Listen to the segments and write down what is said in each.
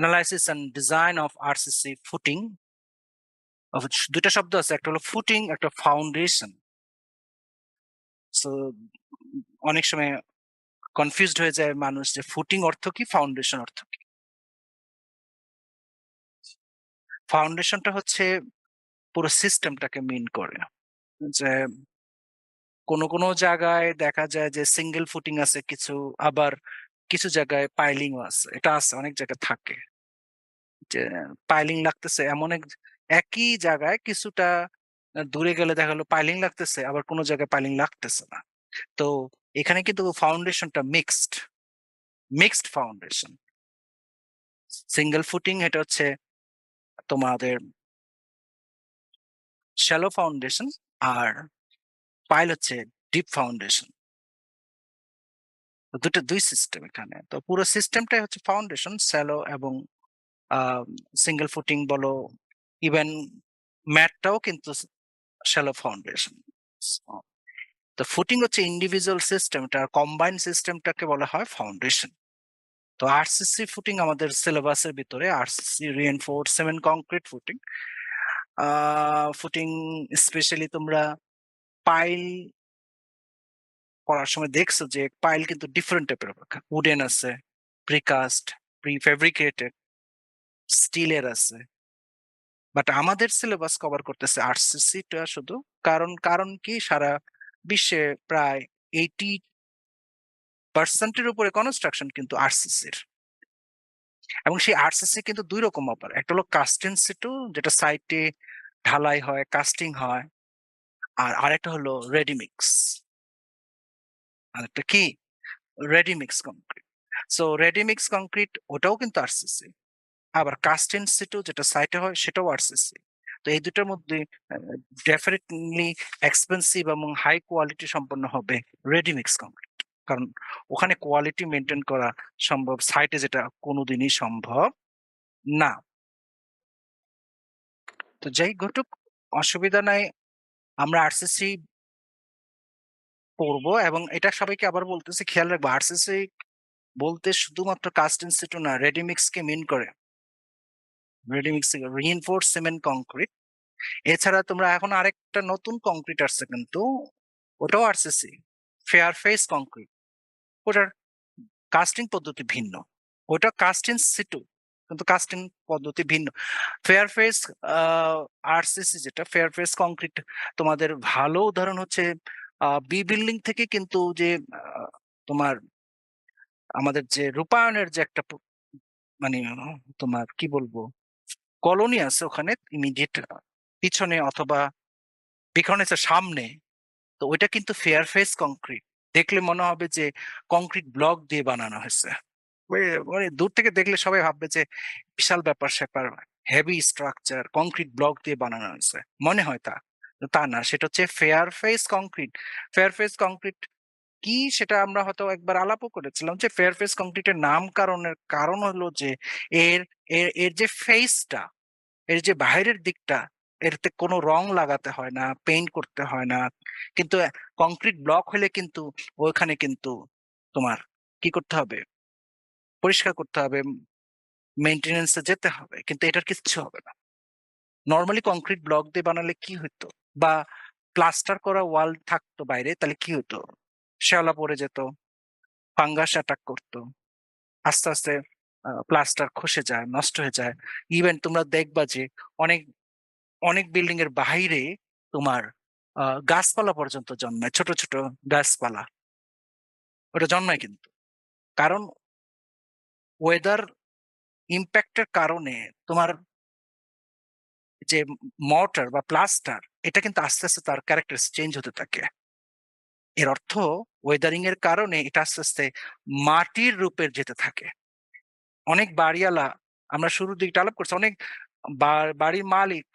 Analysis and design of RCC footing. দুইটা শব্দ আছে, একটা হলো ফুটিং, একটা ফাউন্ডেশন। সো অনেক সময় কনফিউজড হয়ে যায় মানুষ যে ফুটিং অর্থ কি, ফাউন্ডেশন অর্থ কি। ফাউন্ডেশনটা হচ্ছে পুরো সিস্টেমটাকে মিন করে, যে কোনো কোনো জায়গায় দেখা যায় যে সিঙ্গেল ফুটিং আছে কিছু, আবার কিছু জায়গায় পাইলিংও আছে। এটা আছে, অনেক জায়গায় থাকে যে পাইলিং লাগতেছে এমন একই জায়গায় কিছুটা দূরে গেলে দেখা গেলো পাইলিং লাগতেছে, আবার কোনো জায়গায় পাইলিং লাগতেছে না। তো এখানে কিন্তু ফাউন্ডেশনটা মিক্সড ফাউন্ডেশন। সিঙ্গেল ফুটিং এটা হচ্ছে তোমাদের শ্যালো ফাউন্ডেশন, আর পাইল হচ্ছে ডিপ ফাউন্ডেশন। দুই সিস্টেম এখানে। তো পুরো সিস্টেমটাই হচ্ছে ফাউন্ডেশন, শ্যালো এবং সিঙ্গেল ফুটিং বলো, ইভেন ম্যাটটাও কিন্তু শ্যালো ফাউন্ডেশন। তো ফুটিং হচ্ছে ইন্ডিভিজুয়াল সিস্টেম, এটা কম্বাইন্ড সিস্টেমটাকে বলা হয় ফাউন্ডেশন। তো আরসিসি ফুটিং আমাদের সিলেবাসের ভিতরে, RCC reinforced cement concrete footing. Footing specially তোমরা পাইল পড়ার সময় দেখছো যে পাইল কিন্তু ডিফারেন্ট টাইপের হবে, উডেন আছে, প্রিকাস্ট, প্রিফেব্রিকেটেড, স্টিলের আছে। বাট আমাদের সিলেবাস কভার করতেছে আরসিসিটা শুধু। কারণ কি, সারা বিশ্বে প্রায় 80% উপরে কনস্ট্রাকশন কিন্তু আরসিসির। এবং সেই আরসিসি কিন্তু দুই রকম আবার, একটা হলো কাস্ট ইন সিটু, যেটা সাইটে ঢালাই হয়, কাস্টিং হয়, আর আরেকটা হলো রেডিমিক্স। আরেকটা কি, ready mix concrete. So ready mix concrete ওটাও কিন্তু আরসিসি, আবার কাস্ট ইন সিটু যেটা সাইটে হয় সেটাও আরসিসি। তো এই দুটোর মধ্যে ডেফিনেটলি এক্সপেন্সিভ এবং হাই কোয়ালিটি সম্পন্ন হবে রেডিমিক্স কংক্রিট, কারণ ওখানে কোয়ালিটি মেনটেন করা সম্ভব, সাইটে যেটা কোনোদিনই সম্ভব না। তো যাই ঘটুক, অসুবিধা নাই, আমরা আরসিসি পড়বো। এবং এটা সবাইকে আবার বলতেছি, খেয়াল রাখবো, আরসিসি বলতে শুধুমাত্র কাস্ট ইন সিটু না, রেডিমিক্স কে মিন করে। Ready mix reinforced cement concrete. এছাড়া তোমরা এখন আরেকটা নতুন কংক্রিট আসছে কিন্তু, ওটাও আরসিসি, ফেয়ার ফেস কংক্রিট। ওটার কাস্টিং পদ্ধতি ভিন্ন, ওটা কাস্ট ইন সিটু কিন্তু কাস্টিং পদ্ধতি ভিন্ন। ফেয়ার ফেস আরসিসি যেটা ফেয়ার ফেস কংক্রিট, তোমাদের ভালো উদাহরণ হচ্ছে বি বিল্ডিং থেকে কিন্তু যে তোমার আমাদের যে রূপায়ণের যে একটা মানে তোমার কি বলবো কলোনি আছে ওখানে ইমিডিয়েট পিছনে অথবা বিকরণের সামনে, তো ওইটা কিন্তু ফেয়ার ফেস কংক্রিট। দেখলে মনে হবে যে কংক্রিট ব্লক দিয়ে বানানো হয়েছে। মানে দূর থেকে দেখলে সবাই ভাববে যে বিশাল ব্যাপার স্যাপার, হেভি স্ট্রাকচার, কংক্রিট ব্লক দিয়ে বানানো হয়েছে মনে হয়, তা না, সেটা হচ্ছে fair face concrete. Fair face concrete কি সেটা আমরা হয়তো একবার আলাপও করেছিলাম, যে ফেয়ার ফেস কংক্রিটের নামকরণের কারণ হলো যে এর এর এর যে ফেসটা, এর যে বাইরের দিকটা, এরতে কোনো রং লাগাতে হয় না, পেইন্ট করতে হয় না। কিন্তু কংক্রিট ব্লক হলে কিন্তু ওইখানে কিন্তু তোমার কি করতে হবে, পরিষ্কার করতে হবে, মেইনটেনেন্সে যেতে হবে, কিন্তু এটার কিচ্ছু হবে না। নর্মালি কংক্রিট ব্লক দিয়ে বানালে কি হতো, বা প্লাস্টার করা ওয়াল থাকতো বাইরে, তাহলে কি হতো, শ্যাওলা পড়ে যেত, ফাঙ্গাস অ্যাটাক করতো, আস্তে আস্তে প্লাস্টার খসে যায়, নষ্ট হয়ে যায়। ইভেন তোমরা দেখবা যে অনেক অনেক বিল্ডিং এর বাইরে তোমার গাছপালা পর্যন্ত জন্মায়, ছোট ছোট গাছপালা ওটা জন্মায় কিন্তু, কারণ ওয়েদার ইম্প্যাক্টের কারণে তোমার যে মর্টার বা প্লাস্টার, এটা কিন্তু আস্তে আস্তে তার ক্যারেক্টার চেঞ্জ হতে থাকে। এর অর্থ ওয়েদারিং এর কারণে এটা আস্তে আস্তে মাটির রূপের যেতে থাকে। অনেক বাড়িওয়ালা, আমরা শুরুর দিকটা আলাপ করছি, অনেক বাড়ির মালিক,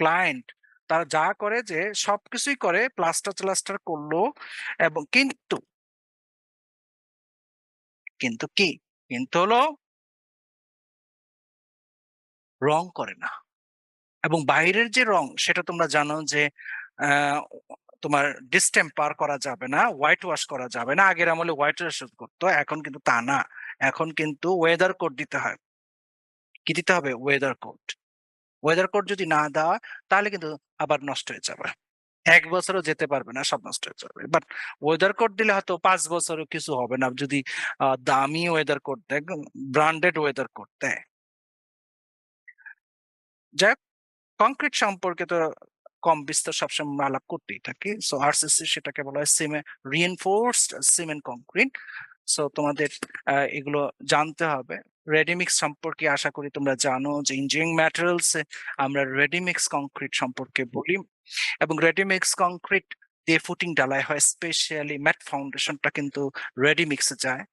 ক্লায়েন্ট, তারা যা করে যে সবকিছুই করে, প্লাস্টার করলো, এবং কিন্তু কিন্তু কি কিন্তু হলো রং করে না। এবং বাইরের যে রং সেটা তোমরা জানো যে আহ, তোমার ডিস্টেম্পার করা যাবে না, হোয়াইট ওয়াশ করা যাবে না। আগের আমলে হোয়াইট ওয়াশ করতো, এখন কিন্তু তা না, এখন কিন্তু ওয়েদার কোড দিতে হয়। কি দিতে হবে? Weather code. ওয়েদার কোড যদি না দেওয়া তাহলে কিন্তু আবার নষ্ট হয়ে যাবে, 1 বছরও যেতে পারবে না, সব নষ্ট হয়ে যাবে। বাট ওয়েদার কোড দিলে হয়তো 5 বছরও কিছু হবে না, যদি দামি ওয়েদার কোড দেয়, একদম ব্র্যান্ডেড ওয়েদার কোড দেয়। যাই হোক, কংক্রিট সম্পর্কে তো কম বিস্তর সবসময় আমরা আলাপ করতেই থাকি। সো আরসিসি সেটাকে বলা হয় রিইনফোর্সড সিমেন্ট কংক্রিট। সো তোমাদের এগুলো জানতে হবে। রেডিমিক্স সম্পর্কে আশা করি তোমরা জানো যে ইঞ্জিনিয়ারিং ম্যাটেরিয়ালস আমরা রেডিমিক্স কংক্রিট সম্পর্কে বলি, এবং রেডিমিক্স কংক্রিট দিয়ে ফুটিং ঢালাই হয়, স্পেশালি ম্যাট ফাউন্ডেশনটা কিন্তু রেডিমিক্সে যায়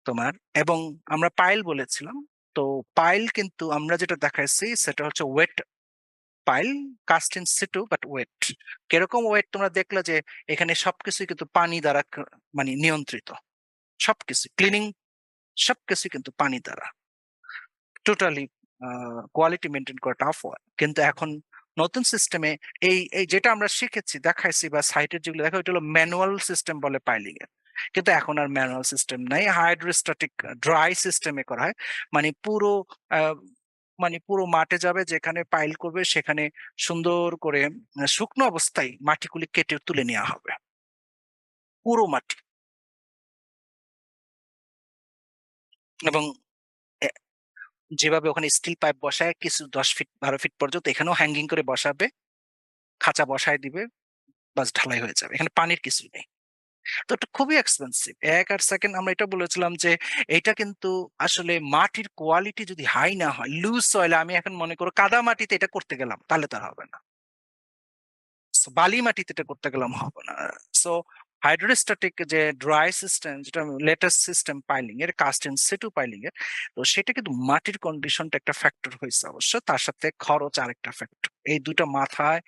তোমার। এবং আমরা পাইল বলেছিলাম, তো পাইল কিন্তু আমরা যেটা দেখাইছি সেটা হচ্ছে wait pile, cast in situ but wait. কিরকম ওয়েট তোমরা দেখলে যে এখানে সবকিছু কিন্তু পানি দ্বারা মানে নিয়ন্ত্রিত, সবকিছু ক্লিনিং, সবকিছু কিন্তু পানি দ্বারা টোটালি কোয়ালিটি মেনটেন করা টাফ হয়। কিন্তু এখন নতুন সিস্টেমে এই এই যেটা আমরা শিখেছি দেখাইছি বা সাইটের যেগুলো দেখা, ওইটা হলো ম্যানুয়াল সিস্টেম বলে পাইলিং এর। কিন্তু এখন আর ম্যানুয়াল সিস্টেম নাই, হাইড্রোস্ট্যাটিক ড্রাই সিস্টেমে করা হয়। মানে পুরো আহ, মানে পুরো মাঠে যাবে, যেখানে পাইল করবে সেখানে সুন্দর করে শুকনো অবস্থায় মাটিগুলি কেটে তুলে নেওয়া হবে, পুরো মাটি। এবং এ- যেভাবে ওখানে স্টিল পাইপ বসায় কিছু 10 ফিট 12 ফিট পর্যন্ত, এখানেও হ্যাঙ্গিং করে বসাবে, খাঁচা বসায় দিবে, বাস ঢালাই হয়ে যাবে, এখানে পানির কিছু নেই। তো এটা খুবই এক্সপেন্সিভ। এক আর সেকেন্ড আমরা এটা বলেছিলাম যে এটা কিন্তু আসলে মাটির কোয়ালিটি যদি হাই না হয়, লুজ সয়েলে, আমি এখন মনে করো কাদা মাটিতে এটা করতে গেলাম তাহলে তার হবে না, So, বালি মাটিতে এটা করতে গেলাম হবে না। সো হাইড্রোস্ট্যাটিক যে ড্রাই সিস্টেম, যেটা লেটেস্ট সিস্টেম পাইলিং এর, কাস্ট ইন সিটু পাইলিং এর, তো সেটা কিন্তু মাটির কন্ডিশনটা একটা ফ্যাক্টর হয়েছে অবশ্য, তার সাথে খরচ আরেকটা ফ্যাক্টর। এই দুটো মাথায়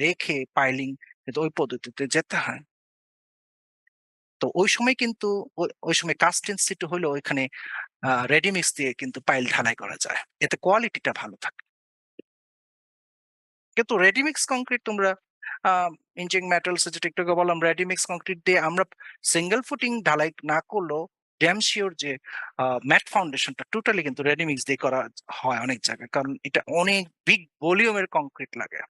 রেখে পাইলিং কিন্তু ওই পদ্ধতিতে যেতে হয়। তো ওই সময় কিন্তু ওই সময় কাস্ট ইন সিটু হলে ওইখানে রেডিমিক্স দিয়ে কিন্তু পাইল ঢালাই করা যায়, এতে কোয়ালিটিটা ভালো থাকে। কিন্তু রেডিমিক্স কংক্রিট তোমরা ইঞ্জিনিয়ারিং ম্যাটেরিয়ালস যেটা একটু আগে বললাম, রেডিমিক্স কংক্রিট দিয়ে আমরা সিঙ্গেল ফুটিং ঢালাই না করলেও ড্যাম শিওর যে ম্যাট ফাউন্ডেশনটা টোটালি কিন্তু রেডিমিক্স দিয়ে করা হয় অনেক জায়গায়, কারণ এটা অনেক বিগ ভলিউমের কংক্রিট লাগে।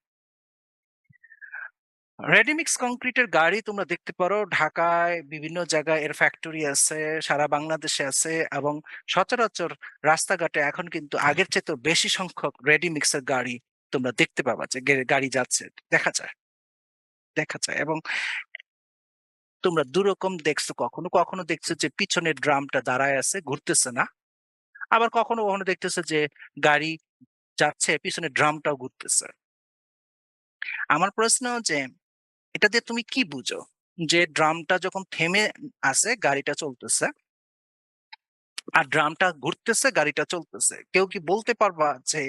রেডিমিক্স কংক্রিটের গাড়ি তোমরা দেখতে পারো ঢাকায় বিভিন্ন জায়গায়, এর ফ্যাক্টরি আছে, সারা বাংলাদেশে আছে, এবং সচরাচর রাস্তাঘাটে এখন কিন্তু আগের চেয়ে বেশি সংখ্যক রেডিমিক্সের গাড়ি তোমরা দেখতে পাবা, যে গাড়ি যাচ্ছে, দেখা যায়, দেখা যায়। এবং তোমরা দুরকম দেখছো, কখনো কখনো দেখছো যে পিছনের ড্রামটা দাঁড়ায় আছে, ঘুরতেছে না, আবার কখনো কখনো দেখতেছে যে গাড়ি যাচ্ছে, পিছনে ড্রামটাও ঘুরতেছে। আমার প্রশ্ন যে এটা দিয়ে তুমি কি বুঝো, যে ড্রামটা যখন থেমে আছে গাড়িটা চলতেছে, আর ড্রামটা ঘুরতেছে গাড়িটা চলতেছে, কেউ কি বলতে পারবা যে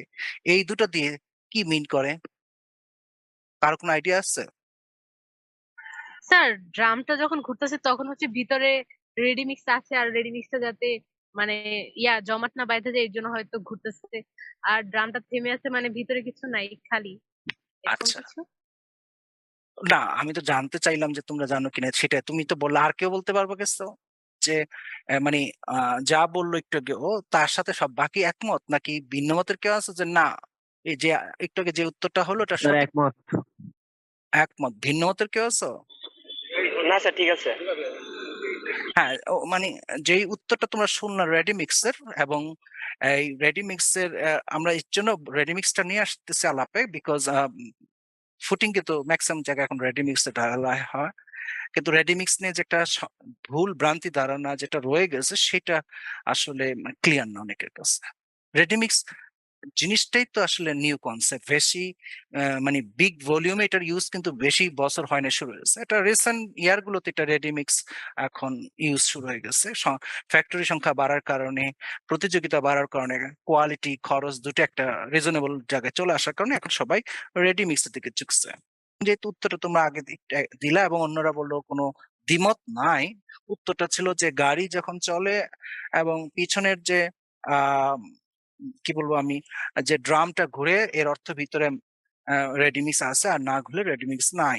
এই দুটো দিয়ে কি মিন করে? কার কোনো আইডিয়া আছে? স্যার, ড্রামটা যখন ঘুরতেছে তখন হচ্ছে ভিতরে রেডিমিক্স আছে, আর রেডিমিক্সটা যাতে মানে জমাট না বাইধে যায়, এর জন্য হয়তো ঘুরতেছে। আর ড্রামটা থেমে আছে মানে ভিতরে কিছু নাই, খালি, এরকম আচ্ছা, কিছু। না আমি তো জানতে চাইলাম যে তোমরা জানো কিনা সেটা, তুমি তো বললে, আর কেউ বলতে পারবো কিছু? যে মানে যা বললো একটু আগে ও, তার সাথে সব বাকি একমত, নাকি ভিন্ন মতের কেউ আছে যে না, এই যে একটু আগে যে উত্তরটা হলো এটা স্যার সঠিক? একমত। একমত, ভিন্ন মতের কেউ আছো? না স্যার, ঠিক আছে। হ্যাঁ, মানে যেই উত্তরটা তোমরা শুনলা রেডিমিক্সের, এবং এই রেডিমিক্সের আমরা এর জন্য রেডিমিক্সটা নিয়ে আসতেছি আলাপে, বিকজ ফুটিং কিন্তু ম্যাক্সিমাম জায়গায় এখন রেডিমিক্স ঢালাই হয়। কিন্তু রেডিমিক্স নিয়ে যে একটা ভুল ভ্রান্তি ধারণা যেটা রয়ে গেছে, সেটা আসলে ক্লিয়ার না অনেকের কাছে। রেডিমিক্স জিনিসটাই তো আসলে নিউ কনসেপ্ট, বেশি মানে বিগ ভলিউমে এটার ইউজ কিন্তু বেশি বছর হয় না শুরু হয়েছে, এটা রিসেন্ট ইয়ার গুলোতে এটা রেডিমিক্স এখন ইউজ শুরু হয়ে গেছে। ফ্যাক্টরি সংখ্যা বাড়ার কারণে, প্রতিযোগিতা বাড়ার কারণে, কোয়ালিটি খরচ দুটো একটা রিজনেবল জায়গায় চলে আসার কারণে এখন সবাই রেডিমিক্স এর দিকে ঝুঁকছে। যেহেতু উত্তরটা তোমরা আগে দিলা এবং অন্যরা বললো কোনো দ্বিমত নাই, উত্তরটা ছিল যে গাড়ি যখন চলে এবং পিছনের যে আহ কি বলবো আমি, যে ড্রামটা ঘুরে, এর অর্থ ভিতরে রেডিমিক্স আছে, আর না ঘুরে রেডিমিক্স নাই।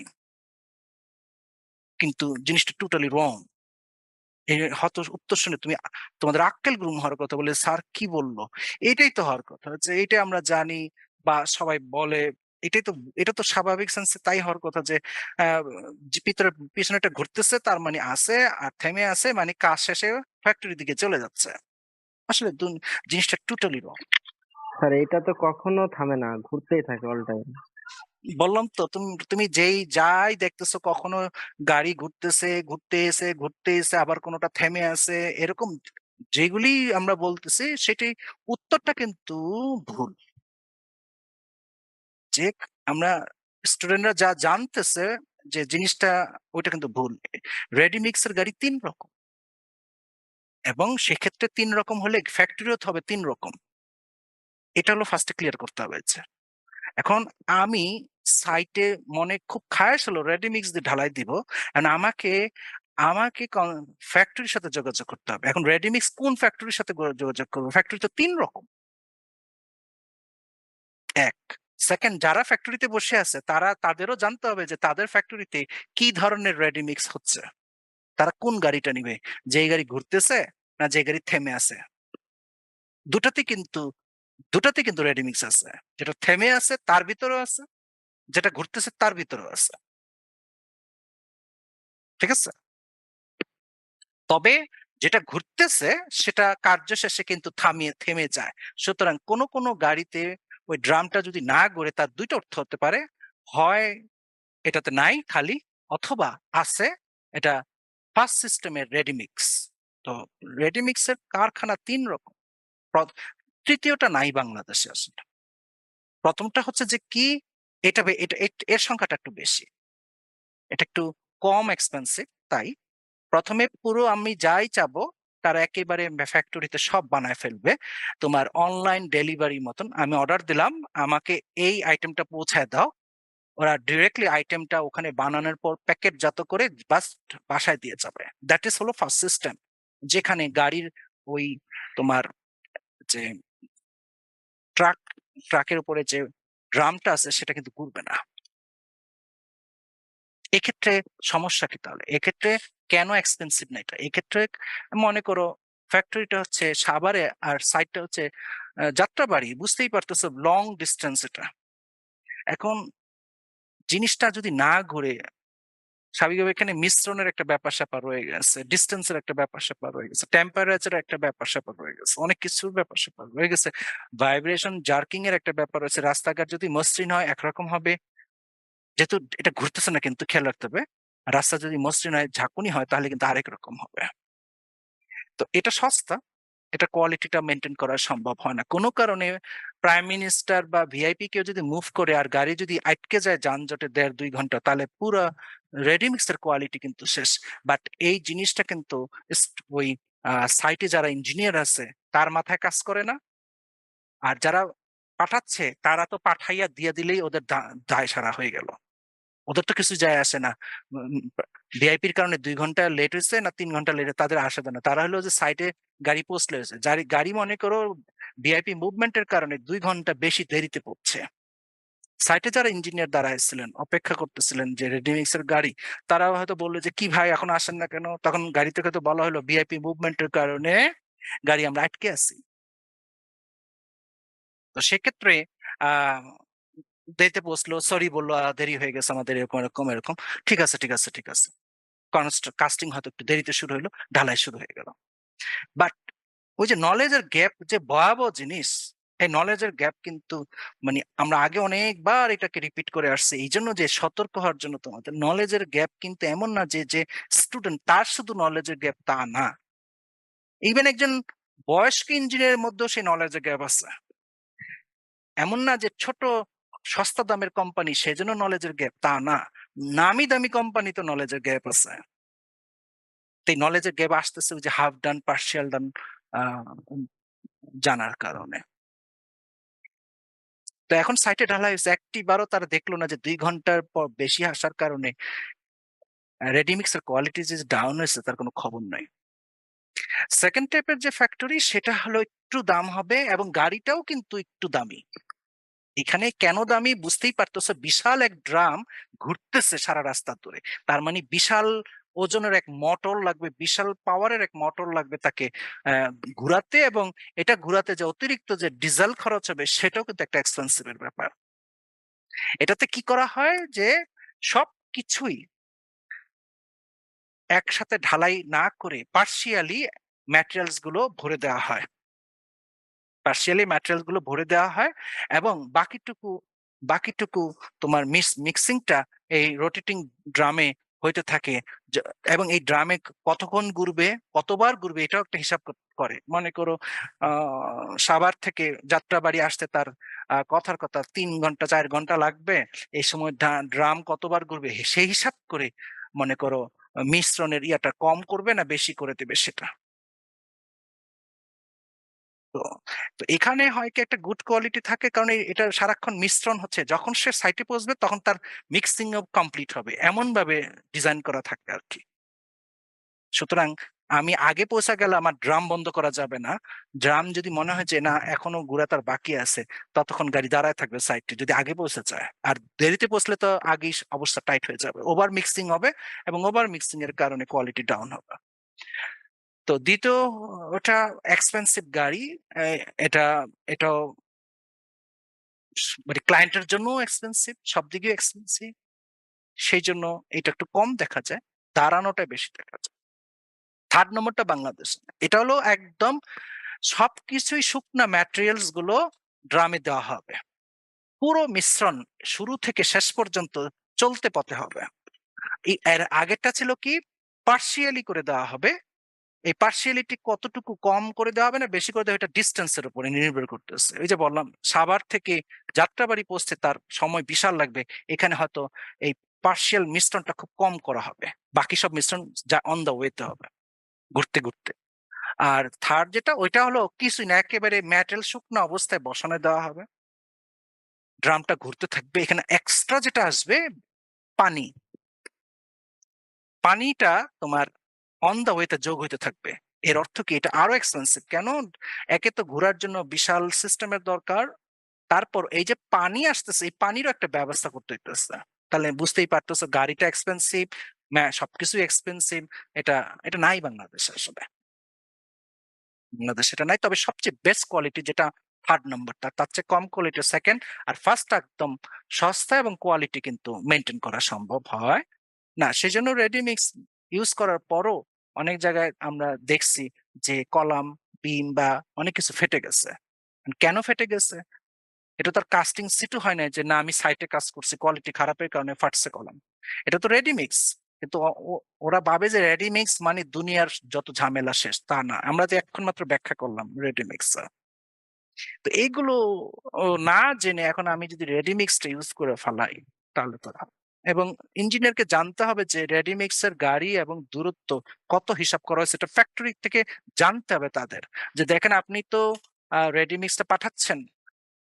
কিন্তু জিনিসটা টোটালি রং। এই হত উত্তর শুনে তুমি তোমাদের আক্কেল গ্রুম হওয়ার কথা বলে স্যার কি বললো, এটাই তো হওয়ার কথা, যে এটা আমরা জানি বা সবাই বলে, এটাই তো, এটা তো স্বাভাবিক সেন্সে তাই হওয়ার কথা যে যে ভিতরে পিছনে একটা ঘুরতেছে তার মানে আছে, আর থেমে আছে মানে কাজ শেষে ফ্যাক্টরির দিকে চলে যাচ্ছে। আসলে জিনিসটা টোটালি রং। স্যার এটা তো কখনো থামে না, ঘুরতেই থাকে অল টাইম। বললাম তো, তুমি তুমি যেই যাই দেখতেছো, কখনো গাড়ি ঘুরতেছে, ঘুরতে এসে আবার কোনোটা থেমে আছে, এরকম যেগুলি আমরা বলতেছি সেটি উত্তরটা কিন্তু ভুল। যে আমরা স্টুডেন্টরা যা জানতেছে যে জিনিসটা, ওইটা কিন্তু ভুল। রেডিমিক্স এর গাড়ি 3 রকম, এবং সেক্ষেত্রে 3 রকম হলে ফ্যাক্টরিও হবে 3 রকম। এটা হলো ফার্স্টে ক্লিয়ার করতে হবে। এখন আমি সাইটে মনে খুব খায়েশ হলো রেডিমিক্স দিয়ে ঢালাই দিব, and আমাকে আমাকে ফ্যাক্টরির সাথে যোগাযোগ করতে হবে। এখন রেডিমিক্স কোন ফ্যাক্টরির সাথে যোগাযোগ করবো? ফ্যাক্টরি তো 3 রকম। এক, সেকেন্ড, যারা ফ্যাক্টরিতে বসে আছে তাদেরও জানতে হবে যে তাদের ফ্যাক্টরিতে কি ধরনের রেডিমিক্স হচ্ছে, তারা কোন গাড়িটা নিবে, যে গাড়ি ঘুরতেছে না যে গাড়ি থেমে আছে। দুটাতে কিন্তু দুটাতে কিন্তু রেডিমিক্স আছে, যেটা থেমে আছে তার ভিতরেও আছে, যেটা ঘুরতেছে তার ভিতরেও আছে। ঠিক আছে? তবে যেটা ঘুরতেছে সেটা কার্য শেষে কিন্তু থেমে যায়। সুতরাং কোন কোন গাড়িতে ওই ড্রামটা যদি না ঘুরে, তার 2টা অর্থ হতে পারে। হয় এটাতে নাই খালি, অথবা আছে, এটা ফার্স্ট সিস্টেমের রেডিমিক্স। তো রেডিমিক্স এর কারখানা 3 রকম। তৃতীয়টা নাই বাংলাদেশে আসলে। প্রথমটা হচ্ছে যে কি, এটা এর সংখ্যাটা একটু বেশি, এটা একটু কম এক্সপেন্সিভ। তাই প্রথমে পুরো আমি যাই চাবো তারা একেবারে ফ্যাক্টরিতে সব বানায় ফেলবে। তোমার অনলাইন ডেলিভারি মতন, আমি অর্ডার দিলাম আমাকে এই আইটেমটা পৌঁছায় দাও, ওরা ডিরেক্টলি আইটেমটা ওখানে বানানোর পর প্যাকেটজাত করে বাস বাসায় দিয়ে যাবে। দ্যাট ইজ হলো ফার্স্ট সিস্টেম, যেখানে গাড়ির ওই তোমার যে ট্রাকের উপরে যে ড্রামটা আছে সেটা কিন্তু ঘুরবে না। এক্ষেত্রে সমস্যা কি তাহলে? এক্ষেত্রে কেন এক্সপেন্সিভ না এটা? এক্ষেত্রে মনে করো ফ্যাক্টরিটা হচ্ছে সাভারে আর সাইটটা হচ্ছে যাত্রাবাড়ি, বুঝতেই পারতেছো লং ডিস্টেন্স এটা। এখন জিনিসটা যদি না ঘুরে, স্বাভাবিকভাবে এখানে মিশ্রণের একটা ব্যাপার স্যাপার রয়ে গেছে, ডিস্টেন্সের একটা ব্যাপার স্যাপার রয়ে গেছে, টেম্পারেচার একটা ব্যাপার স্যাপার রয়ে গেছে, অনেক কিছুর ব্যাপার স্যাপার রয়ে গেছে, ভাইব্রেশন জার্কিং এর একটা ব্যাপার রয়েছে। রাস্তাঘাট যদি মসৃণ হয় একরকম হবে, যেহেতু এটা ঘুরতেছে না, কিন্তু খেয়াল রাখতে হবে। রাস্তা যদি মসৃণ হয়, ঝাঁকুনি হয়, তাহলে কিন্তু আরেক রকম হবে। তো এটা সস্তা, এটা কোয়ালিটিটা মেনটেন করা সম্ভব হয় না কোনো কারণে। প্রাইম মিনিস্টার বা ভিআইপি কেউ যদি মুভ করে আর গাড়ি যদি আটকে যায় যানজটে 1.5-2 ঘন্টা, তাহলে পুরো রেডিমিক্স এর কোয়ালিটি কিন্তু শেষ। বাট এই জিনিসটা কিন্তু ওই সাইটে যারা ইঞ্জিনিয়ার আছে তার মাথায় কাজ করে না। আর যারা পাঠাচ্ছে তারা তো পাঠাইয়া দিয়ে দিলেই ওদের দায় সারা হয়ে গেল, ওদের তো কিছু যায় আসে না। ভিআইপির কারণে 2 ঘন্টা লেট হয়েছে না 3 ঘন্টা লেট, তাদের আসে না। তারা হলো যে সাইটে গাড়ি পৌঁছলে হয়েছে, গাড়ি মনে করো ভিআইপি মুভমেন্টের কারণে 2 ঘন্টা বেশি দেরিতে পৌঁছে। সাইটে যারা ইঞ্জিনিয়ার দাঁড়াইছিলেন অপেক্ষা করতেছিলেন যে রেডিমিক্স এর গাড়ি, তারা হয়তো বললো যে কি ভাই এখন আসেন না কেন, তখন গাড়ি থেকে তো বলা হলো ভিআইপি মুভমেন্টের কারণে গাড়ি আমরা আটকে আছি। তো সেক্ষেত্রে আহ দেরিতে পৌঁছলো, সরি বললো, দেরি হয়ে গেছে আমাদের, এরকম এরকম এরকম। ঠিক আছে ঠিক আছে ঠিক আছে, কাস্টিং হয়তো একটু দেরিতে শুরু হলো, ঢালাই শুরু হয়ে গেল। বাট ওই যে নলেজের গ্যাপ যে ভয়াবহ জিনিস, এই নলেজের গ্যাপ কিন্তু মানে আমরা আগে অনেকবার এটাকে রিপিট করে আসছি, এই জন্য যে সতর্ক হওয়ার জন্য। তোমাদের নলেজের গ্যাপ কিন্তু এমন না যে যে স্টুডেন্ট তার শুধু নলেজের গ্যাপ, তা না। ইভেন একজন বয়স্ক ইঞ্জিনিয়ারের মধ্যেও সেই নলেজের গ্যাপ আছে। এমন না যে ছোট সস্তা দামের কোম্পানি সেজন্য নলেজের গ্যাপ, তা না। নামি দামি কোম্পানি তো নলেজের গ্যাপ আছে। এই নলেজের গ্যাপ আসতেছে ওই যে হাফ ডান পার্শিয়াল ডান জানার কারণে। তো এখন সাইটে ঢালাই হয়েছে, একটিবারও তারা দেখলো না যে 2 ঘন্টার পর বেশি আসার কারণে রেডিমিক্স এর কোয়ালিটি যে ডাউন হয়েছে তার কোনো খবর নাই। সেকেন্ড টাইপের যে ফ্যাক্টরি, সেটা হলো একটু দাম হবে এবং গাড়িটাও কিন্তু একটু দামি। এখানে কেন দামি বুঝতেই পারতেছে, বিশাল এক ড্রাম ঘুরতেছে সারা রাস্তা ধরে, তার মানে বিশাল ওজনের এক মোটর লাগবে, বিশাল পাওয়ারের এক মোটর লাগবে তাকে ঘুরাতে, এবং এটা ঘুরাতে যে অতিরিক্ত যে ডিজেল খরচ হবে সেটাও কিন্তু একটা এক্সপেন্সিভের ব্যাপার। এটাতে কি করা হয় যে সবকিছুই একসাথে ঢালাই না করে পার্শিয়ালি ম্যাটেরিয়ালস গুলো ভরে দেওয়া হয়, এবং বাকিটুকু তোমার মিক্সিংটা এই রোটেটিং ড্রামে হইতে থাকে। এবং এই ড্রামে কতক্ষণ ঘুরবে, কতবার ঘুরবে, এটাও একটা হিসাব করে। মনে করো সাভার থেকে যাত্রাবাড়ি আসতে তার কথার কথা 3 ঘন্টা 4 ঘন্টা লাগবে, এই সময় ড্রাম কতবার ঘুরবে সেই হিসাব করে মনে করো মিশ্রণের ইয়াটা কম করবে না বেশি করে দেবে সেটা। তো তো এখানে হয় কি একটা গুড কোয়ালিটি থাকে, কারণ এটা সারাক্ষণ মিশ্রণ হচ্ছে, যখন সে সাইটে পৌঁছবে তখন তার মিক্সিং কমপ্লিট হবে, এমন ভাবে ডিজাইন করা থাকে আর কি। সুতরাং আমি আগে পৌঁছা গেলে আমার ড্রাম বন্ধ করা যাবে না। ড্রাম যদি মনে হয় যে না এখনো গুড়া তার বাকি আছে, ততক্ষণ গাড়ি দাঁড়ায় থাকবে সাইডে, যদি আগে পৌঁছে যায়। আর দেরিতে পৌঁছলে তো আগেই অবস্থা টাইট হয়ে যাবে, ওভার মিক্সিং হবে, এবং ওভার মিক্সিং এর কারণে কোয়ালিটি ডাউন হবে। তো দ্বিতীয়, ওটা এক্সপেন্সিভ গাড়ি। এটা এটাও মানে ক্লায়েন্টের জন্য এক্সপেন্সিভ, সব দিকে এক্সপেন্সিভ, সেই জন্য এটা একটু কম দেখা যায়, দাঁড়ানোটা বেশি দেখা যায়। থার্ড নম্বরটা বাংলাদেশ। এটা হলো একদম সবকিছুই শুকনা ম্যাটেরিয়ালস গুলো ড্রামে দেওয়া হবে, পুরো মিশ্রণ শুরু থেকে শেষ পর্যন্ত চলতে পথে হবে। এর আগেরটা ছিল কি পার্শিয়ালি করে দেওয়া হবে, এই পার্শিয়ালিটি কতটুকু কম করে দেওয়া হবে না বেশি করে দেওয়া, এটা ডিস্টেন্সের উপরে নির্ভর করতেছে। ওই যে বললাম সাভার থেকে যাত্রাবাড়ি পৌঁছতে তার সময় বিশাল লাগবে, এখানে হয়তো এই পার্শিয়াল মিশ্রণটা খুব কম করা হবে, বাকি সব মিশ্রণ যা অন দা ওয়েতে হবে ঘুরতে ঘুরতে। আর থার্ড যেটা, ওইটা হলো কিছুই না, একেবারে ম্যাটেরিয়াল শুকনো অবস্থায় বসানো দেওয়া হবে, ড্রামটা ঘুরতে থাকবে। এখানে এক্সট্রা যেটা আসবে পানি, পানিটা তোমার অন দা ওয়েতে যোগ হইতে থাকবে। এর অর্থ কি, এটা আরো এক্সপেন্সিভ কেন? একে তো ঘোরার জন্য বিশাল সিস্টেমের দরকার, তারপর এই যে পানি আসতেছে এই পানিরও একটা ব্যবস্থা করতে হইতেছে। তাহলে বুঝতেই পারতেছো গাড়িটা এক্সপেন্সিভ, সবকিছু এক্সপেন্সিভ। এটা এটা নাই বাংলাদেশে, আসলে বাংলাদেশে এটা নাই। তবে সবচেয়ে বেস্ট কোয়ালিটি যেটা থার্ড নাম্বারটা, তার চেয়ে কম কোয়ালিটি সেকেন্ড, আর ফার্স্ট একদম সস্তা এবং কোয়ালিটি কিন্তু মেনটেন করা সম্ভব হয় না। সেজন্য রেডিমিক্স ইউজ করার পরও অনেক জায়গায় আমরা দেখছি যে কলাম, বিম বা অনেক কিছু ফেটে গেছে। কেন ফেটে গেছে? এটা তো আর কাস্টিং সিটু হয় না যে না আমি সাইটে কাজ করছি কোয়ালিটি খারাপের কারণে ফাটছে কলাম, এটা তো রেডিমিক্স। কিন্তু ওরা ভাবে যে রেডিমিক্স মানে দুনিয়ার যত ঝামেলা শেষ, তা না। আমরা যে এখন মাত্র ব্যাখ্যা করলাম রেডিমিক্স। তো এইগুলো না জেনে এখন আমি যদি রেডিমিক্সটা ইউজ করে ফেলাই তাহলে তো না। এবং ইঞ্জিনিয়ারকে জানতে হবে যে রেডিমিক্স এর গাড়ি এবং দূরত্ব কত হিসাব করা হয়েছে, এটা ফ্যাক্টরি থেকে জানতে হবে তাদের। যে দেখেন আপনি তো রেডিমিক্সটা পাঠাচ্ছেন,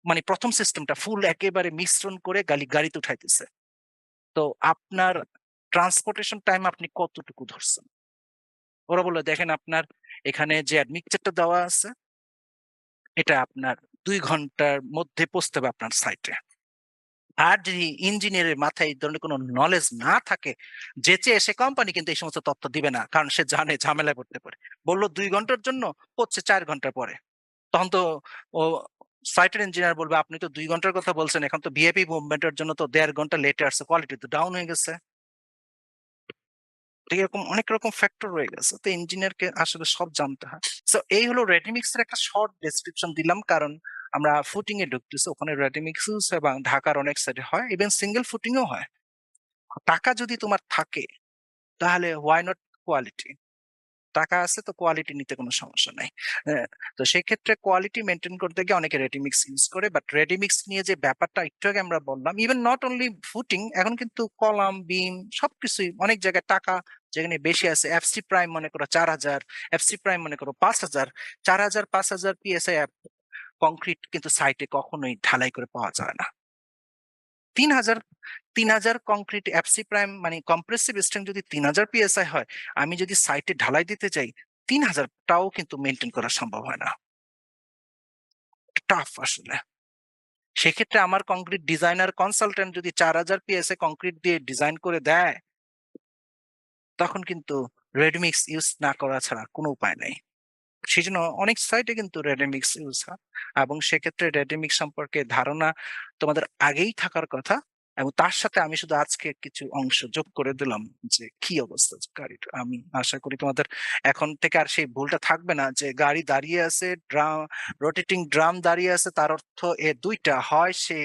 মানে প্রথম সিস্টেমটা ফুল একেবারে মিশ্রণ করে গাড়িতে উঠাইতেছে, তো আপনার ট্রান্সপোর্টেশন টাইম আপনি কতটুকু ধরছেন? ওরা বলে দেখেন আপনার এখানে যে অ্যাডমিকচারটা দেওয়া আছে এটা আপনার 2 ঘন্টার মধ্যে পৌঁছতে হবে আপনার সাইটে। আর যদি ইঞ্জিনিয়ারের মাথায় এই ধরনের কোনো নলেজ না থাকে, যেচে সে কোম্পানি কিন্তু এই সমস্ত তথ্য দিবে না, কারণ সে জানে ঝামেলায় পড়তে পারে। বললো 2 ঘন্টার জন্য, পড়ছে 4 ঘন্টা পরে, তখন তো ও সাইটের ইঞ্জিনিয়ার বলবে আপনি তো 2 ঘন্টার কথা বলছেন, এখন তো ভিআইপি মুভমেন্টের জন্য তো 1.5 ঘন্টা লেটে আসছে, কোয়ালিটি তো ডাউন হয়ে গেছে। ঠিক এরকম অনেক রকম ফ্যাক্টর রয়ে গেছে, তো ইঞ্জিনিয়ারকে আসলে সব জানতে হয়। সো এই হলো রেডিমিক্স এর একটা শর্ট ডেসক্রিপশন দিলাম, কারণ আমরা ফুটিং এ ঢুকতেছি, ওখানে রেডিমিক্স এবং ঢাকার অনেক সাইডে হয়, ইভেন সিঙ্গেল ফুটিংও হয়। টাকা যদি তোমার থাকে তাহলে হোয়াই নট কোয়ালিটি? টাকা আছে তো কোয়ালিটি নিতে কোনো সমস্যা নাই। তো সেই ক্ষেত্রে কোয়ালিটি মেনটেন করতে গিয়ে অনেকে রেডিমিক্স ইউজ করে, বাট রেডিমিক্স নিয়ে যে ব্যাপারটা একটু আগে আমরা বললাম, ইভেন নট অনলি ফুটিং, এখন কিন্তু কলাম, বিম সবকিছুই অনেক জায়গায় টাকা যেখানে বেশি আছে, এফসি প্রাইম মনে করো 4,000, এফসি প্রাইম মনে করো 5,000, 4,000 5,000 পিএসআই কংক্রিট কিন্তু সাইটে কখনোই ঢালাই করে পাওয়া যায় না। 3,000 কংক্রিট এফসি প্রাইম মানে কম্প্রেসিভ স্ট্রেংথ যদি 3,000 পিএসআই হয়, আমি যদি সাইটে ঢালাই দিতে যাই 3,000টাও কিন্তু মেনটেন করা সম্ভব হয় না, টাফ আসলে। সেক্ষেত্রে আমার কংক্রিট ডিজাইনার কনসালটেন্ট যদি 4,000 পিএসআই কংক্রিট দিয়ে ডিজাইন করে দেয়, তখন কিন্তু রেডিমিক্স ইউজ না করা ছাড়া কোনো উপায় নেই। সেই জন্য অনেক সাইটে কিন্তু রেডিমিক্স ইউজ হয়, এবং সেক্ষেত্রে রেডিমিক্স সম্পর্কে ধারণা তোমাদের আগেই থাকার কথা। এবং তার সাথে আমি শুধু আজকে কিছু অংশ যোগ করে দিলাম যে কি অবস্থা গাড়ির। আমি আশা করি তোমাদের এখন থেকে আর সেই ভুলটা থাকবে না যে গাড়ি দাঁড়িয়ে আছে, ড্রাম রোটেটিং ড্রাম দাঁড়িয়ে আছে, তার অর্থ এ দুইটা, হয় সে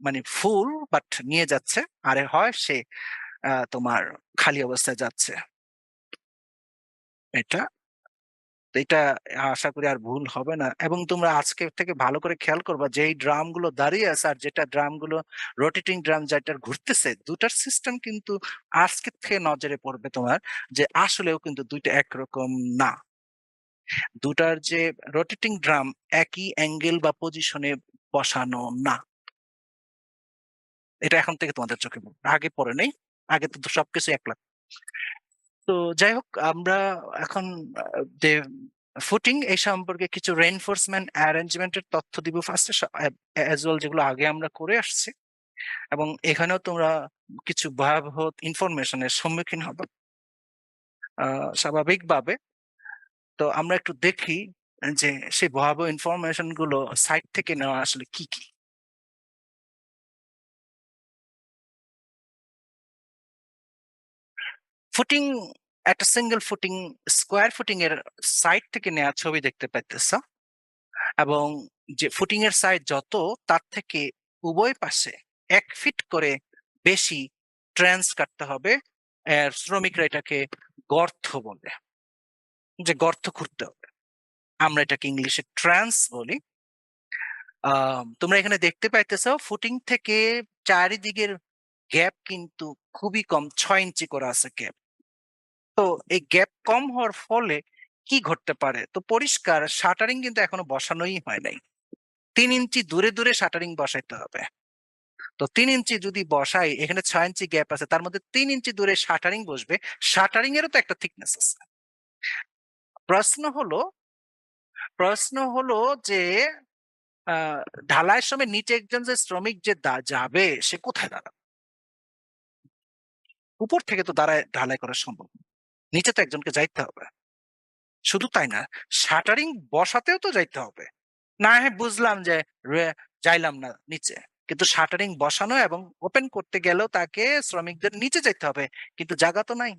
মানে ফুল বাট নিয়ে যাচ্ছে, আরে হয় সে তোমার খালি অবস্থায় যাচ্ছে। এটা এটা আশা করি আর ভুল হবে না। এবং তোমরা আজকে থেকে ভালো করে খেয়াল করবা যে এই ড্রাম গুলো দাঁড়িয়ে আছে আর যেটা ড্রাম গুলো রোটেটিং ড্রাম যেটা ঘুরতেছে, দুটার সিস্টেম কিন্তু আজকে থেকে নজরে পড়বে তোমার যে আসলেও কিন্তু দুইটা একরকম না। দুটার যে রোটেটিং ড্রাম একই অ্যাঙ্গেল বা পজিশনে বসানো না। এটা এখন থেকে তোমাদের চোখে পড়বে, আগে পড়ে নেই, আগে তো সবকিছু এক লাখ। তো যাই হোক, আমরা এখন ফুটিং এই সম্পর্কে কিছু রেইনফোর্সমেন্ট অ্যারেঞ্জমেন্টের তথ্য দিব ফার্স্টে, অ্যাজ ওয়েল যেগুলো আগে আমরা করে আসছি। এবং এখানেও তোমরা কিছু ভয়াবহ ইনফরমেশনের সম্মুখীন হবে স্বাভাবিকভাবে। তো আমরা একটু দেখি যে সেই ভয়াবহ ইনফরমেশন গুলো সাইট থেকে নেওয়া আসলে কি কি। ফুটিং, একটা সিঙ্গেল ফুটিং, স্কোয়ার ফুটিং এর সাইড থেকে নেওয়া ছবি দেখতে পাইতেছ। এবং যে ফুটিং এর সাইজ যত, তার থেকে উভয় পাশে 1 ফিট করে বেশি ট্রেন্স কাটতে হবে। শ্রমিকরা এটাকে গর্ত বলে, যে গর্ত খুঁড়তে হবে, আমরা এটাকে ইংলিশে ট্রান্স বলি। তোমরা এখানে দেখতে পাইতেছ ফুটিং থেকে চারিদিকের গ্যাপ কিন্তু খুবই কম, 6 ইঞ্চি করা আছে গ্যাপ। তো এই গ্যাপ কম হওয়ার ফলে কি ঘটতে পারে? তো পরিষ্কার শাটারিং কিন্তু এখনো বসানোই হয় নাই। 3 ইঞ্চি দূরে দূরে শাটারিং বসাইতে হবে। তো 3 ইঞ্চি যদি বসাই, এখানে 6 ইঞ্চি গ্যাপ আছে, তার মধ্যে 3 ইঞ্চি দূরে শাটারিং বসবে। শাটারিং এরও তো একটা থিকনেস আছে। প্রশ্ন হলো প্রশ্ন হলো যে ঢালাইয়ের সময় নিচে একজন যে শ্রমিক যে যাবে, সে কোথায় দাঁড়াবে? উপর থেকে তো দাঁড়ায় ঢালাই করা সম্ভব, নিচে তো একজনকে যাইতে হবে। শুধু তাই না, শাটারিং বসাতেও তো যাইতে হবে। না হ্যাঁ বুঝলাম যে যাইলাম না নিচে, কিন্তু শাটারিং বসানো এবং ওপেন করতে গেলেও তাকে শ্রমিকদের নিচে যেতে হবে, কিন্তু জায়গা তো নাই।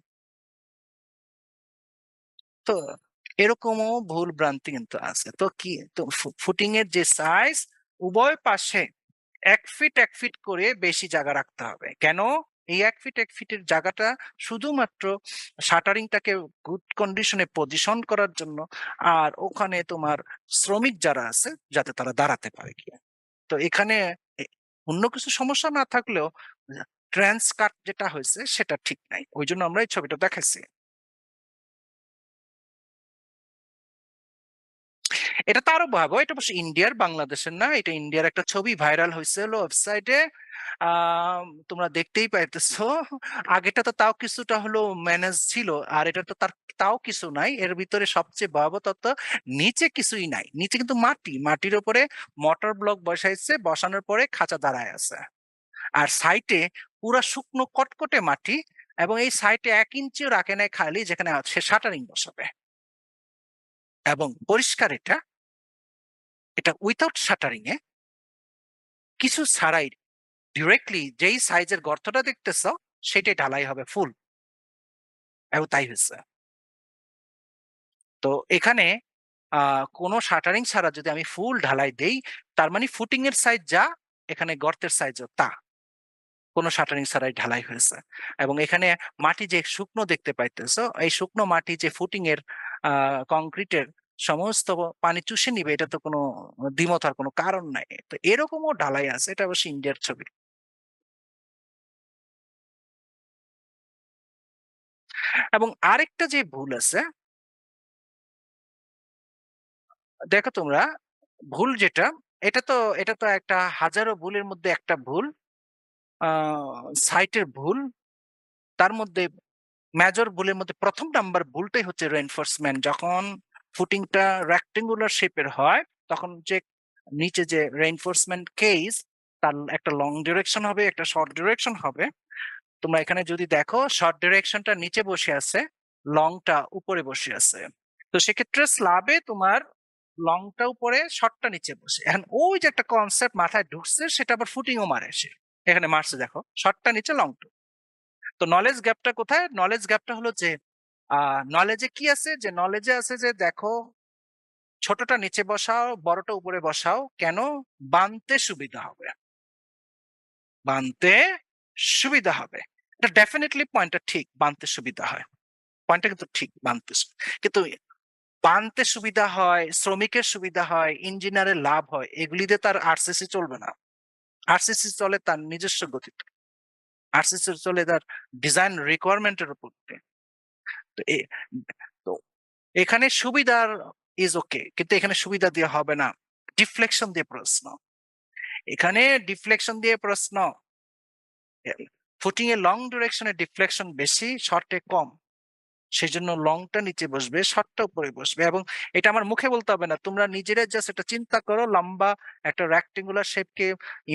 তো এরকমও ভুল ভ্রান্তি কিন্তু আছে। তো কি, তো ফুটিং এর যে সাইজ, উভয় পাশে 1 ফিট করে বেশি জায়গা রাখতে হবে। কেন? এই 1 ফিটের জায়গাটা শুধুমাত্র শাটারিংটাকে গুড কন্ডিশনে পজিশন করার জন্য, আর ওখানে তোমার শ্রমিক যারা আছে যাতে তারা দাঁড়াতে পারে গিয়ে। তো এখানে অন্য কিছু সমস্যা না থাকলেও ট্রান্স কাট যেটা হয়েছে সেটা ঠিক নাই, ওই জন্য আমরা এই ছবিটা দেখাচ্ছি। এটা তো আরো ভয়াবহ, এটা অবশ্য ইন্ডিয়ার, বাংলাদেশের না। এটা ইন্ডিয়ার একটা ছবি ভাইরাল হয়েছিল ওয়েবসাইটে। তোমরা দেখতেই পাইতেছো। আগেটা তো তাও কিছুটা হলো ম্যানেজ ছিল, আর এটা তো তাও কিছু নাই। এর ভিতরে সবচেয়ে ভয়াবহ তত্ত্ব, নিচে কিছুই নাই, নিচে কিন্তু মাটির উপরে মোটর ব্লক বসাইছে, বসানোর পরে খাঁচা দাঁড়ায় আছে। আর সাইটে পুরা শুকনো কটকটে মাটি, এবং এই সাইটে 1 ইঞ্চিও রাখে নাই খালি, যেখানে সে শাটারিং বসাবে। এবং পরিষ্কার এটা এটা উইথাউট শাটারিং এ, কিছু ছাড়াই ডিরেক্টলি যেই সাইজের গর্তটা দেখতেছ সেটাই ঢালাই হবে ফুল, এবং তাই হয়েছে। তো এখানে কোনো শাটারিং ছাড়া যদি আমি ফুল ঢালাই দেই, তার মানে ফুটিং এর সাইজ যা, এখানে গর্তের সাইজও তা, কোনো শাটারিং ছাড়াই ঢালাই হয়েছে। এবং এখানে মাটি যে শুকনো দেখতে পাইতেছো, এই শুকনো মাটি যে ফুটিং এর কংক্রিটের সমস্ত পানি চুষে নিবে, এটা তো কোনো দ্বিমত হওয়ার কোনো কারণ নাই। তো এরকমও ঢালাই আছে, এটা অবশ্য ইন্ডিয়ার ছবি। এবং আরেকটা যে ভুল আছে, দেখো তোমরা, ভুল যেটা, এটা তো একটা হাজারো ভুলের মধ্যে একটা ভুল, সাইটের ভুল। তার মধ্যে মেজর ভুলের মধ্যে প্রথম নাম্বার ভুলটাই হচ্ছে রেইনফোর্সমেন্ট। যখন ফুটিংটা রেক্টেঙ্গুলার শেপের হয়, তখন যে নিচে যে রেইনফোর্সমেন্ট কেস, তার একটা লং ডিরেকশন হবে, একটা শর্ট ডিরেকশন হবে। তোমরা এখানে যদি দেখো শর্ট ডিরেকশনটা নিচে বসে আছে, লংটা উপরে বসে আছে। তো সেক্ষেত্রে স্ল্যাবে তোমার লংটা উপরে, শর্টটা নিচে বসে। এখন ওই যে একটা কনসেপ্ট মাথায় ঢুকছে, সেটা আবার ফুটিংও মারে সে। এখানে মারছে দেখো, শর্টটা নিচে, লংটা। তো নলেজ গ্যাপটা কোথায়? নলেজ গ্যাপটা হলো যে নলেজে কি আছে, যে নলেজে আছে যে দেখো ছোটটা নিচে বসাও, বড়টা উপরে বসাও, কেন? বানতে সুবিধা হবে, বানতে সুবিধা হবে। এটা ডেফিনেটলি পয়েন্টটা ঠিক, বানতে সুবিধা হয়, পয়েন্টটা কিন্তু ঠিক, বানতে কিন্তু বানতে সুবিধা হয়, শ্রমিকের সুবিধা হয়, ইঞ্জিনিয়ারের লাভ হয়, এগুলিতে তার আরসিসি চলবে না। আরসিসি চলে তার নিজস্ব গতিতে, আরসিসি চলে তার ডিজাইন রিকোয়ারমেন্টের উপর। তো তো এখানে সুবিধার ইজ ওকে, কিন্তু এখানে সুবিধা দিয়ে হবে না, ডিফ্লেকশন দিয়ে প্রশ্ন। এখানে ডিফ্লেকশন দিয়ে প্রশ্ন, ফুটিং এ লং ডিরেকশনে ডিফ্লেকশন বেশি, শর্টে কম। সেই জন্য লংটা নিচে বসবে, শর্টটা উপরে বসবে। এবং এটা আমার মুখে বলতে হবে না, তোমরা নিজেরা জাস্ট এটা চিন্তা করো, লম্বা একটা রেক্টেঙ্গুলার শেপকে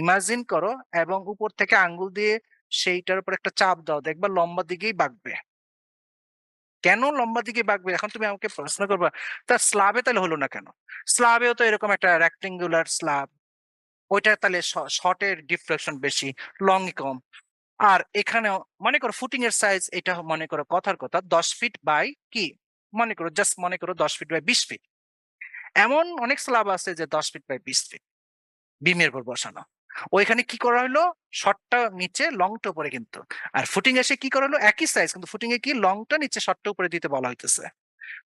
ইমাজিন করো এবং উপর থেকে আঙ্গুল দিয়ে সেইটার উপর একটা চাপ দাও, দেখবা লম্বা দিকেই বাঁকবে। কেন লম্বা দিকে বাঁকবে? এখন তুমি আমাকে প্রশ্ন করবা তার স্ল্যাবে তাহলে হলো না কেন? স্ল্যাবেও তো এরকম একটা রেক্টেঙ্গুলার স্ল্যাব, ওইটা তাহলে শর্টের ডিফ্লেকশন বেশি, লং কম। আর এখানেও মনে করো ফুটিং এর সাইজ, এটা মনে করো কথার কথা 10 ফিট বাই কি, মনে করো জাস্ট মনে করো 10 ফিট বাই 20 ফিট। এমন অনেক স্ল্যাব আছে যে 10 ফিট বাই 20 ফিট বিমের উপর বসানো। ওইখানে কি করা হলো, শর্টটা নিচে, লংটা উপরে। কিন্তু আর ফুটিং এসে কি করা হলো, একই সাইজ, কিন্তু ফুটিং এ কি লংটা নিচে, শর্টটা উপরে দিতে বলা হইতেছে।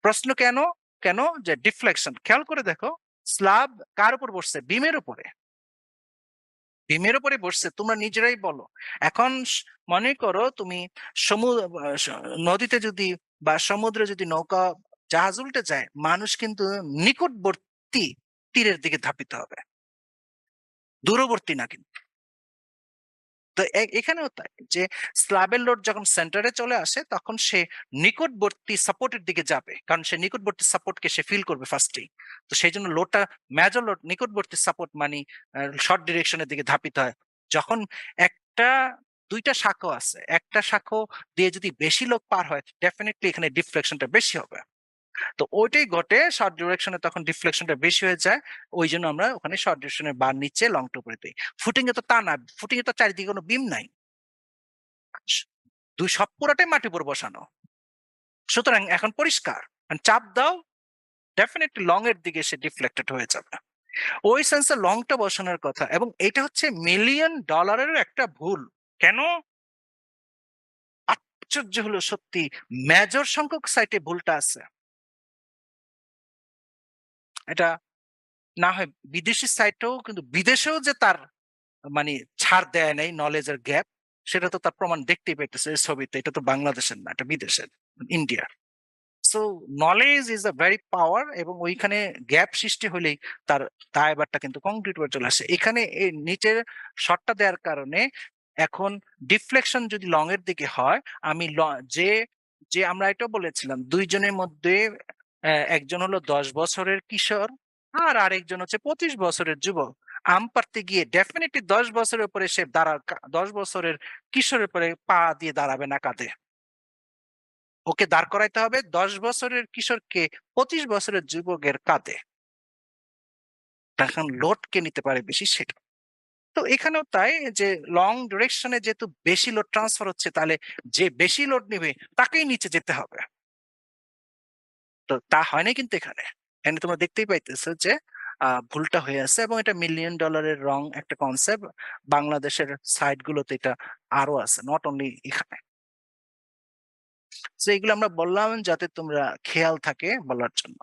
প্রশ্ন কেন? কেন? যে ডিফ্লেকশন। খেয়াল করে দেখো, স্ল্যাব কার উপর বসছে? বিমের উপরে, বিমের উপরে বসছে। তোমরা নিজেরাই বলো। এখন মনে করো তুমি নদীতে যদি বা সমুদ্রে যদি নৌকা, জাহাজ উল্টে যায়, মানুষ কিন্তু নিকটবর্তী তীরের দিকে ধাপিত হবে, দূরবর্তী না কিন্তু। তো এখানেও তাই, যে স্ল্যাবের লোড যখন সেন্টারে চলে আসে, তখন সে নিকটবর্তী সাপোর্টের দিকে যাবে, কারণ সে নিকটবর্তী সাপোর্টকে সে ফিল করবে ফার্স্টেই। তো সেই জন্য লোডটা, মেজর লোড নিকটবর্তী সাপোর্ট মানে শর্ট ডিরেকশনের দিকে ধাপিত হয়। যখন একটা দুইটা শাখা আছে, একটা শাখা দিয়ে যদি বেশি লোক পার হয়, ডেফিনেটলি এখানে ডিফ্লেকশনটা বেশি হবে। তো ওইটাই ঘটে, শর্ট ডিরেকশনে তখন ডিফ্লেকশনটা বেশি হয়ে যায়। ওই জন্য আমরা ওখানে শর্ট ডিরেকশনের বার নিচে, লংটা উপরে দিই। ফুটিং এ তো তা না, ফুটিং এ তো চারিদিকে কোনো বিম নাই, দুই সব পুরাটাই মাটির উপর বসানো। সুতরাং এখন পরিষ্কার, চাপ দাও, ডেফিনেটলি লং এর দিকে সে ডিফ্লেক্টেড হয়ে যাবে। ওই সেন্সে লংটা বসানোর কথা। এবং এটা হচ্ছে $1,000,000 একটা ভুল। কেন? আশ্চর্য হলো সত্যি, মেজর সংখ্যক সাইটে ভুলটা আছে। এটা না হয় বিদেশি সাইটেও, কিন্তু বিদেশেও যে তার মানে ছাড় দেয় নাই নলেজের গ্যাপ, সেটা তো তার প্রমাণ দেখতেই পাইতেছে এই ছবিতে। এটা তো বাংলাদেশের না, এটা বিদেশের, India. So knowledge is a very power, এবং ওইখানে গ্যাপ সৃষ্টি হলেই তার দায়ভারটা কিন্তু কংক্রিট হয়ে চলে আসে। এখানে এই নিচের শর্টটা দেওয়ার কারণে এখন ডিফ্লেকশন যদি লং এর দিকে হয়, আমি যে যে আমরা এটা বলেছিলাম, দুইজনের মধ্যে একজন হলো 10 বছরের কিশোর, আর আরেকজন হচ্ছে 25 বছরের যুবক। আম পাড়তে গিয়ে ডেফিনেটলি 10 বছরের উপরে সে 10 বছরের কিশোরের পরে পা দিয়ে দাঁড়াবে না, কাঁধে। ওকে দাঁড় করাইতে হবে 10 বছরের কিশোরকে 25 বছরের যুবকের কাঁধে। এখন লোড কে নিতে পারে বেশি, সেটা। তো এখানেও তাই, যে লং ডিরেকশনে যেহেতু বেশি লোড ট্রান্সফার হচ্ছে, তাহলে যে বেশি লোড নিবে তাকেই নিচে যেতে হবে। তো তা হয় না কিন্তু এখানে। এখানে তোমরা দেখতেই পাইতেছো যে ভুলটা হয়ে আছে, এবং এটা $1,000,000 রং একটা কনসেপ্ট। বাংলাদেশের সাইট গুলোতে এটা আরো আছে, নট অনলি এখানে। তো এগুলো আমরা বললাম যাতে তোমরা খেয়াল থাকে বলার জন্য।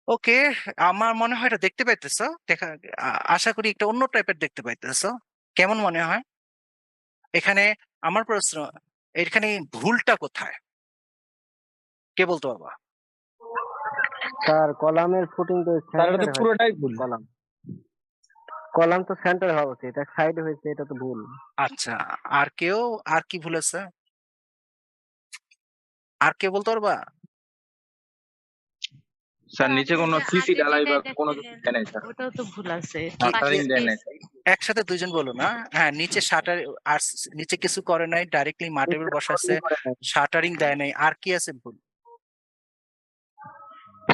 ওকে, আমার মনে হয় এটা দেখতে পাইতেছো। আশা করি একটা অন্য টাইপের দেখতে পাইতেছো। কেমন মনে হয়? এখানে আমার প্রশ্ন, এখানে ভুলটা কোথায়? কে বলতে পারবা? স্যার কলামের ফুটিং তো তার এটা তো সেন্টারে হয়। পুরোটাই ভুল। কলাম কলাম তো সেন্টার হওয়া উচিত, এটা সাইডে হয়েছে, এটা তো ভুল। আচ্ছা, আর কেউ, আর কি ভুল আছে? আর কে বলতে পারবা? স্যার নিচে কোনো আপনি যে সিসি আগের ঢালাই বা জায়গায় কোনো কিছু দেখছিলেন দেয় নাই স্যার, ওটাও তো ভুল আছে। কি শাটারিং দেয় নাই। একসাথে দুইজন বলো না। হ্যাঁ, নিচে শাটার আর নিচে কিছু করে নাই, ডাইরেক্টলি মাটির উপর বসাইছে, করে নাই। শাটারিং দেয় নাই। আর কি আছে ভুল?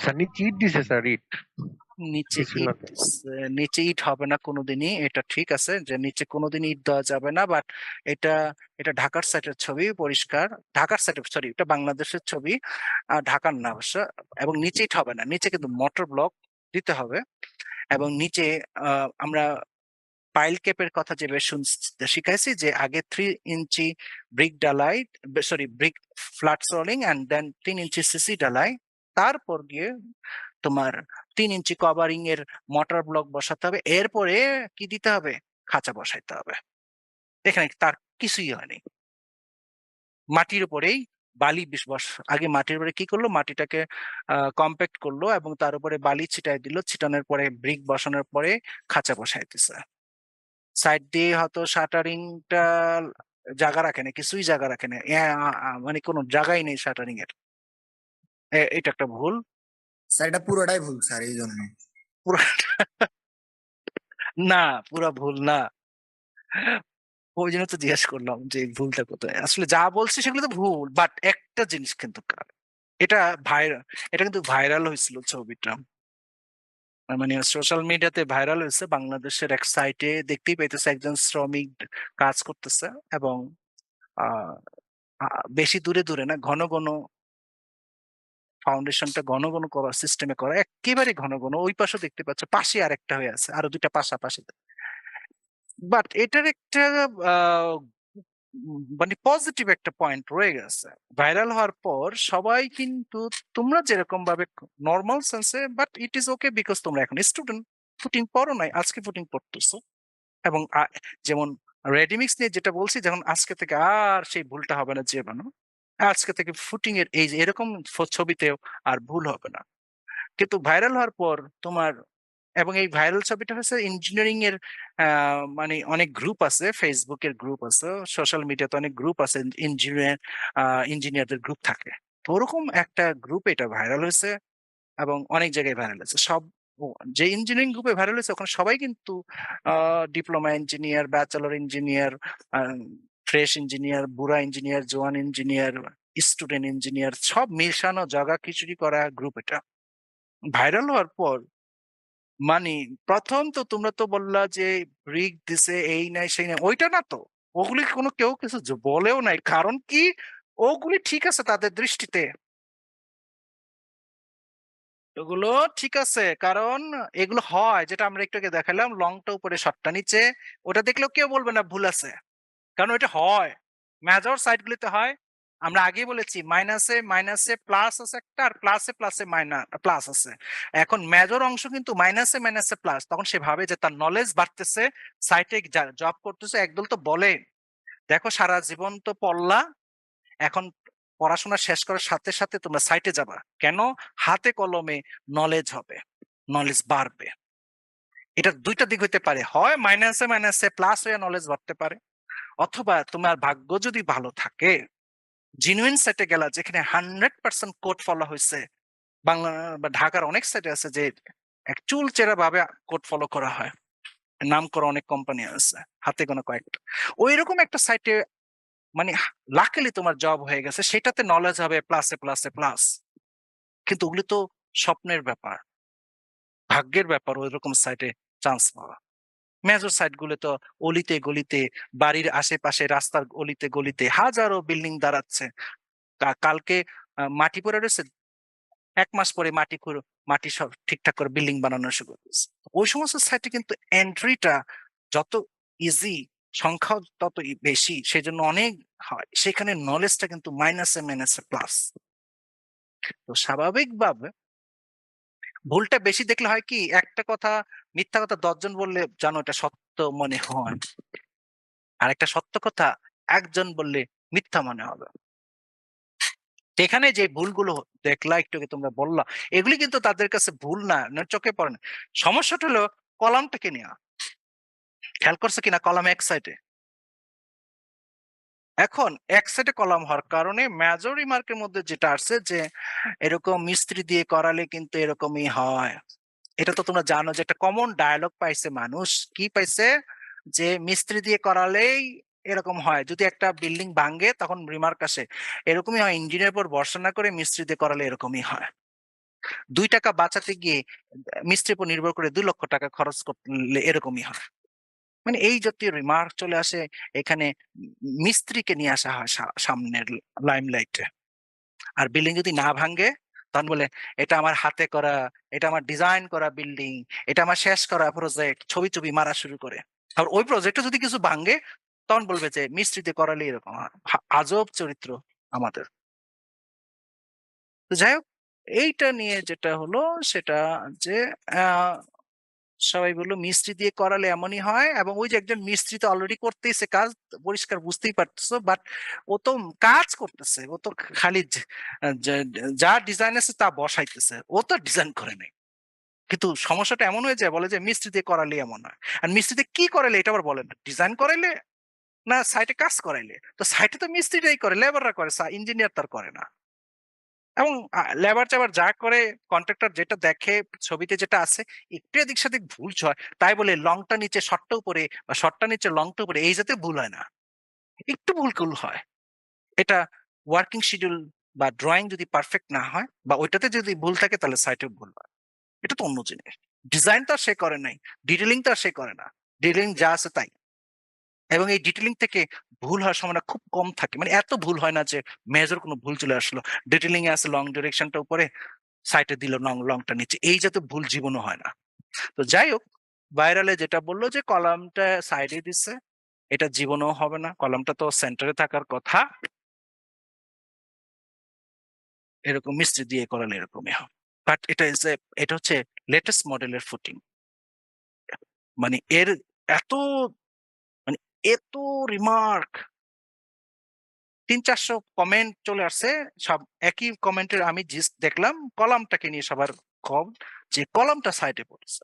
স্যার নিচে ইট দিছে স্যার, ইট নিচে কিছু ইট না। নিচে ইট হবে না কোনোদিনই, এটা ঠিক আছে যে নিচে কোনোদিনই ইট দেওয়া যাবে না। বাট এটা এটা ঢাকার সাইটের ছবি, পরিষ্কার ঢাকার সাইটের, সরি এটা বাংলাদেশের ছবি, ঢাকার না অবশ্য। এবং নিচে ইট হবে না, নিচে কিন্তু মোটর ব্লক দিতে হবে। এবং নিচে আমরা পাইল ক্যাপের কথা যেভাবে শিখাইছি যে আগে 3 ইঞ্চি ব্রিক ডালাই, sorry brick flat soling and then 3 inch CC ডালাই, তারপর গিয়ে তোমার 3 ইঞ্চি কভারিং এর মোটর ব্লক বসাতে হবে। এরপরে কি দিতে হবে? খাঁচা বসাইতে হবে। এখানে তার কিছুই হয়নি, মাটির উপরেই বালি আগে মাটির উপরে কি করলো, মাটিটাকে কম্প্যাক্ট করলো এবং তার উপরে বালি ছিটাই দিল, ছিটানোর পরে ব্রিক বসানোর পরে খাঁচা বসাই দিছে। সাইড দিয়ে হয়তো শাটারিংটা জায়গা রাখে না, কিছুই জায়গা রাখে না, মানে কোনো জায়গাই নেই শাটারিং এর। এটা একটা ভুল। স্যার এটা পুরোটাই ভুল স্যার, এই জন্য। পুরো না, পুরো ভুল না। ওই জন্য তো জিজ্ঞেস করলাম যে এই ভুলটা কোথায়। আসলে যা বলছি সেগুলো তো ভুল, বাট একটা জিনিস কিন্তু এটা ভাইরাল, এটা কিন্তু ভাইরাল হয়েছিল ছবিটা, মানে সোশ্যাল মিডিয়াতে ভাইরাল হয়েছে। বাংলাদেশের এক সাইটে দেখতেই পাইতেছে একজন শ্রমিক কাজ করতেছে এবং আহ বেশি দূরে দূরে না, ঘন ঘন ফাউন্ডেশনটা ঘন ঘন করা, সিস্টেমে করা, একেবারে ঘন ঘন। ওই পাশে দেখতে পাচ্ছ, পাশে আরেকটা হয়ে আছে, আরো দুইটা পাশাপাশি। বাট এটার একটা মানে পজিটিভ একটা পয়েন্ট রয়ে গেছে। ভাইরাল হওয়ার পর সবাই কিন্তু, তোমরা যেরকম ভাবে নর্মাল সেন্সে, but it is okay because তোমরা এখন স্টুডেন্ট, ফুটিং পড়ো নাই, আজকে ফুটিং পড়তেছো। এবং যেমন রেডিমিক্স নিয়ে যেটা বলছি, যেমন আজকে থেকে আর সেই ভুলটা হবে না যে বানো, আজকে থেকে ফুটিং এর এই যে এরকম ছবিতেও আর ভুল হবে না। কিন্তু ভাইরাল হওয়ার পর তোমার, এবং এই ভাইরাল ছবিটা হচ্ছে ইঞ্জিনিয়ারিং এর, মানে অনেক গ্রুপ আছে, ফেসবুকের গ্রুপ আছে, সোশ্যাল মিডিয়াতে অনেক গ্রুপ আছে, ইঞ্জিনিয়ারদের গ্রুপ থাকে। তো ওরকম একটা গ্রুপ এটা ভাইরাল হয়েছে এবং অনেক জায়গায় ভাইরাল হয়েছে। সব যে ইঞ্জিনিয়ারিং গ্রুপে ভাইরাল হয়েছে ওখানে সবাই কিন্তু diploma engineer, bachelor engineer, fresh engineer, বুড়া ইঞ্জিনিয়ার, জোয়ান ইঞ্জিনিয়ার, স্টুডেন্ট ইঞ্জিনিয়ার, সব মিশানো জায়গা খিচুড়ি করা গ্রুপ এটা। ভাইরাল হওয়ার পর মানে প্রথম তো তোমরা তো বললা যে ব্রিক দিছে, এই নাই সেই নাই, ওইটা না তো। ওগুলি কোনো কেউ কিছু বলেও নাই, কারণ কি ওগুলি ঠিক আছে তাদের দৃষ্টিতে, ওগুলো ঠিক আছে, কারণ এগুলো হয়, যেটা আমরা একটু আগে দেখালাম, লংটা উপরে শর্টটা নিচে, ওটা দেখলেও কেউ বলবে না ভুল আছে, কারণ ওইটা হয়, মেজর সাইড গুলিতে হয়। আমরা আগেই বলেছি মাইনাসে মাইনাসে প্লাস আছে একটা, আর প্লাসে প্লাসে মাইনাস প্লাস আছে। এখন মেজর অংশ কিন্তু মাইনাসে মাইনাসে প্লাস, তখন সে ভাবে যে তার নলেজ বাড়তেছে, সাইটে জব করতেছে। একদল তো বলে, দেখো সারা জীবন তো পড়লা, এখন পড়াশোনা শেষ করার সাথে সাথে তোমরা সাইটে যাবা কেন? হাতে কলমে নলেজ হবে, নলেজ বাড়বে। এটা দুইটা দিক হইতে পারে, হয় মাইনাসে মাইনাসে প্লাস হয়ে নলেজ বাড়তে পারে, অথবা তোমার ভাগ্য যদি ভালো থাকে, জিনুইন সেটে গেলা যেখানে 100% কোড ফলো হয়েছে। বাংলা বা ঢাকার অনেক সাইটে আছে যে এক চুল চেরা ভাবে কোড ফলো করা হয়, নাম করা অনেক কোম্পানি আছে, হাতে গোনা কয়েকটা। ওই রকম একটা সাইটে মানে লাকিলি তোমার জব হয়ে গেছে, সেটাতে নলেজ হবে প্লাসে প্লাসে প্লাস। কিন্তু ওগুলি তো স্বপ্নের ব্যাপার, ভাগ্যের ব্যাপার ওই রকম সাইটে চান্স পাওয়া। মেজর সাইট গুলো তো অলিতে গলিতে, বাড়ির আশেপাশে রাস্তার অলিতে গলিতে হাজারো বিল্ডিং দাঁড়াচ্ছে। কালকে মাটি পড়ে রয়েছে, 1 মাস পরে মাটি সব ঠিকঠাক করে বিল্ডিং বানানো শুরু করতেছে। ওই সমস্ত সাইটে কিন্তু এন্ট্রিটা যত ইজি, সংখ্যা তত বেশি, সেজন্য অনেক হয়, সেখানে নলেজটা কিন্তু মাইনাসে মাইনাসে প্লাস। তো স্বাভাবিকভাবে ভুলটা বেশি দেখলে হয় কি, একটা কথা মিথ্যা কথা 10 জন বললে জানো এটা সত্য মনে হয়, আর একটা সত্য কথা একজন বললে মিথ্যা মনে হবে। এখানে যে ভুলগুলো দেখলা একটু আগে তোমরা বললা, এগুলি কিন্তু তাদের কাছে ভুল না, চোখে পড়ে না। সমস্যাটা হলো কলামটাকে নেওয়া। খেয়াল করছো কিনা কলাম এক সাইডে, এখন এক সাইডে কলাম হওয়ার কারণে মেজর রিমার্কের মধ্যে যেটা আসছে যে এরকম মিস্ত্রি দিয়ে করালে কিন্তু এরকমই হয়। এটা তো তোমরা জানো যে একটা কমন ডায়ালগ পাইছে মানুষ, কি পাইছে যে মিস্ত্রি দিয়ে করালেই এরকম হয়, যদি একটা বিল্ডিং ভাঙে তখন রিমার্ক আসে এরকমই হয়, ইঞ্জিনিয়ার পর ভরসা না করে মিস্ত্রি দিয়ে করালে এরকমই হয়। 2 টাকা বাঁচাতে গিয়ে মিস্ত্রির উপর নির্ভর করে 2 লক্ষ টাকা খরচ করলে এরকমই হয়। মানে এই জাতীয় রিমার্ক চলে আসে এখানে, মিস্ত্রিকে নিয়ে আসা হয় সামনের লাইমলাইটে। আর বিল্ডিং যদি না ভাঙে তখন বলে এটা আমার হাতে করা, এটা আমার ডিজাইন করা বিল্ডিং, এটা আমার শেষ করা প্রজেক্ট, ছবি ছবি মারা শুরু করে। আর ওই প্রজেক্টে যদি কিছু ভাঙে তখন বলবে যে মিস্ত্রিতে করালে এরকম হয়। আজব চরিত্র আমাদের। তো যাই হোক, এইটা নিয়ে যেটা হলো সেটা যে আহ সবাই বললো মিস্ত্রি দিয়ে করালে এমনই হয়, এবং ওই যে একজন মিস্ত্রি তো অলরেডি করতেইছে কাজ, পরিষ্কার বুঝতেই পারতেছো, বাট ও তো কাজ করতেছে, ও তো খালি যা ডিজাইন আছে তা বসাইতেছে, ও তো ডিজাইন করে নাই। কিন্তু সমস্যাটা এমন হয়ে যায়, বলে যে মিস্ত্রি দিয়ে করালে এমন হয়। আর মিস্ত্রি দিয়ে কি করালে এটা আবার বলেন, ডিজাইন করাইলে না সাইটে কাজ করাইলে? তো সাইটে তো মিস্ত্রিটাই করে, লেবাররা করে, ইঞ্জিনিয়ার তার করে না। এবং লেবার চাবার যা করে, কন্ট্রাক্টর যেটা দেখে ছবিতে যেটা আছে, একটু এদিক সেদিক ভুল হয় তাই বলে লংটা নিচে শর্টটা উপরে বা শর্টটা নিচে লংটা উপরে এই জাতীয় ভুল হয় না, একটু ভুল কুল হয়। এটা ওয়ার্কিং শিডিউল বা ড্রয়িং যদি পারফেক্ট না হয় বা ওইটাতে যদি ভুল থাকে তাহলে সাইটে ভুল হয়, এটা তো অন্য জিনিস। ডিজাইন তো আর সে করে নাই, ডিটেলিং তো আর সে করে না, ডিটেলিং যা আছে তাই। এবং এই ডিটেলিং থেকে ভুল হওয়ার সম্ভাবনা খুব কম থাকে, মানে এত ভুল হয় না যে মেজর কোনো ভুল চলে আসলো। ডিটেলিং এ আছে লং ডিরেকশনটা উপরে, সাইটে দিল লংটা নিচে, এই জাতীয় ভুল জীবনও হয় না। তো যাই হোক, ভাইরালে যেটা বললো যে কলামটা সাইডে দিচ্ছে, এটা জীবনও হবে না, কলামটা তো সেন্টারে থাকার কথা। এরকম মিস্ত্রি দিয়ে করালে এরকমই হয়। বাট এটা হচ্ছে লেটেস্ট মডেলের ফুটিং। মানে এর এত মানে এত রিমার্ক, 300-400 কমেন্ট চলে আসছে, সব একই কমেন্টের আমি দেখলাম কলামটাকে নিয়ে সবার কম, যে কলামটা সাইডে পড়েছে।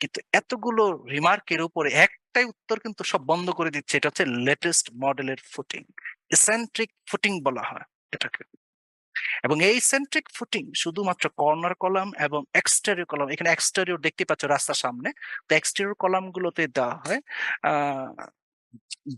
কিন্তু এতগুলো রিমার্কের উপরে একটাই উত্তর কিন্তু সব বন্ধ করে দিচ্ছে, এটা হচ্ছে লেটেস্ট মডেলের ফুটিং, এসেন্ট্রিক ফুটিং বলা হয় এটাকে। এবং এই সেন্ট্রিক ফুটিং শুধুমাত্র কর্নার কলাম এবং এক্সটেরিয়র কলাম, এখানে এক্সটেরিয়র দেখতে পাচ্ছ রাস্তার সামনে, তো এক্সটেরিয়র কলাম গুলোতে দেওয়া হয়। আহ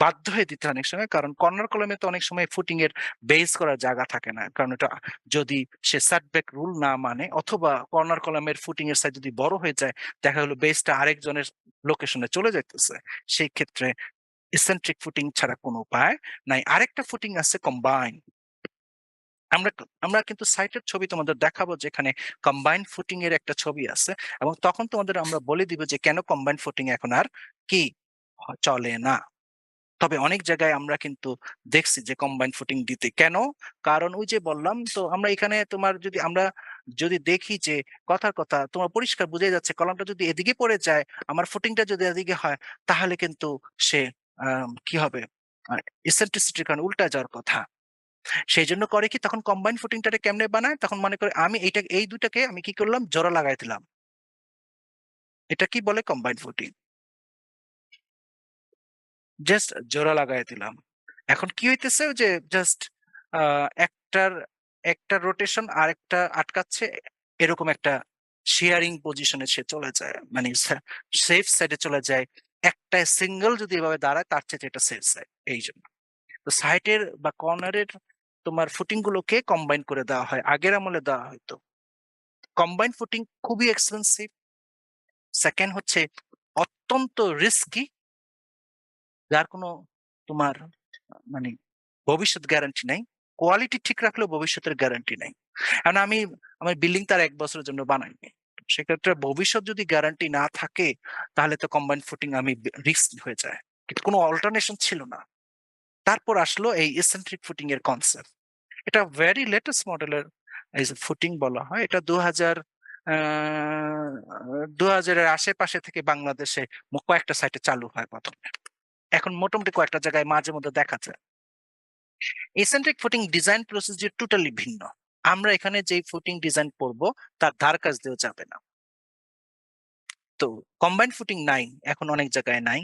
বাধ্য হয়ে দিতে অনেক সময়, কারণ কর্নার কলামে তো অনেক সময় ফুটিং এর বেস করার জায়গা থাকে না, কারণ এটা যদি সে সেটব্যাক রুল না মানে, অথবা কর্নার কলামের ফুটিং এর সাইজ যদি বড় হয়ে যায়, দেখা হলো বেসটা আরেকজনের লোকেশনে চলে যাইতেছে, সেই ক্ষেত্রে ইসেন্ট্রিক ফুটিং ছাড়া কোনো উপায় নাই। আরেকটা ফুটিং আছে কম্বাইন। আমরা আমরা কিন্তু সাইটের ছবি তোমাদের দেখাবো যেখানে কম্বাইন ফুটিং এর একটা ছবি আছে, এবং তখন তোমাদের আমরা বলে দিব যে কেন কম্বাইন ফুটিং এখন আর কি চলে না। তবে অনেক জায়গায় আমরা কিন্তু দেখছি যে কম্বাইন ফুটিং দিতে কেন, কারণ ওই যে বললাম তো, আমরা এখানে তোমার আমরা যদি দেখি যে কথার কথা তোমার পরিষ্কার বোঝা যাচ্ছে কলামটা যদি এদিকে পড়ে যায়, আমার ফুটিংটা যদি এদিকে হয়, তাহলে কিন্তু সে কি হবে, ইসেন্ট্রিসিটির কারণে উল্টা যাওয়ার কথা। সেই জন্য করে কি, তখন কম্বাইন ফুটিংটাকে কেমনে বানায়, তখন মনে করে আমি এই দুটাকে আমি কি করলাম, জোড়া লাগাই দিলাম, এটা কি বলে কম্বাইন ফুটিং, জাস্ট জোড়া লাগাই দিলাম। এখন কি হইতেছে যে জাস্ট একটার একটা রোটেশন আর একটা আটকাচ্ছে, এরকম একটা শেয়ারিং পজিশনে সে চলে যায়, মানে সেফ সাইডে চলে যায়। একটা সিঙ্গেল যদি এভাবে দাঁড়ায় তার চেয়ে এটা সেফ সাইড। এই জন্য তো সাইটের বা কর্নারের তোমার ফুটিং গুলোকে কম্বাইন করে দেওয়া হয়, আগের আমলে দেওয়া হয়তো। কম্বাইন ফুটিং খুবই এক্সপেন্সিভ, সেকেন্ড হচ্ছে অত্যন্ত রিস্কি, যার কোনো তোমার মানে ভবিষ্যৎ গ্যারান্টি নাই, কোয়ালিটি ঠিক রাখলেও ভবিষ্যতের গ্যারান্টি নাই। কারণ আমি আমার বিল্ডিং তার 1 বছরের জন্য বানাইনি, সেক্ষেত্রে ভবিষ্যৎ যদি গ্যারান্টি না থাকে তাহলে তো কম্বাইন ফুটিং আমি রিস্ক হয়ে যায়, কিন্তু কোনো অল্টারনেশন ছিল না। তারপর আসলো এই এসেন্ট্রিক ফুটিং এর কনসেপ্ট, এটা ভেরি লেটেস্ট মডেলের ফুটিং বলা হয়। এটা 2000-এর আশেপাশে থেকে বাংলাদেশে কয়েকটা সাইটে চালু হয় প্রথমে, এখন মোটামুটি কয়েকটা জায়গায় মাঝে মধ্যে দেখা যায়। Eccentric footing design procedure totally ভিন্ন, আমরা এখানে যে ফুটিং ডিজাইন করব তার ধার কাছ দিয়েও যাবে না। তো কম্বাইন ফুটিং নাই, এখন অনেক জায়গায় নাই।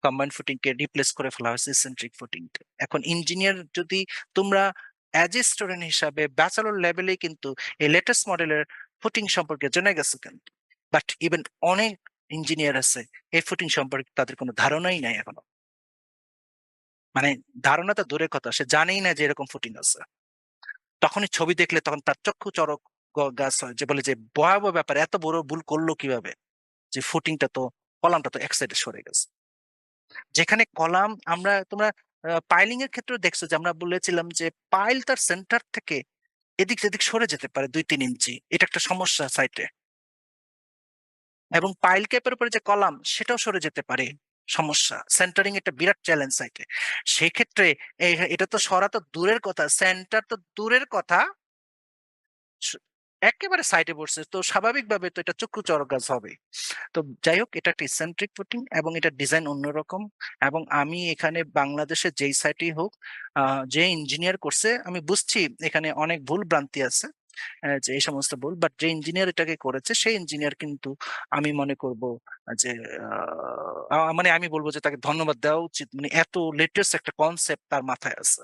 কম্বাইন্ড ফুটিং কে রিপ্লেস করে ফেলা হয়েছে ইসেন্ট্রিক ফুটিং। এখন ইঞ্জিনিয়ার যদি তোমরা অ্যাজ এ স্টুডেন্ট হিসাবে ব্যাচেলর লেভেলে কিন্তু এই লেটেস্ট মডেলের ফুটিং সম্পর্কে জেনে গেছে কিন্তু, বাট ইভেন অনেক ইঞ্জিনিয়ার আছে এই ফুটিং সম্পর্কে তাদের কোনো ধারণাই নাই এখনো। মানে ধারণা তো দূরের কথা, সে জানেই না যে এরকম ফুটিং আছে। তখনই ছবি দেখলে তখন তার চক্ষু চড়ক গাছ হয়, যে বলে যে ভয়াবহ ব্যাপার, এত বড় ভুল করলো কিভাবে, যে ফুটিংটা তো কলামটা তো এক সাইডে সরে গেছে। যেখানে কলাম আমরা তোমরা পাইলিং এর ক্ষেত্রে দেখছো যে আমরা বলেছিলাম যে পাইল তার সেন্টার থেকে এদিক সেদিক সরে যেতে পারে 2-3 ইঞ্চি, এটা একটা সমস্যা সাইটে। এবং পাইল ক্যাপের উপরে যে কলাম সেটাও সরে যেতে পারে, সমস্যা। সেন্টারিং একটা বিরাট চ্যালেঞ্জ সাইটে। সেই ক্ষেত্রে এটা তো সরা তো দূরের কথা, সেন্টার তো দূরের কথা, স- একেবারে সাইডে বসছে, তো স্বাভাবিকভাবে তো এটা চক্ষু চড়ক গাছ হবে। তো যাই হোক, এটা একটা ইসেন্ট্রিক ফুটিং এবং এটা ডিজাইন অন্যরকম। এবং আমি এখানে বাংলাদেশে যেই সাইটেই হোক, যে ইঞ্জিনিয়ার করছে, আমি বুঝছি এখানে অনেক ভুল ভ্রান্তি আছে, যে এই সমস্ত ভুল, বাট যে ইঞ্জিনিয়ার এটাকে করেছে সেই ইঞ্জিনিয়ার কিন্তু আমি মনে করব যে মানে আমি বলবো যে তাকে ধন্যবাদ দেওয়া উচিত। মানে এত লেটেস্ট একটা কনসেপ্ট তার মাথায় আছে,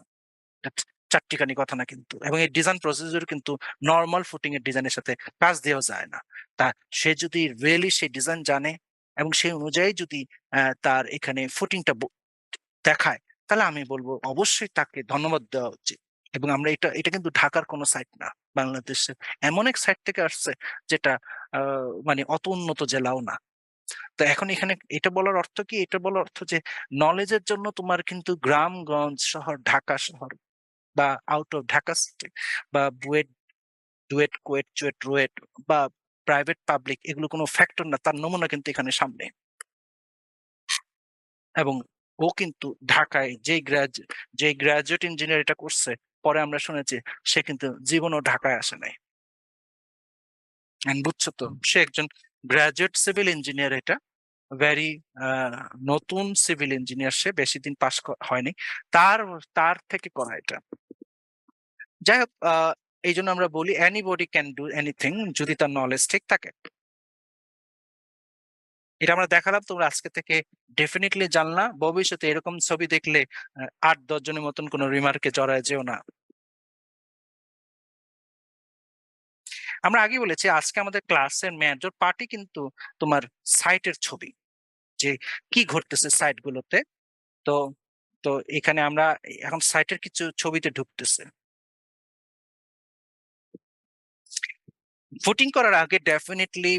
এটা চারটিখানি কথা না কিন্তু। এবং এই ডিজাইন প্রসিডিউর কিন্তু নর্মাল ফুটিং এর ডিজাইনের সাথে কাজ দেওয়া যায় না। তা সে যদি রিয়েলি সেই ডিজাইন জানে এবং সেই অনুযায়ী যদি তার এখানে ফুটিংটা দেখায়, তাহলে আমি বলবো অবশ্যই তাকে ধন্যবাদ দেওয়া উচিত। এবং আমরা এটা এটা কিন্তু ঢাকার কোনো সাইট না, বাংলাদেশের এমন এক সাইট থেকে আসছে যেটা মানে অত উন্নত জেলাও না। তো এখন এখানে এটা বলার অর্থ কি, এটা বলার অর্থ যে নলেজের জন্য তোমার কিন্তু গ্রামগঞ্জ শহর, ঢাকা শহর বা আউট অফ ঢাকা সিটি বা বুয়েট, ডুয়েট, কুয়েট, চুয়েট, রুয়েট বা প্রাইভেট পাবলিক, এগুলো কোনো ফ্যাক্টর না, তার নমুনা কিন্তু এখানে সামনে। এবং ও কিন্তু ঢাকায় যে গ্রাজুয়েট ইঞ্জিনিয়ার এটা করছে, পরে আমরা শুনেছি সে কিন্তু জীবনও ঢাকায় আসে নাই। বুঝছো তো, সে একজন গ্রাজুয়েট সিভিল ইঞ্জিনিয়ার, এটা ভেরি নতুন সিভিল ইঞ্জিনিয়ার, সে বেশি দিন পাস হয়নি, তার তার থেকে করা এটা। যাই হোক, এই জন্য আমরা বলি এনিবডি ক্যান ডু এনিথিং যদি তার নলেজ ঠিক থাকে। এটা আমরা দেখালাম, তোমরা আজকে থেকে ডেফিনেটলি জানলা। ভবিষ্যতে এরকম ছবি দেখলে 8-10 জনের মতন কোনো রিমার্কে জড়ায় যেও না। আমরা আগে বলেছি আজকে আমাদের ক্লাসের মেজর পার্টই কিন্তু তোমার সাইটের ছবি, যে কি ঘটতেছে সাইট গুলোতে। তো তো এখানে আমরা এখন সাইটের কিছু ছবিতে ঢুকতেছে। ফুটিং করার আগে ডেফিনেটলি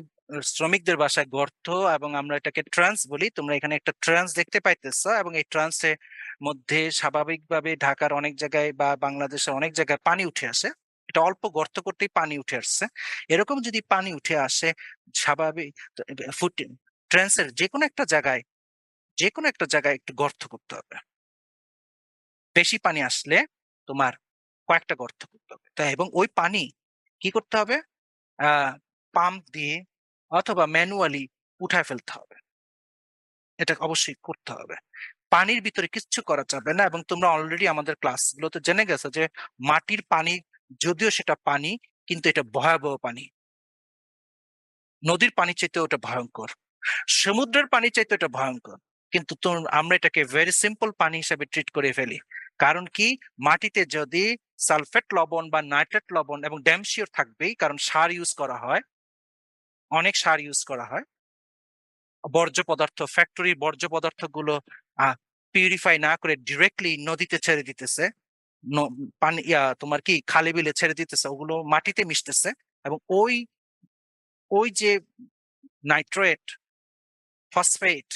শ্রমিকদের বাসায় গর্ত, এবং আমরা এটাকে ট্রান্স বলি, তোমরা এখানে একটা ট্রান্স দেখতে পাইতেছো। এবং এই ট্রান্সের মধ্যে স্বাভাবিকভাবে ঢাকার অনেক জায়গায় বা বাংলাদেশের অনেক জায়গায় পানি উঠে আসে। এটা অল্প গর্ত করতেই পানি উঠে আসছে। এরকম যদি পানি উঠে আসে স্বাভাবিক, ফুটিং ট্রান্সের যে কোনো একটা জায়গায় একটু গর্ত করতে হবে। বেশি পানি আসলে তোমার কয়েকটা গর্ত করতে হবে। তাই এবং ওই পানি কি করতে হবে, পাম্প দিয়ে অথবা ম্যানুয়ালি উঠায় ফেলতে হবে। এটা অবশ্যই করতে হবে, পানির ভিতরে কিচ্ছু করা যাবে না। এবং তোমরা অলরেডি আমাদের ক্লাসগুলোতে জেনে গেছো যে মাটির পানি, যদিও সেটা পানি, কিন্তু এটা ভয়াবহ পানি। নদীর পানি চাইতে ওটা ভয়ঙ্কর, সমুদ্রের পানি চাইতে ওটা ভয়ঙ্কর। কিন্তু আমরা এটাকে ভেরি সিম্পল পানি হিসেবে ট্রিট করে ফেলি। কারণ কি, মাটিতে যদি সালফেট লবণ বা নাইট্রেট লবণ, এবং ড্যাম শিওর থাকবেই, কারণ সার ইউজ করা হয়, অনেক সার ইউজ করা হয়, বর্জ্য পদার্থ, ফ্যাক্টরির বর্জ্য পদার্থ গুলো পিউরিফাই না করে ডিরেক্টলি নদীতে ছেড়ে দিতেছে, পানি তোমার কি খালে বিলে ছেড়ে দিতেছে, ওগুলো মাটিতে মিশতেছে। এবং ওই ওই যে নাইট্রেট, ফসফেট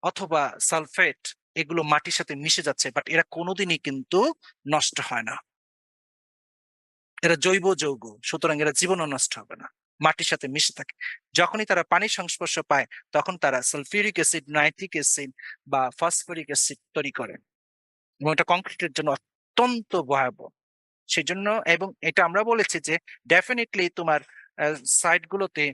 অথবা সালফেট, এগুলো মাটির সাথে মিশে যাচ্ছে, বাট এরা কোনোদিনই কিন্তু নষ্ট হয় না। এরা জৈব যৌগ, সুতরাং এরা জীবনও নষ্ট হবে না, মাটির সাথে মিশে থাকে। যখনই তারা পানির সংস্পর্শ পায়, তখন তারা সালফিউরিক অ্যাসিড, নাইট্রিক অ্যাসিড বা ফসফরিক অ্যাসিড তৈরি করে, এবং এটা কংক্রিটের জন্য অত্যন্ত ভয়াবহ। সেই জন্য, এবং এটা আমরা বলেছি যে ডেফিনেটলি তোমার সাইট গুলোতে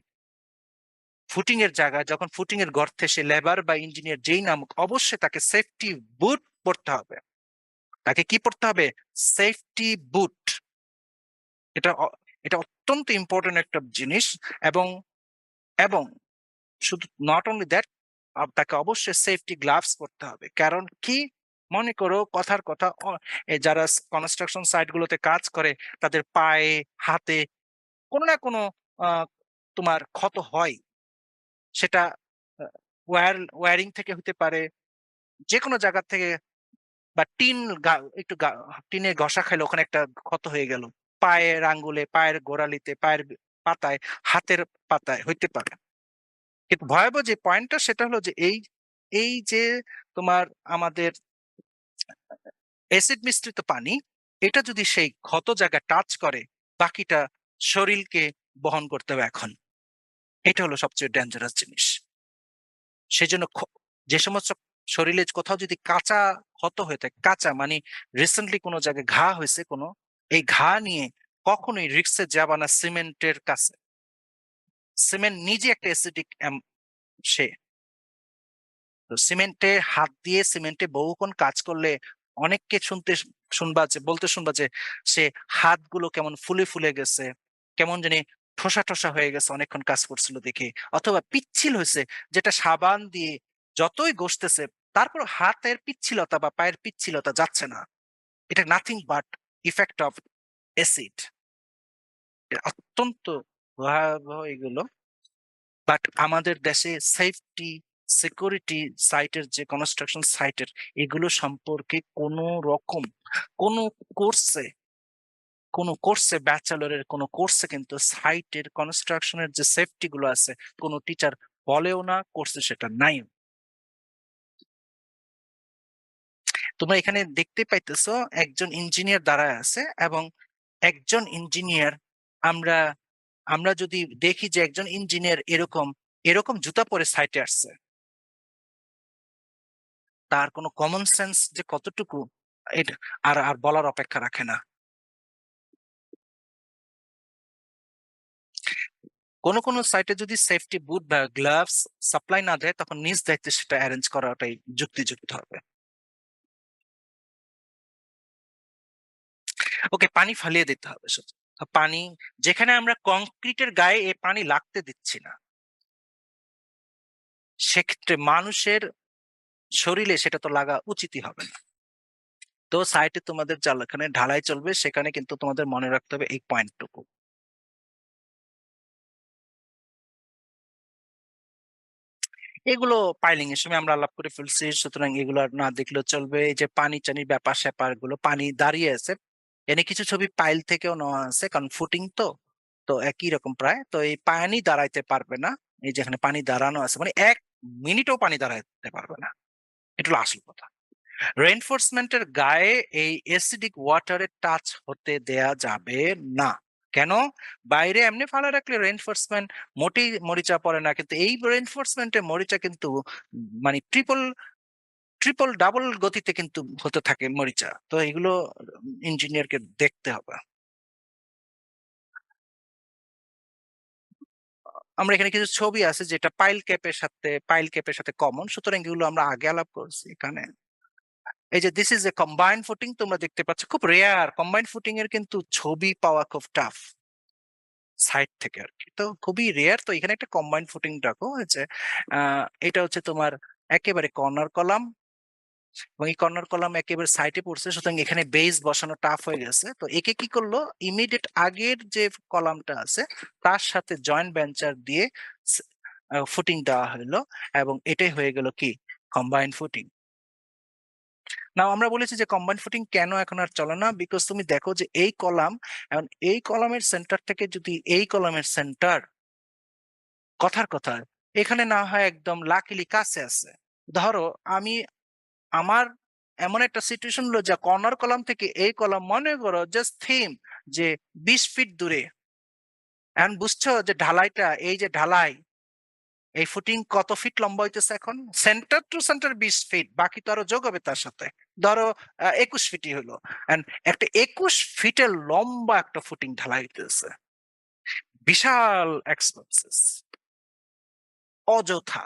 ফুটিং এর জায়গায়, যখন ফুটিং এর গর্তে সে লেবার বা ইঞ্জিনিয়ার যেই নামুক, অবশ্যই তাকে সেফটি বুট পরতে হবে। তাকে কি পরতে হবে, সেফটি বুট। এটা এটা অত্যন্ত ইম্পর্টেন্ট একটা জিনিস। এবং এবং শুধু নট অনলি দ্যাট, তাকে অবশ্যই সেফটি গ্লাভস পরতে হবে। কারণ কি, মনে করো কথার কথা, এই যারা কনস্ট্রাকশন সাইট গুলোতে কাজ করে তাদের পায়ে হাতে কোনো না কোনো তোমার ক্ষত হয়। সেটা ওয়ারিং থেকে হতে পারে, যে কোনো জায়গা থেকে, বা একটু টিনে ঘষা খাইলে ওখানে একটা ক্ষত হয়ে গেল, পায়ের আঙ্গুলে, পায়ের গোড়ালিতে, পায়ের পাতায়, হাতের পাতায় হইতে পারে। কিন্তু ভয়াবহ যে পয়েন্টটা সেটা হলো যে এই এই যে তোমার আমাদের অ্যাসিড মিশ্রিত পানি, এটা যদি সেই ক্ষত জায়গা টাচ করে, বাকিটা শরীরকে বহন করতে হবে। এখন এটা হলো সবচেয়ে ডেঞ্জারাস জিনিস। সেজন্য যে সমস্ত শরীরে কোথাও যদি কাঁচা ক্ষত হয়ে থাকে, কাঁচা মানে রিসেন্টলি কোনো জায়গায় ঘা হয়েছে, কোনো এই ঘা নিয়ে কখনোই রিক্সে যাবা না সিমেন্টের কাছে। সিমেন্ট নিজে একটা অ্যাসিডিক, সে তো সিমেন্টে হাত দিয়ে সিমেন্টে বহুক্ষণ কাজ করলে অনেককে বলতে শুনবা যে সে হাতগুলো কেমন ফুলে ফুলে গেছে, কেমন জানি ঠোসা ঠোসা হয়ে গেছে অনেকক্ষণ কাজ করছিল দেখে, অথবা পিচ্ছিল হয়েছে, যেটা সাবান দিয়ে যতই ঘষতেছে তারপর হাতের পিচ্ছিলতা বা পায়ের পিচ্ছিলতা যাচ্ছে না। এটা nothing but effect of acid. অত্যন্ত ভয়াবহ এগুলো। বাট আমাদের দেশে সেফটি সিকিউরিটি সাইটের, যে কনস্ট্রাকশন সাইটের, এগুলো সম্পর্কে কোনো রকম কোনো কোর্সে ব্যাচেলরের কোনো কোর্সে কিন্তু সাইটের কনস্ট্রাকশনের যে সেফটি গুলো আছে কোনো টিচার বলেও না, কোর্সে সেটা নাই। তোমরা এখানে দেখতে পাইতেছো একজন ইঞ্জিনিয়ার দাঁড়ায় আছে, এবং একজন ইঞ্জিনিয়ার, আমরা আমরা যদি দেখি যে একজন ইঞ্জিনিয়ার এরকম এরকম জুতা পরে সাইটে আসছে, তার কোনো কমন সেন্স যে কতটুকু, এটা আর আর বলার অপেক্ষা রাখে না। কোন সাইটে যদি সেফটি বুট বা গ্লাভস সাপ্লাই না দেয়, তখন নিজ দায়িত্বে সেটা অ্যারেঞ্জ করাটাই যুক্তিযুক্ত হবে। ওকে, পানি ফালিয়ে দিতে হবে। পানি, যেখানে আমরা কংক্রিটের গায়ে এই পানি লাগতে দিচ্ছি না, সেক্ষেত্রে মানুষের শরীরে সেটা তো লাগা উচিতই হবে না। তো সাইটে তোমাদের যেখানে ঢালাই চলবে সেখানে কিন্তু তোমাদের মনে রাখতে হবে এই পয়েন্টটুকু। এগুলো পাইলিং এর সময় আমরা আলাপ করে ফেলছি, সুতরাং এগুলো আর না দেখলেও চলবে। এই যে পানি টানির ব্যাপার স্যাপার গুলো, পানি দাঁড়িয়ে আছে, এনে কিছু ছবি পাইল থেকেও নেওয়া আছে, কারণ ফুটিং তো তো একই রকম প্রায়। তো এই পানি দাঁড়াইতে পারবে না, এই যেখানে পানি দাঁড়ানো আছে, মানে 1 মিনিটও পানি দাঁড়াইতে পারবে না। এটা হলো আসল কথা। রেইনফোর্সমেন্টের গায়ে এই অ্যাসিডিক ওয়াটারে টাচ হতে দেয়া যাবে না। কেন? বাইরে এমনি ফালা রাখলে রেইনফোর্সমেন্ট মোটেই মরিচা পড়ে না, কিন্তু এই রেইনফোর্সমেন্টে মরিচা কিন্তু মানে ট্রিপল ডাবল গতিতে কিন্তু হতে থাকে মরিচা। তো এগুলো ইঞ্জিনিয়ারকে দেখতে হবে। আমরা এখানে কিছু ছবি আছে যেটা পাইল ক্যাপের সাথে কমন, সুতরাং এগুলো আমরা আগে আলাপ করছি। এখানে এই যে this is a combined footing, তোমরা দেখতে পাচ্ছ, খুব রেয়ার কম্বাইন্ড ফুটিং এর কিন্তু ছবি পাওয়া খুব টাফ সাইট থেকে আর কি, তো খুবই রেয়ার। তো এখানে একটা কম্বাইন্ড ফুটিং রাখো হয়েছে। এটা হচ্ছে তোমার একেবারে কর্নার কলাম, এবং এই কর্নার কলাম একেবারে সাইটে পড়ছে, সুতরাং এখানে বেস বসানো টাফ হয়ে গেছে। তো একে কি করলো, ইমিডিয়েট আগের যে কলামটা আছে তার সাথে জয়েন্ট ভেঞ্চার দিয়ে ফুটিং দেওয়া হলো, এবং এটাই হয়ে গেল কি কম্বাইন্ড ফুটিং। নাও আমরা বলেছি যে কম্বাইন্ড ফুটিং কেন এখন আর চলে না, বিকজ তুমি দেখো যে এই কলাম, এখন এই কলামের সেন্টার থেকে যদি এই কলামের সেন্টার, কথার কথা, এখানে না হয় একদম লাকিলি কাছে আছে, ধরো আমার এমন একটা সিচুয়েশন হলো যা কর্নার কলাম থেকে এই কলাম মনে করো জাস্ট থিম যে 20 ফিট দূরে। এখন বুঝছো যে ঢালাইটা, এই যে ঢালাই, এই ফুটিং কত ফিট লম্বা হইতেছে, এখন সেন্টার টু সেন্টার 20 ফিট, বাকি তো আরো যোগ হবে তার সাথে, ধরো 21 ফিটই হলো। একটা 21 ফিটের লম্বা একটা ফুটিং ঢালাই হইতেছে, বিশাল এক্সপেন্সেস, অযথা।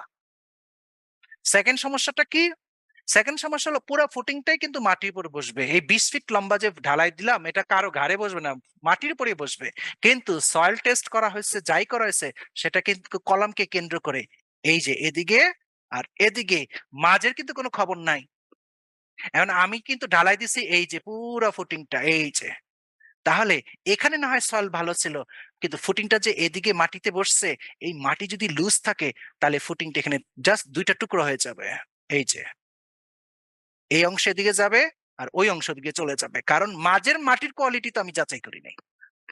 সেকেন্ড সমস্যাটা কি? সেকেন্ড সমস্যা হলো পুরো ফুটিংটাই কিন্তু মাটির উপর বসবে। এই 20 ফিট লম্বা যে ঢালাই দিলাম, এটা কারো ঘাড়ে বসবে না, মাটির উপরে বসবে। কিন্তু সয়েল টেস্ট করা হয়েছে, যাই করা হয়েছে, সেটা কিন্তু কলামকে কেন্দ্র করে, এই যে এদিকে আর এদিকে মাঝের কিন্তু কোনো খবর নাই। এখন আমি কিন্তু ঢালাই দিছি এই যে পুরা ফুটিংটা এই যে। তাহলে এখানে না হয় সয়েল ভালো ছিল, কিন্তু ফুটিংটা যে এদিকে মাটিতে বসছে, এই মাটি যদি লুজ থাকে তাহলে ফুটিংটা এখানে জাস্ট 2টা টুকরো হয়ে যাবে। এই যে এই অংশ এদিকে যাবে আর ওই অংশ দিকে চলে যাবে, কারণ মাঝের মাটির কোয়ালিটি তো আমি যাচাই করি নাই।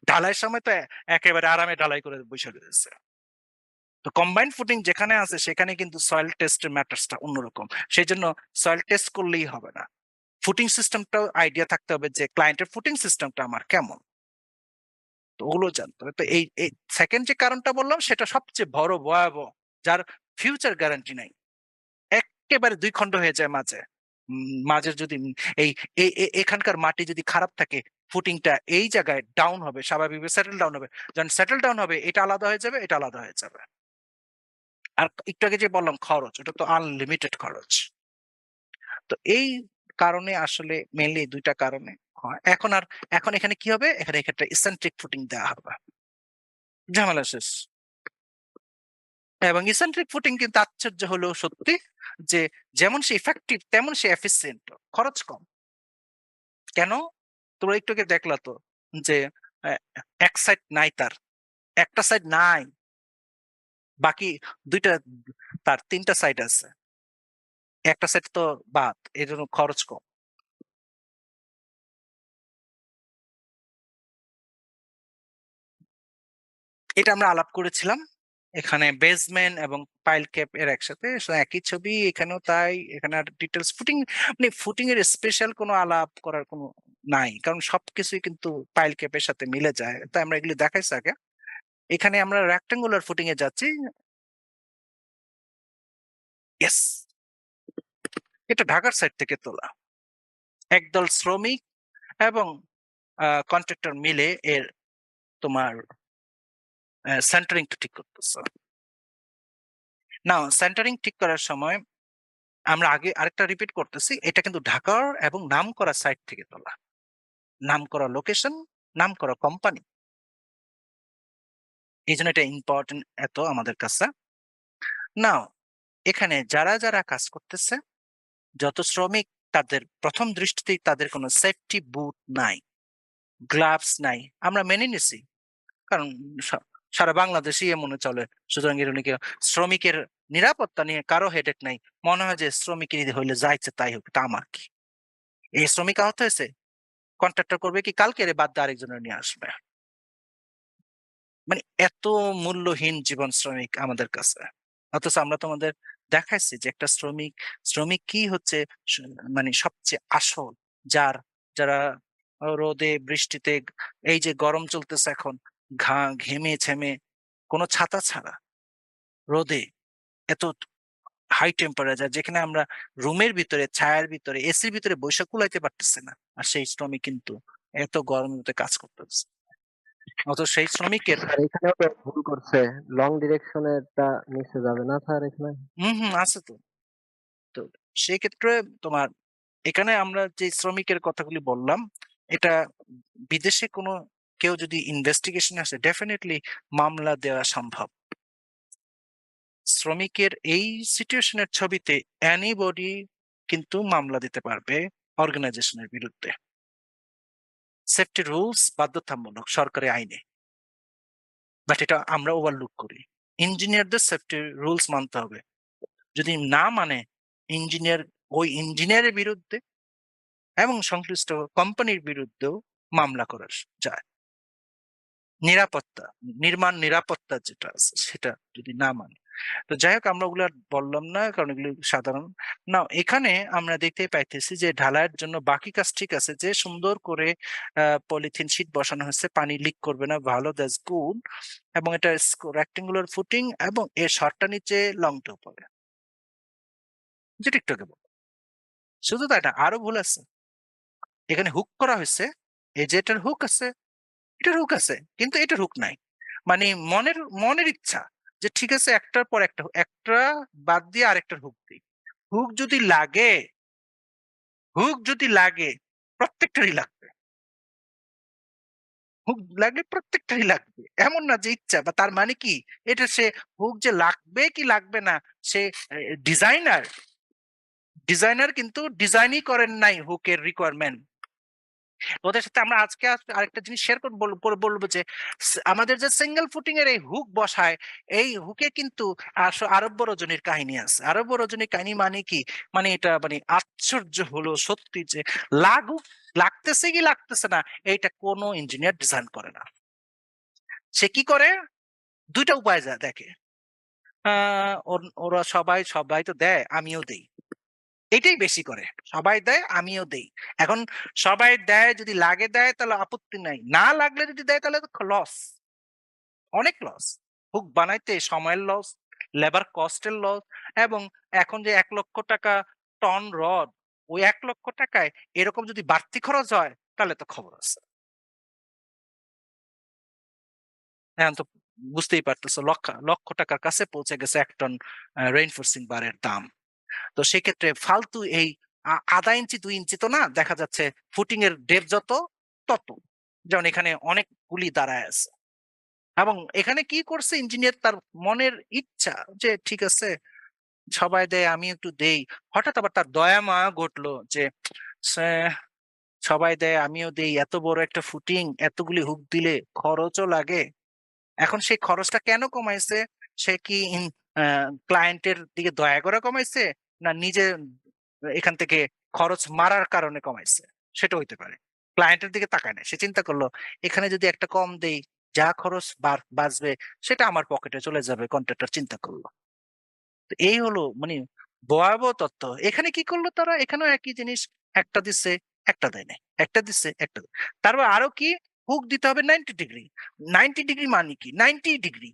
ঢালাইয়ের সময় তো একেবারে আরামে ঢালাই করে বসে রয়েছে। তো কম্বাইন্ড ফুটিং যেখানে আছে সেখানে কিন্তু সয়েল টেস্টের ম্যাটার্সটা অন্যরকম। সেই জন্য সয়েল টেস্ট করলেই হবে না, ফুটিং সিস্টেমটাও আইডিয়া থাকতে হবে যে ক্লায়েন্টের ফুটিং সিস্টেমটা আমার কেমন, তো ওগুলো জানতে হবে। তো এই সেকেন্ড যে কারণটা বললাম সেটা সবচেয়ে বড় ভয়াবহ, যার ফিউচার গ্যারান্টি নাই, একেবারে 2 খণ্ড হয়ে যায় মাঝে। মাঝের যদি এই এখানকার মাটি যদি খারাপ থাকে, ফুটিংটা এই জায়গায় ডাউন হবে, স্বাভাবিকভাবে সেটেল ডাউন হবে। যখন সেটেল ডাউন হবে এটা আলাদা হয়ে যাবে, এটা আলাদা হয়ে যাবে। আর একটু আগে যে বললাম খরচ, ওটা তো আনলিমিটেড খরচ। তো এই কারণে আসলে মেইনলি 2টা কারণে হয়। এখন এখানে কি হবে, এখানে একটা ইসেন্ট্রিক ফুটিং দেওয়া হবে, ঝামেলা শেষ। এবং ইসেন্ট্রিক ফুটিং কিন্তু আশ্চর্য হলেও সত্যি যে যেমন সে ইফেক্টিভ তেমন সে এফিসিয়েন্ট, খরচ কম। কেন? তোমরা একটু আগে দেখলা তো যে আহ, এক সাইড নাই, তার একটা সাইড নাই, বাকি 2টা, তার 3টা সাইড আছে, একটা সাইড তো বাদ, এর জন্য খরচ কম। এটা আমরা আলাপ করেছিলাম এখানে বেসমেন্ট এবং পাইল ক্যাপ এর একসাথে, একই ছবি এখানেও তাই। এখানে আর ডিটেলস ফুটিং, মানে ফুটিং এর স্পেশাল কোনো আলাপ করার কোনো নাই, কারণ সবকিছুই কিন্তু পাইল ক্যাপের সাথে মিলে যায়। তাই আমরা এগুলি দেখাইছি আগে। এখানে আমরা রেক্টাঙ্গুলার ফুটিং এ যাচ্ছি। ইয়েস, এটা ঢাকার সাইড থেকে তোলা, একদল শ্রমিক এবং কন্ট্রাক্টর মিলে এর তোমার সেন্টারিংটা ঠিক করতেছে। না, সেন্টারিং ঠিক করার সময় আমরা আগে আরেকটা রিপিট করতেছি, এটা কিন্তু ঢাকার এবং নামকরা সাইট থেকে তোলা, নামকরা লোকেশন, নামকরা কোম্পানি। এই জন্য এটা ইম্পর্টেন্ট এত আমাদের কাছে। নাও এখানে যারা যারা কাজ করতেছে, যত শ্রমিক, তাদের প্রথম দৃষ্টিতেই তাদের কোনো সেফটি বুট নাই, গ্লাভস নাই। আমরা মেনে নিছি, কারণ সারা বাংলাদেশে মনে চলে। সুতরাং শ্রমিকের নিরাপত্তা নিয়ে কারো হেডেক নাই। মনে হয় যে শ্রমিকের হইলে যাইছে তাই হোক, তা আমার কি। এই শ্রমিক আহত হয়েছে, কন্ট্রাক্টর করবে কি কালকে রে বাদ দিয়ে আরেকজনের নিয়ে আসবে। মানে এত মূল্যহীন জীবন শ্রমিক আমাদের কাছে। অথচ আমরা তোমাদের দেখাইছি যে একটা শ্রমিক, শ্রমিক কি হচ্ছে, মানে সবচেয়ে আসল, যারা রোদে বৃষ্টিতে, এই যে গরম চলতেছে এখন, ঘেমে ছেমে কোনো ছাতা ছাড়া রোদে, এত হাই টেম্পারেচার, যেখানে আমরা রুমের ভিতরে ছায়ার ভিতরে এসির ভিতরে বৈশা কুলাইতে পারতেছে না, আর সেই শ্রমিক কিন্তু এত গরমের মধ্যে কাজ করতেছে। অথচ সেই শ্রমিকের স্যার এখানেও তো ভুল করছে, লং ডিরেকশনেরটা নিচে যাবে না স্যার এখানে। আছে তো। তো সেই ক্ষেত্রে তোমার এখানে আমরা যে শ্রমিকের কথাগুলি বললাম, এটা বিদেশে কোনো কেউ যদি ইনভেস্টিগেশন আসে ডেফিনেটলি মামলা দেওয়া সম্ভব। শ্রমিকের এই সিচুয়েশনের ছবিতে এনিবডি কিন্তু মামলা দিতে পারবে অর্গানাইজেশনের বিরুদ্ধে। সেফটি রুলস বাধ্যতামূলক সরকারি আইনে, বাট এটা আমরা ওভারলুক করি। ইঞ্জিনিয়ারদের সেফটি রুলস মানতে হবে, যদি না মানে ইঞ্জিনিয়ার, ওই ইঞ্জিনিয়ারের বিরুদ্ধে এবং সংশ্লিষ্ট কোম্পানির বিরুদ্ধেও মামলা করা যায়। নিরাপত্তা, নির্মাণ নিরাপত্তা যেটা আছে সেটা যদি না মানে। তো যাই হোক, আমরা ওগুলো আর বললাম না, কারণ এগুলো সাধারণ না। এখানে আমরা দেখতে পাইতেছি যে ঢালাইয়ের জন্য বাকি কাজ ঠিক আছে, যে সুন্দর করে পলিথিন শীট বসানো হয়েছে, পানি লিক করবে না, ভালো, দ্যাটস গুড। এবং এটা রেক্টেঙ্গুলার ফুটিং এবং এর শর্টটা নিচে লংটা উপরে, যেটা একটু আগে বললাম। শুধু তাই না, আরো ভুল আছে। এখানে হুক করা হয়েছে, এই যে এটার হুক আছে, এটার হুক আছে, কিন্তু এটার হুক নাই। মানে মনের মনের ইচ্ছা যে ঠিক আছে একটার পর একটা, একটা বাদ দিয়ে আরেকটার হুক দিই। হুক যদি লাগে, হুক যদি লাগে প্রত্যেকটারই লাগবে। হুক লাগলে প্রত্যেকটারই লাগবে, এমন না যে ইচ্ছা, বা তার মানে কি এটা সে হুক যে লাগবে কি লাগবে না, সে ডিজাইনার ডিজাইনার কিন্তু ডিজাইনই করেন নাই হুকের রিকোয়ারমেন্ট। ওদের সাথে আমরা আজকে আরেকটা জিনিস শেয়ার করবো, বলবো যে আমাদের যে সিঙ্গেল ফুটিং এর এই হুক বসায়, এই হুকে কিন্তু আরব্য রজনীর কাহিনী আছে। আরব্য রজনীর কাহিনী মানে কি, মানে এটা মানে আশ্চর্য হলো সত্যি যে লাগতেছে কি লাগতেছে না, এইটা কোনো ইঞ্জিনিয়ার ডিজাইন করে না। সে কি করে, দুইটা উপায় দেখে। ওরা সবাই সবাই তো দেয়, আমিও দেই, এটাই বেশি করে। সবাই দেয় আমিও দেই। এখন সবাই দেয় যদি লাগে দেয় তাহলে আপত্তি নাই, না লাগলে যদি দেয় তাহলে তো লস, অনেক লস। হুক বানাইতে সময়ের লস, লেবার কস্টের লস, এবং এখন যে 1 লক্ষ টাকা টন রড, ওই 1 লক্ষ টাকায় এরকম যদি বাড়তি খরচ হয় তাহলে তো খবর আছে। এখন তো বুঝতেই পারতেছো, লক্ষ লক্ষ টাকার কাছে পৌঁছে গেছে 1 টন রেইনফোর্সিং বারের দাম। তো সেক্ষেত্রে ফালতু এই আধা ইঞ্চি 2 ইঞ্চি তো না, দেখা যাচ্ছে ফুটিং এর ডেপ যত তত, যেমন এখানে অনেকগুলি দাঁড়ায় আছে। এবং এখানে কি করছে ইঞ্জিনিয়ার, তার মনের ইচ্ছা যে ঠিক আছে সবাই দেয় আমি একটু দেই, হঠাৎ আবার তার দয়া মায়া ঘটলো যে সে- সবাই দেয় আমিও দেই, এত বড় একটা ফুটিং এতগুলি হুক দিলে খরচও লাগে। এখন সেই খরচটা কেন কমাইছে, সে কি ক্লায়েন্টের দিকে দয়া করে কমাইছে, না নিজে এখান থেকে খরচ মারার কারণে কমাইছে, সেটা হইতে পারে। ক্লায়েন্টের দিকে তাকায় না, সে চিন্তা করলো এখানে যদি একটা কম দেই, যা খরচ বাঁচবে সেটা আমার পকেটে চলে যাবে, কন্ট্রাক্টর চিন্তা করলো। তো এই হলো মানে ভয়াবহ তত্ত্ব। এখানে কি করলো তারা, এখানেও একই জিনিস, একটা দিচ্ছে একটা দেয় না, একটা দিচ্ছে একটা তারপর আরো কি, হুক দিতে হবে 90 ডিগ্রি। 90 ডিগ্রি মানে কি, 90 ডিগ্রি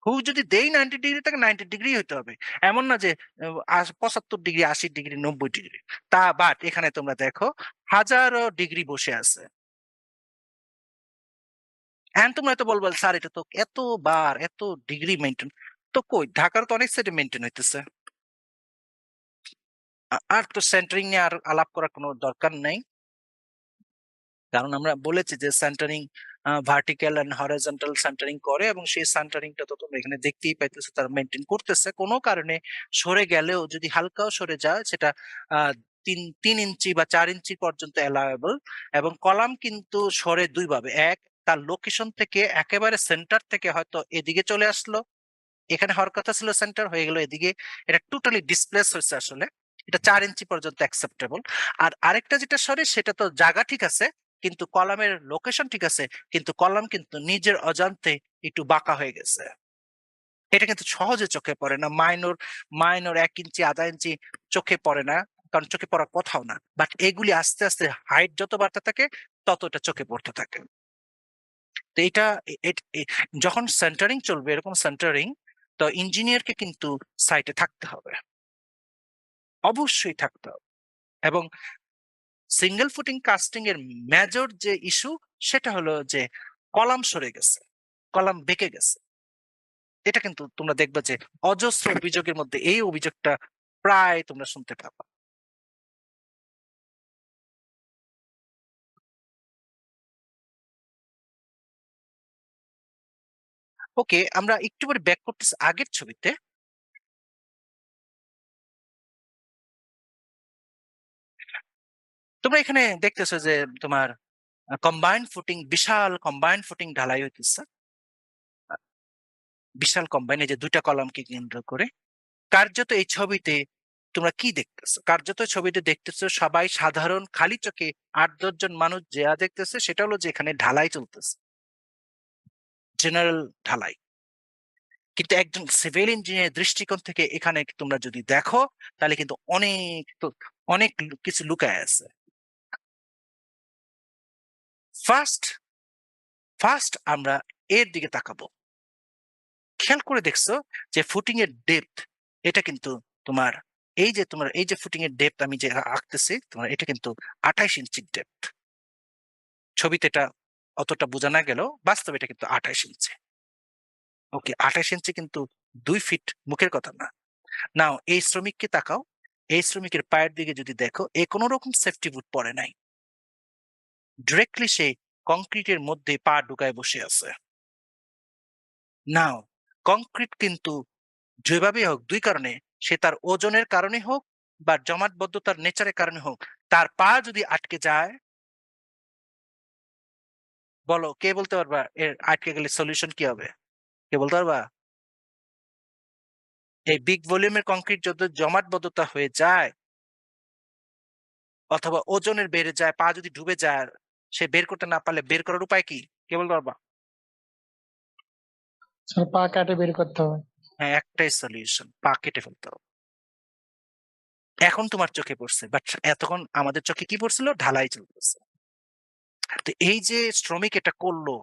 হুক যদি দেই 90 ডিগ্রি, তাকে 90 ডিগ্রি হইতে হবে। এমন না যে 75 ডিগ্রি, 80 ডিগ্রি, 90 ডিগ্রি। তা বাট এখানে তোমরা দেখো হাজারো ডিগ্রি বসে আছে। এখন তোমরা তো বলবো স্যার এটা তো এত বার এত ডিগ্রি মেনটেন, তো কই ঢাকার তো অনেক সাইডে মেনটেন হইতেছে। আর তো সেন্টারিং নিয়ে আর আলাপ করার কোনো দরকার নাই, কারণ আমরা বলেছি যে centering vertical and horizontal centering করে, এবং সেই সেন্টারিংটা তো তোমরা এখানে দেখতেই পাইতেছো, তারা মেনটেন করতেছে। কোনো কারণে সরে গেলেও যদি হালকাও সরে যায় সেটা আহ 3 ইঞ্চি বা 4 ইঞ্চি পর্যন্ত অ্যালাউয়েবল। এবং কলাম কিন্তু সরে দুই ভাবে, এক তার লোকেশন থেকে একেবারে সেন্টার থেকে হয়তো এদিকে চলে আসলো, এখানে হওয়ার কথা ছিল সেন্টার, হয়ে গেল এদিকে, এটা টোটালি ডিসপ্লেস হয়েছে আসলে, এটা 4 ইঞ্চি পর্যন্ত অ্যাকসেপ্টেবল। আর আরেকটা যেটা সরে সেটা তো জায়গা ঠিক আছে, কিন্তু কলামের লোকেশন ঠিক আছে, কিন্তু কলাম কিন্তু নিজের অজান্তে একটু বাঁকা হয়ে গেছে। এটা কিন্তু সহজে চোখে পড়ে না, মাইনর মাইনর 1 ইঞ্চি আধা ইঞ্চি চোখে পড়ে না, কারণ চোখে পড়ার কথাও না, বাট এগুলি আস্তে আস্তে হাইট যত বাড়তে থাকে তত এটা চোখে পড়তে থাকে। তো এটা যখন সেন্টারিং চলবে, এরকম সেন্টারিং, তো ইঞ্জিনিয়ারকে কিন্তু সাইটে থাকতে হবে, অবশ্যই থাকতে হবে। এবং সিঙ্গেল ফুটিং কাস্টিং এর মেজর যে ইস্যু সেটা হলো যে কলাম সরে গেছে, কলাম বেঁকে গেছে। এটা কিন্তু তোমরা দেখবে যে অজস্র অভিযোগের মধ্যে এই অভিযোগটা প্রায় তোমরা শুনতে পাবা। ওকে, আমরা একটু পরে ব্যাক করতেছি আগের ছবিতে। তোমরা এখানে দেখতেছো যে তোমার কম্বাইন্ড ফুটিং, বিশাল কম্বাইন্ড ফুটিং ঢালাই হইতেছে, বিশাল কম্বাইন, এই যে দুইটা কলামকে কেন্দ্র করে। কার্যত এই ছবিতে তোমরা কি দেখতেছো, কার্যত ছবিতে দেখতেছো সবাই সাধারণ খালি চোখে 8-10 জন মানুষ যা দেখতেছে সেটা হলো যে এখানে ঢালাই চলতেছে, জেনারেল ঢালাই। কিন্তু একজন সিভিল ইঞ্জিনিয়ারের দৃষ্টিকোণ থেকে এখানে তোমরা যদি দেখো তাহলে কিন্তু অনেক কিছু লুকায় আছে। ফার্স্ট ফার্স্ট আমরা এর দিকে তাকাবো। খেয়াল করে দেখছো যে ফুটিং এর ডেপথ, এটা কিন্তু তোমার এই যে ফুটিং এর ডেপথ আমি যে আঁকতেছি, তোমার এটা কিন্তু 28 ইঞ্চি ডেপথ। ছবিতে এটা অতটা বোঝা না গেল, বাস্তবে এটা কিন্তু 28 ইঞ্চি। ওকে, 28 ইঞ্চি কিন্তু 2 ফিট মুখের কথা না। নাও এই শ্রমিককে তাকাও, এই শ্রমিকের পায়ের দিকে যদি দেখো, এ কোনো রকম সেফটি বুট পরে নাই, ডিরেক্টলি সে কংক্রিটের মধ্যে পা ঢুকায় বসে আছে। নাও কংক্রিট কিন্তু যেভাবেই হোক, দুই কারণে, সে তার ওজনের কারণে হোক বা জমাটবদ্ধতার নেচারের কারণে হোক, তার পা যদি আটকে যায়, বলো কে বলতে পারবা এর আটকে গেলে সলিউশন কি হবে? কে বলতে পারবা? এই বিগ ভলিউমের কংক্রিট যদি জমাটবদ্ধতা হয়ে যায় অথবা ওজনের বেড়ে যায়, পা যদি ডুবে যায়, সে বের করতে না পারলে বের করার উপায় কি? কে বলতে পারবা? স্যার পা কাটে বের করতে হবে। হ্যাঁ, একটাই সলিউশন, পা কেটে ফেলতে হবে। এখন তোমার চোখে পড়ছে, বাট এতক্ষণ আমাদের চোখে কি পড়ছিল? ঢালাই চলতেছে। তো এই যে শ্রমিক এটা করলো,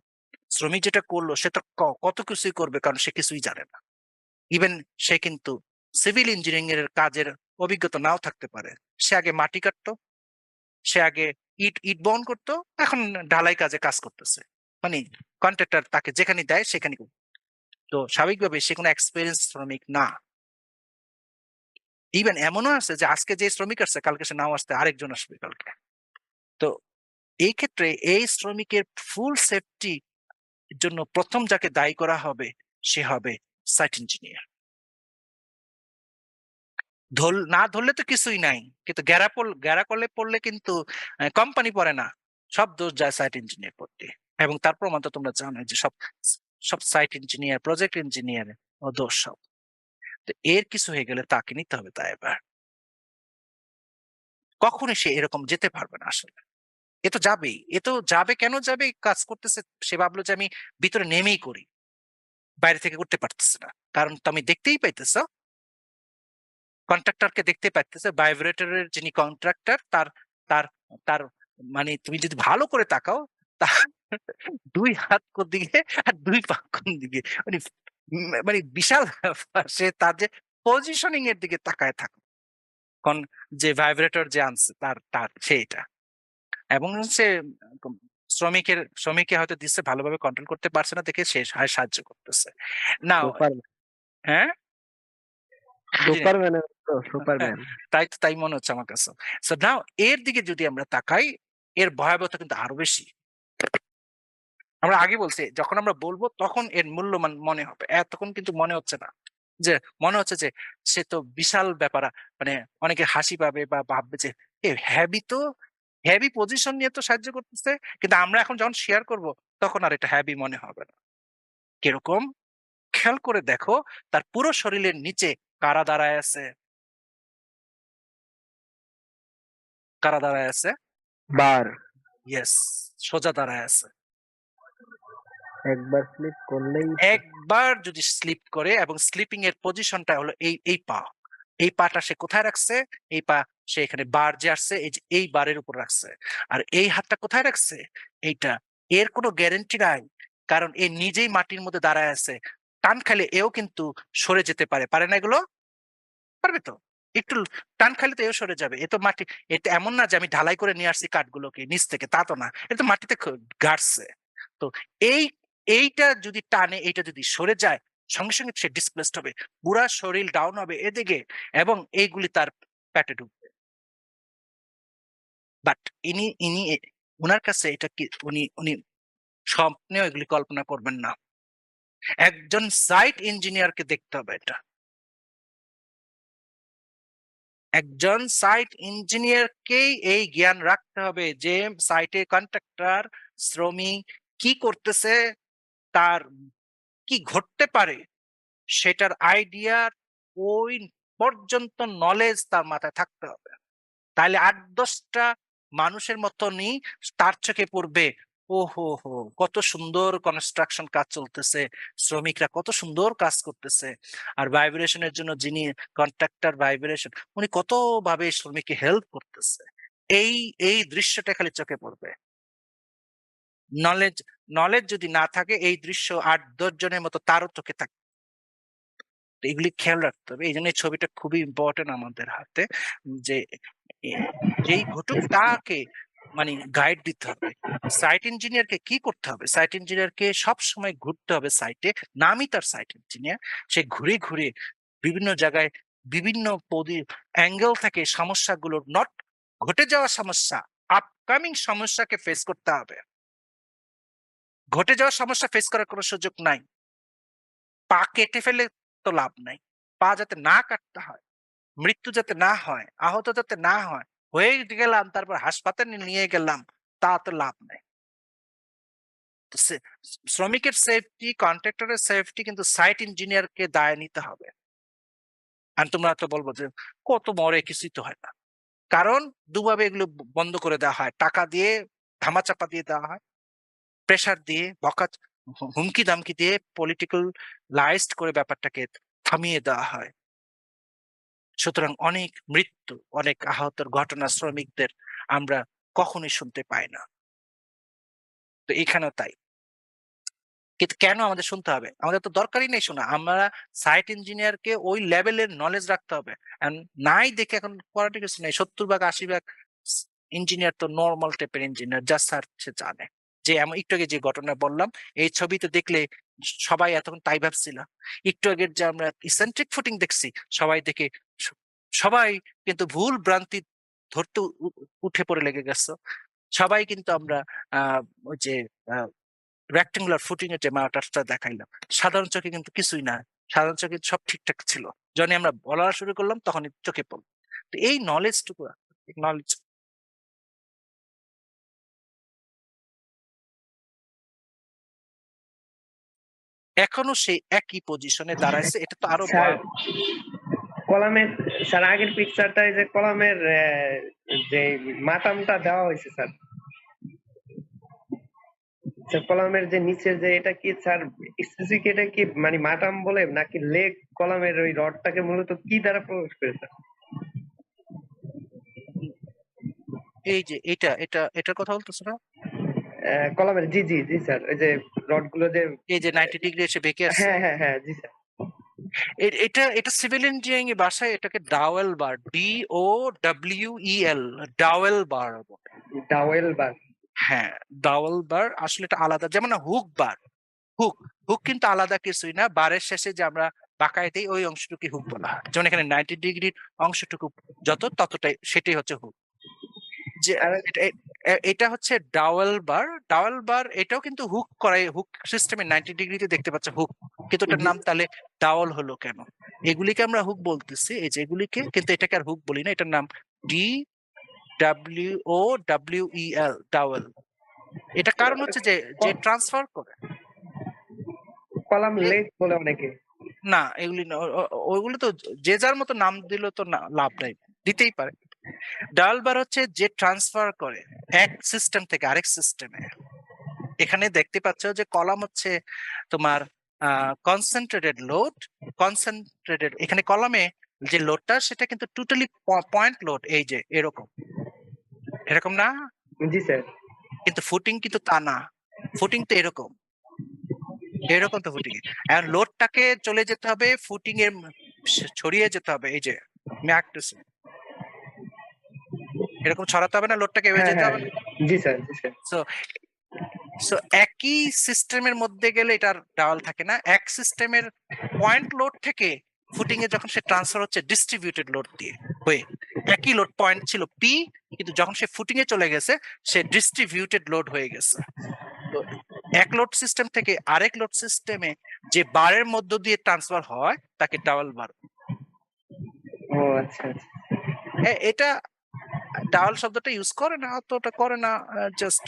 শ্রমিক যেটা করলো সে তো কত কিছুই করবে, কারণ সে কিছুই জানে না। ইভেন সে কিন্তু সিভিল ইঞ্জিনিয়ারিং এর কাজের অভিজ্ঞতা নাও থাকতে পারে। সে আগে মাটি কাটতো, সে আগে ইট ইট বহন করতো, এখন ঢালাই কাজে কাজ করতেছে। মানে কন্ট্রাক্টর তাকে যেখানে দেয় সেখানে। তো স্বাভাবিকভাবে সে কোনো এক্সপিরিয়েন্স শ্রমিক না। ইভেন এমনও আছে যে আজকে যে শ্রমিক আসছে কালকে সে নাও আসতে আরেকজন আসবে কালকে। তো এই ক্ষেত্রে এই শ্রমিকের ফুল সেফটি জন্য প্রথম যাকে দায়ী করা হবে সে হবে সাইট ইঞ্জিনিয়ার। না ধরলে তো কিছুই নাই, কিন্তু গ্যারা করলে পড়লে কিন্তু কোম্পানি পড়ে না, সব দোষ যায় সাইট ইঞ্জিনিয়ার করতে। এবং তার প্রমাণ তো তোমরা জানো যে সব সব সাইট ইঞ্জিনিয়ার, প্রজেক্ট ইঞ্জিনিয়ার ও দোষ সব। তো এর কিছু হয়ে গেলে তাকে নিতে হবে তাই। এবার কখনোই সে এরকম যেতে পারবে না আসলে। এ তো যাবেই, এ তো যাবে, কেন যাবে? কাজ করতেছে, সে ভাবলো যে আমি ভিতরে নেমেই করি, বাইরে থেকে করতে পারতেছে না, কারণ তো আমি দেখতেই পাইতেছ, কন্ট্রাক্টরকে দেখতে পাইতেছে, ভাইব্রেটরের যিনি কন্ট্রাক্টর তার তার তার মানে তুমি যদি ভালো করে তাকাও, তার দুই হাত কোন দিকে আর দুই পা কোন দিকে, মানে মানে বিশাল ব্যাপার। সে তার যে পজিশনিং এর দিকে তাকায় থাকো, কোন যে ভাইব্রেটর যে আনছে তার তার সেটা। এবং সে শ্রমিককে হয়তো দিচ্ছে, ভালোভাবে কন্ট্রোল করতে পারছে না দেখে সে সাহায্য করতেছে। নাও সুপারম্যান, হ্যাঁ, বুঝিনি। সুপারম্যানের তো হ্যাঁ, সুপারম্যান। তাই মনে হচ্ছে আমার কাছে। সো নাও এর দিকে যদি আমরা তাকাই, এর ভয়াবহতা কিন্তু আরো বেশি। আমরা আগে বলছি যখন আমরা বলবো তখন এর মূল্যমান মনে হবে, এতক্ষণ কিন্তু মনে হচ্ছে না। যে মনে হচ্ছে যে সে তো বিশাল ব্যাপার, মানে অনেকে হাসি পাবে বা ভাববে যে হেভি পজিশন নিয়ে তো সাহায্য করতেছে, কিন্তু আমরা এখন যখন শেয়ার করব তখন আর এটা হেভি মনে হবে না। কিরকম? খেয়াল করে দেখো, তার পুরো শরীরের নিচে কারা দাঁড়ায় আছে? কারা দাঁড়ায় আছে? বার ইয়েস, সোজা দাঁড়ায় আছে। একবার স্লিপ করলেই একবার যদি স্লিপ করে, এবং স্লিপিং এর পজিশনটা হলো এই পা, এই পাটা সে কোথায় রাখছে? এই পা সে এখানে বার যে আসছে এই যে এই বারের উপর রাখছে। আর এই হাতটা কোথায় রাখছে? এইটা। এর কোনো গ্যারান্টি নাই, কারণ এ নিজেই মাটির মধ্যে দাঁড়ায় আছে। টান খাইলে এও কিন্তু সরে যেতে পারে, পারে না এগুলো? পারবে তো। একটু টান খাইলে তো এও সরে যাবে। এ তো মাটি, এটা এমন না যে আমি ঢালাই করে নিয়ে আসছি কাঠগুলোকে নিচ থেকে, তা তো না, এটা তো মাটিতে গাড়ছে। তো এই এইটা যদি টানে, এইটা যদি সরে যায়, সঙ্গে সঙ্গে সে ডিসপ্লেসড হবে, পুরা শরীর ডাউন হবে এদিকে, এবং এইগুলি তার পেটে ঢুকবে। বাট ইনি ইনি উনার কাছে এটা কি, উনি উনি স্বপ্নেও এগুলি কল্পনা করবেন না। একজন সাইট ইঞ্জিনিয়ারকে দেখতে হবে এটা। একজন সাইট ইঞ্জিনিয়ারকেই এই জ্ঞান রাখতে হবে যে সাইটে কন্ট্রাক্টর, শ্রমিক কি করতেছে, তার কি ঘটতে পারে সেটার আইডিয়ার ওই পর্যন্ত নলেজ তার মাথায় থাকতে হবে। তাহলে ৮-১০টা মানুষের মতনই তার চোখে পড়বে, ও হো হো কত সুন্দর কনস্ট্রাকশন কাজ চলতেছে, শ্রমিকরা কত সুন্দর কাজ করতেছে, আর ভাইব্রেশনের জন্য যিনি কন্ট্রাক্টর ভাইব্রেশন, উনি কত ভাবে শ্রমিককে হেল্প করতেছে। এই এই দৃশ্যটা খালি চোখে পড়বে। নলেজ নলেজ যদি না থাকে, এই দৃশ্য ৮-১০ জনের মতো তারও চোখে থাকে। এগুলি খেয়াল রাখতে হবে। এই জন্য এই ছবিটা খুবই ইম্পর্টেন্ট আমাদের হাতে, যে যেই ঘটুক তাকে মানে গাইড দিতে হবে। সাইট ইঞ্জিনিয়ারকে কি করতে হবে? সাইট ইঞ্জিনিয়ারকে সব সময় ঘুরতে হবে সাইটে, নামই তার সাইট ইঞ্জিনিয়ার। সে ঘুরে ঘুরে বিভিন্ন জায়গায় বিভিন্ন অ্যাঙ্গেল থেকে সমস্যাগুলোর, নট ঘটে যাওয়া সমস্যা, আপকামিং সমস্যাকে ফেস করতে হবে। ঘটে যাওয়ার সমস্যা ফেস করার কোনো সুযোগ নাই। পা কেটে ফেলে তো লাভ নাই। পা যাতে না কাটতে হয়, মৃত্যু যাতে না হয়, আহত যাতে না হয়, হয়ে গেলাম তারপর হাসপাতালে নিয়ে গেলাম, তা তো লাভ নাই। তো শ্রমিকের সেফটি, কন্ট্রাক্টরের সেফটি কিন্তু সাইট ইঞ্জিনিয়ারকে দায় নিতে হবে। আর তোমরা তো বলবো যে কত মরে, কিছুই তো হয় না। কারণ দুভাবে এগুলো বন্ধ করে দেওয়া হয়, টাকা দিয়ে ধামাচাপা দিয়ে দেওয়া হয়, প্রেসার দিয়ে, হুমকি দামকি দিয়ে পলিটিক্যাল লাইজড করে ব্যাপারটাকে থামিয়ে দেওয়া হয়। সুতরাং অনেক মৃত্যু, অনেক আহতের ঘটনা শ্রমিকদের আমরা কখনোই শুনতে পাই না। তো এখানেও তাই। কিন্তু কেন আমাদের শুনতে হবে? আমাদের তো দরকারই নেই শোনা। আমরা সাইট ইঞ্জিনিয়ারকে ওই লেভেলের নলেজ রাখতে হবে। নাই দেখে এখন করাটা কিছু নেই। 70-80 ভাগ ইঞ্জিনিয়ার তো নর্মাল টাইপের ইঞ্জিনিয়ার, যা স্যার সে জানে। যে এমন একটু আগে যে ঘটনা বললাম, এই ছবিতে দেখলে সবাই এতক্ষণ তাই ভাবছিল। একটু আগে যে আমরা ইসেন্ট্রিক ফুটিং দেখছি, সবাই দেখে সবাই কিন্তু ভুল ভ্রান্তি ধরতে উঠে পড়ে লেগে গেছে। সবাই কিন্তু আমরা ওই যে রেক্টেঙ্গুলার ফুটিং এর যে ম্যাটারটা দেখাইলাম, সাধারণ চোখে কিন্তু কিছুই না। সাধারণ চোখে সব ঠিকঠাক ছিল। যখন আমরা বলা শুরু করলাম তখনই চোখে পড়ল। তো এই নলেজটুকু, নলেজ এখনো সেই একই পজিশনে দাঁড়াইছে। এটা তো আরো স্যার কলামের, স্যার আগের পিকচারটায় যে কলামের যে মাথামটা দেওয়া হয়েছে স্যার, কলামের যে নিচে যে এটা কি স্যার স্পেসিফিক, এটা কি মানে মাটাম বলে নাকি লেগ কলামের ওই রডটাকে মূলত কি দ্বারা প্রবেশ করে স্যার? এই যে এটা এটা এটার কথা বলতেছো না? কলামের, জি জি জি স্যার, ওই যে রড গুলো যে, এই যে 90 ডিগ্রি এসে বেঁকে আছে, হ্যাঁ হ্যাঁ হ্যাঁ জি স্যার। এটা এটা সিভিল ইঞ্জিনিয়ারিং এর ভাষায় এটাকে ডাওয়েল বার, DOWEL, ডাওয়েল বার। ডাওয়েল বার। হ্যাঁ, ডাওয়েল বার আসলে এটা আলাদা। যেমন হুক বার, হুক হুক কিন্তু আলাদা কিছুই না। বারের শেষে যে আমরা বাঁকায় দিই ওই অংশটুকু হুক বলা হয়। যেমন এখানে 90 ডিগ্রির অংশটুকু ততটাই, সেটাই হচ্ছে হুক। যে আর এটা হচ্ছে ডাওয়েল বার। ডাওয়েল বার এটাও কিন্তু হুক করাই, হুক সিস্টেমে 90 ডিগ্রিতে দেখতে পাচ্ছে হুক, কিন্তু এটার নাম তাহলে ডাওয়েল হলো কেন? এগুলিকে আমরা হুক বলতেছি, এই যে এগুলিকে, কিন্তু এটাকে আর হুক বলি না, এটার নাম DWOWEL, ডাওয়েল। এটা কারণ হচ্ছে যে যে ট্রান্সফার করে। কলাম লেগ বলে অনেকে। না এগুলি না, ওইগুলো তো যে যার মতো নাম দিল তো না, লাভ নাই, দিতেই পারে। ডাবল বার হচ্ছে যে ট্রান্সফার করে এক সিস্টেম থেকে আরেক সিস্টেমে। এখানে দেখতে পাচ্ছ যে কলাম হচ্ছে তোমার কনসেন্ট্রেটেড লোড, কনসেন্ট্রেটেড। এখানে কলামে যে লোডটা সেটা কিন্তু টোটালি পয়েন্ট লোড, এই যে এরকম এরকম না, জি স্যার। কিন্তু ফুটিং কিন্তু তা না। ফুটিং তো এরকম এরকম তো ফুটিং, আর লোডটাকে চলে যেতে হবে ফুটিং এর, ছড়িয়ে যেতে হবে। এই যে ম্যাকটেস এরকম ছড়াতে হবে না, লোডটাকে এভাবে হ্যাঁ যেতে হ্যাঁ হবে না। জি স্যার জি স্যার। সো সো একই সিস্টেমের মধ্যে গেলে এটার ডাবল থাকে না। এক সিস্টেমের পয়েন্ট লোড থেকে ফুটিং এ যখন সে ট্রান্সফার হচ্ছে ডিস্ট্রিবিউটেড লোড দিয়ে হয়ে, একই লোড পয়েন্ট ছিল পি, কিন্তু যখন সে ফুটিং এ চলে গেছে সে ডিস্ট্রিবিউটেড লোড হয়ে গেছে। তো এক লোড সিস্টেম থেকে আরেক লোড সিস্টেমে যে বারের মধ্য দিয়ে ট্রান্সফার হয় তাকে ডাবল বার। ও আচ্ছা আচ্ছা। এটা ডাবল শব্দটা ইউজ করে না, অতটা করে না, জাস্ট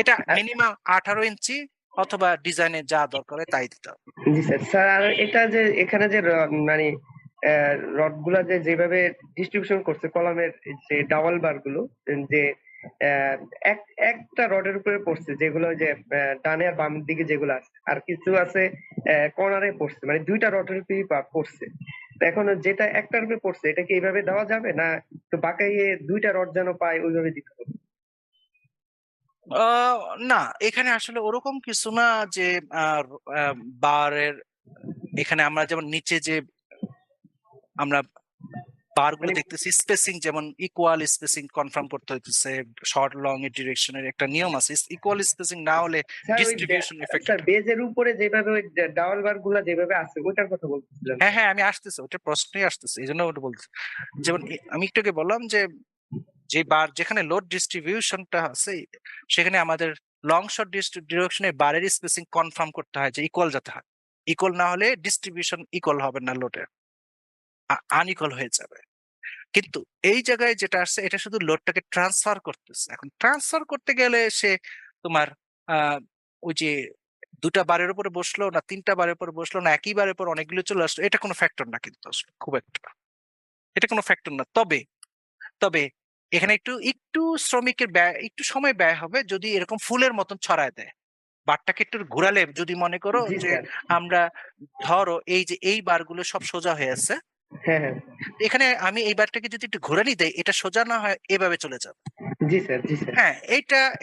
এটা মিনিমাম 18 ইঞ্চি অথবা ডিজাইনে যা দরকার হয় তাই দিতে হবে। জি স্যার। স্যার আর এটা যে এখানে যে মানে রড গুলা যে যেভাবে ডিস্ট্রিবিউশন করছে কলামের যে ডাবল বার গুলো, যে একটা রডের উপরে পড়ছে, যেগুলো যে ডানে আর বাম দিকে যেগুলো আছে, আর কিছু আছে কর্নারে পড়ছে, মানে দুইটা রডের উপরেই পড়ছে। এখন যেটা একটার উপরে পড়ছে এটা কি এইভাবে দেওয়া যাবে, না তো বাঁকাইয়ে দুইটা রড যেন পায় ওইভাবে দিতে হবে? আহ, না, এখানে আসলে ওরকম কিছু না যে বারের, এখানে আমরা যেমন নিচে যে আমরা বারগুলো মানে দেখতেছি স্পেসিং, যেমন ইকুয়াল স্পেসিং কনফার্ম করতে হইতেছে। শর্ট লং এর ডিরেকশনের একটা নিয়ম আছে, ইকুয়াল স্পেসিং না হলে স্যার ওই ডিস্ট্রিবিউশন এফেক্টেড। স্যার বেজের উপরে যেভাবে ওই ডাবল বার গুলা যেভাবে আছে ওইটার কথা বলতেছিলাম। হ্যাঁ হ্যাঁ, আমি আসতেছি, ওটা প্রশ্নই আসতেছে, এই জন্য ওটা বলতেছি। যেমন আমি একটু আগে বললাম যে যে বার যেখানে লোড ডিস্ট্রিবিউশনটা আছে সেখানে আমাদের লং শর্ট ডিরেকশনে বারের স্পেসিং কনফার্ম করতে হয় যে ইকুয়াল যাতে হয়। ইকুয়াল না হলে ডিস্ট্রিবিউশন ইকুয়াল হবে না, লোডের আনইকুয়াল হয়ে যাবে। কিন্তু এই জায়গায় যেটা আসছে এটা শুধু লোডটাকে ট্রান্সফার করতেছে। এখন ট্রান্সফার করতে গেলে সে তোমার ওই যে 2টা বারের উপরে বসলো না 3টা বারের উপরে বসলো না একই বারের উপর অনেকগুলো চলে আসলো, এটা কোনো ফ্যাক্টর না কিন্তু আসলে খুব একটা, এটা কোনো ফ্যাক্টর না। তবে তবে এখানে একটু একটু শ্রমিকের ব্যয়, একটু সময় ব্যয় হবে যদি এরকম ফুলের মতন ছড়ায় দেয়। বারটাকে একটু ঘোরালে যদি মনে করো জি যে স্যার। আমরা ধরো এই যে এই বারগুলো সব সোজা হয়ে আছে, হ্যাঁ হ্যাঁ। এখানে আমি এই বারটাকে যদি একটু ঘুরানি দেই এটা সোজা না হয় এভাবে চলে যাবে। জি স্যার, জি স্যার। হ্যাঁ,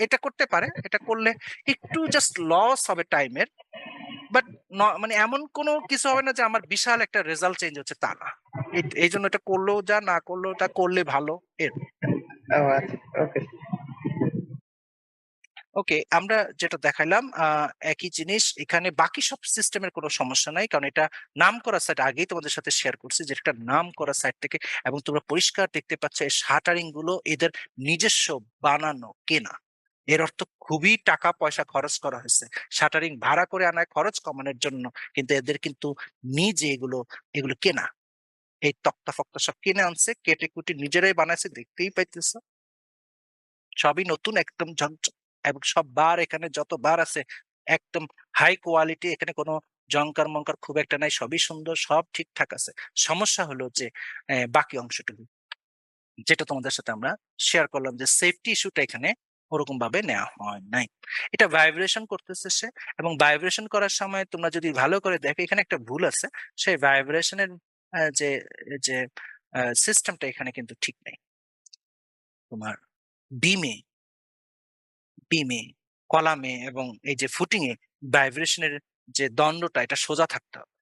এটা করতে পারে, এটা করলে একটু জাস্ট লস হবে টাইমের, বাট মানে এমন কোনো কিছু হবে না যে আমার বিশাল একটা রেজাল্ট চেঞ্জ হচ্ছে, তা না। এই জন্য এটা করলেও যা, না করলেও তা, করলে ভালো এর। ও আচ্ছা, ওকে। ওকে, আমরা যেটা দেখাইলাম একই জিনিস এখানে, বাকি সব সিস্টেমের কোনো সমস্যা নাই, কারণ এটা নাম করা সাইট আগেই তোমাদের সাথে শেয়ার করছি যে এটা নাম করা সাইট থেকে, এবং তোমরা পরিষ্কার দেখতে পাচ্ছ এই শাটারিং গুলো এদের নিজস্ব বানানো কেনা। এর অর্থ খুবই টাকা পয়সা খরচ করা হয়েছে শাটারিং ভাড়া করে আনায় খরচ কমানোর জন্য, কিন্তু এদের কিন্তু নিজে এগুলো এগুলো কেনা। এই তক্তা ফক্তা সব কিনে আনছে, কেটে কুটে নিজেরাই বানাইছে, দেখতেই পাইতেছে সবই নতুন একদম ঝকঝক, এবং সব বার এখানে যত বার আছে একদম হাই কোয়ালিটি, এখানে কোনো জংকার মঙ্কার খুব একটা নাই, সবই সুন্দর, সব ঠিকঠাক আছে। সমস্যা হলো যে বাকি অংশটুকু যেটা তোমাদের সাথে আমরা শেয়ার করলাম যে সেফটি ইস্যুটা এখানে ওরকম ভাবে নেওয়া হয় নাই। এটা ভাইব্রেশন করতেছে সে, এবং ভাইব্রেশন করার সময় তোমরা যদি ভালো করে দেখো এখানে একটা ভুল আছে, সেই ভাইব্রেশনের যে যে সিস্টেমটা এখানে কিন্তু ঠিক নেই। তোমার বিমে বিমে কলামে এবং এই যে ফুটিং এ ভাইব্রেশনের যে দণ্ডটা এটা সোজা থাকতে হবে,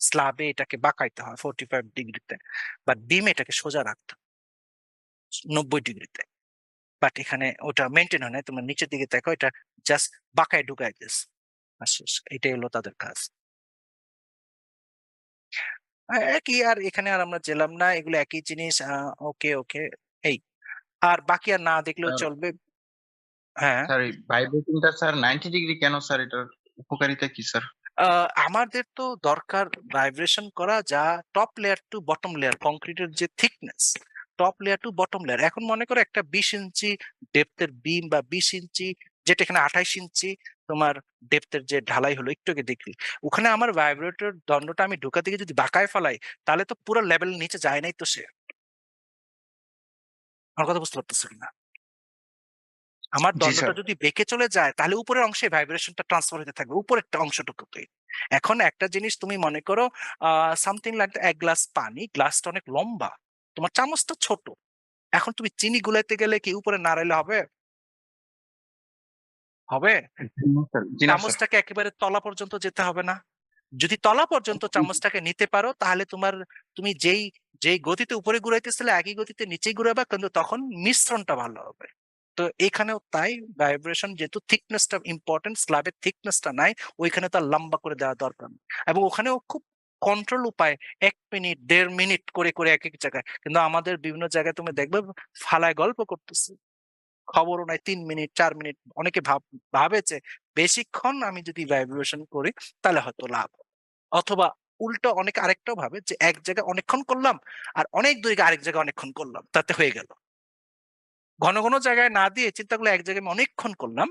স্ল্যাবে এটাকে বাঁকাইতে হয় 45 ডিগ্রিতে, বাট বিমে এটাকে সোজা রাখতে হবে 90 ডিগ্রিতে। বাট এখানে ওটা মেনটেন হয় না, তোমরা নিচের দিকে দেখো এটা জাস্ট বাঁকায় ঢুকাই দিস, এটাই হলো তাদের কাজ। একই, আর এখানে আর আমরা জেলাম না, এগুলো একই জিনিস। ওকে ওকে, এই আর বাকি আর না দেখলেও স্যার চলবে। হ্যাঁ, স্যার এই ভাইব্রেশনটা স্যার 90 ডিগ্রি কেন স্যার? এটার উপকারিতা কি স্যার? আমাদের তো দরকার ভাইব্রেশন করা যা top layer to bottom layer, কংক্রিটের যে thickness top layer to bottom layer. এখন মনে করো একটা 20 ইঞ্চি ডেপথের বিম বা 20 ইঞ্চি, যেটা এখানে 28 ইঞ্চি তোমার ডেপথের যে ঢালাই হলো একটু আগে দেখলি, ওখানে আমার ভাইব্রেটর দণ্ডটা আমি ঢোকা থেকে যদি বাঁকায় ফেলাই তাহলে তো পুরো লেভেল নিচে যায় নাই তো সে। আমার কথা বুঝতে পারতেছো কিনা? আমার জি স্যার। দণ্ডটা যদি বেঁকে চলে যায় তাহলে উপরের অংশে ভাইব্রেশনটা ট্রান্সফার হতে থাকবে উপরের অংশটুকুতে। এখন একটা জিনিস তুমি মনে করো সামথিং লাইক এক গ্লাস পানি, গ্লাসটা অনেক লম্বা, তোমার চামচটা ছোট, এখন তুমি চিনি গুলাইতে গেলে কি উপরে নাড়াইলে হবে? হবে? জি না স্যার। চামচটাকে একেবারে তলা পর্যন্ত যেতে হবে না? যদি তলা পর্যন্ত চামচটাকে নিতে পারো তাহলে তুমি যেই যেই গতিতে উপরে ঘুরাইতেছিলে একই গতিতে নিচেই ঘুরাবা, কিন্তু তখন মিশ্রণটা ভালো হবে। তো এখানেও তাই, ভাইব্রেশন যেহেতু থিকনেসটা ইম্পর্টেন্ট, স্ল্যাবের থিকনেসটা নাই, ওইখানে তার লম্বা করে দেওয়া দরকার নেই। এবং ওখানেও খুব কন্ট্রোল উপায় 1 মিনিট 1.5 মিনিট করে করে এক এক জায়গায়, কিন্তু আমাদের বিভিন্ন জায়গায় তুমি দেখবে ফালায় গল্প করতেছে, খবরও নাই, 3 মিনিট 4 মিনিট। অনেকে ভাবে যে বেশিক্ষণ আমি যদি ভাইব্রেশন করি তাহলে হয়তো লাভ, অথবা উল্টো অনেকে আরেকটাও ভাবে যে এক জায়গায় অনেকক্ষণ করলাম আর অনেক দূরে আরেক জায়গায় অনেকক্ষণ করলাম তাতে হয়ে গেল। ঘন ঘন জায়গায় না দিয়ে চিন্তা করলে এক জায়গায় আমি অনেকক্ষণ করলাম,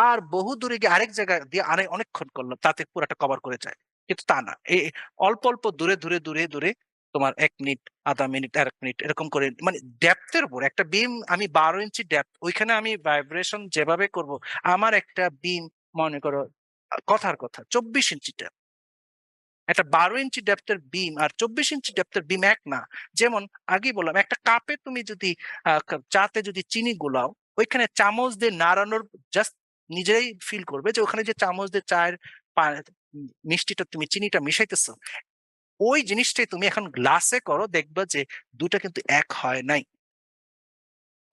আর বহু দূরে গিয়ে আরেক জায়গায় দিয়ে অনেকক্ষণ করলাম, তাতে পুরাটা কভার করে যায়। কিন্তু তা না, এই অল্প অল্প দূরে দূরে দূরে দূরে তোমার 1 মিনিট, আধা মিনিট, 1 মিনিট এরকম করে, মানে ডেপথের উপর একটা বিম আমি 12 ইঞ্চি ডেপথ, ওইখানে আমি ভাইব্রেশন যেভাবে করব, আমার একটা বিম মনে করো কথার কথা 24 ইঞ্চি, একটা 12 ইঞ্চি ডেপথের বিম আর 24 ইঞ্চি ডেপথের বিম এক না। যেমন আগেই বললাম, একটা কাপে তুমি যদি চাতে যদি চিনি গুলাও, ওইখানে চামচ দিয়ে নাড়ানোর জাস্ট নিজেরাই ফিল করবে যে ওখানে যে চামচ দিয়ে চায়ের মিষ্টিটা তুমি চিনিটা মিশাইতেছো, ওই জিনিসটাই তুমি এখন গ্লাসে করো, দেখবা যে দুটা কিন্তু এক হয় নাই,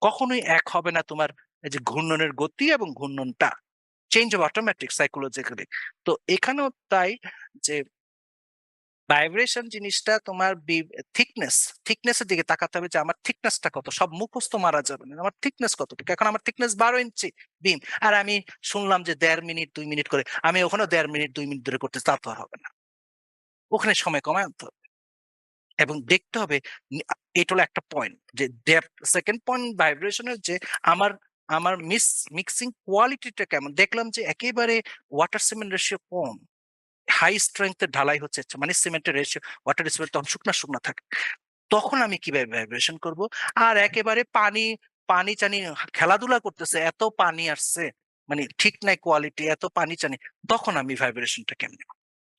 কখনোই এক হবে না। তোমার এই যে ঘূর্ণনের গতি এবং ঘূর্ণনটা চেঞ্জ অফ অটোমেটিক সাইকোলজিক্যালি। তো এখানেও তাই, যে ভাইব্রেশন জিনিসটা তোমার থিকনেসের দিকে তাকাতে হবে যে আমার থিকনেসটা কত। সব মুখস্থ মারা যাবে না, আমার থিকনেস কতটুকু। এখন আমার থিকনেস 12 ইঞ্চি বিম, আর আমি শুনলাম যে 1.5 মিনিট 2 মিনিট করে, আমি ওখানে 1.5 মিনিট 2 মিনিট ধরে করতে, তা তো আর হবে না। ওখানে সময় কমায় আনতে হবে এবং দেখতে হবে। এটা হলো একটা পয়েন্ট যে ডেপথ। সেকেন্ড পয়েন্ট ভাইব্রেশনের যে আমার আমার মিক্সিং কোয়ালিটিটা কেমন। দেখলাম যে একেবারে ওয়াটার সিমেন্ট রেশিও কম, হাই স্ট্রেংথের ঢালাই হচ্ছে, মানে সিমেন্টের রেশিও ওয়াটার সিমেন্ট তখন শুকনা শুকনা থাকে, তখন আমি কিভাবে ভাইব্রেশন করব। আর একেবারে পানি পানি চানি খেলাধুলা করতেছে, এত পানি আসছে, মানে ঠিক নাই কোয়ালিটি, এত পানি চানি, তখন আমি ভাইব্রেশনটা কেমনে,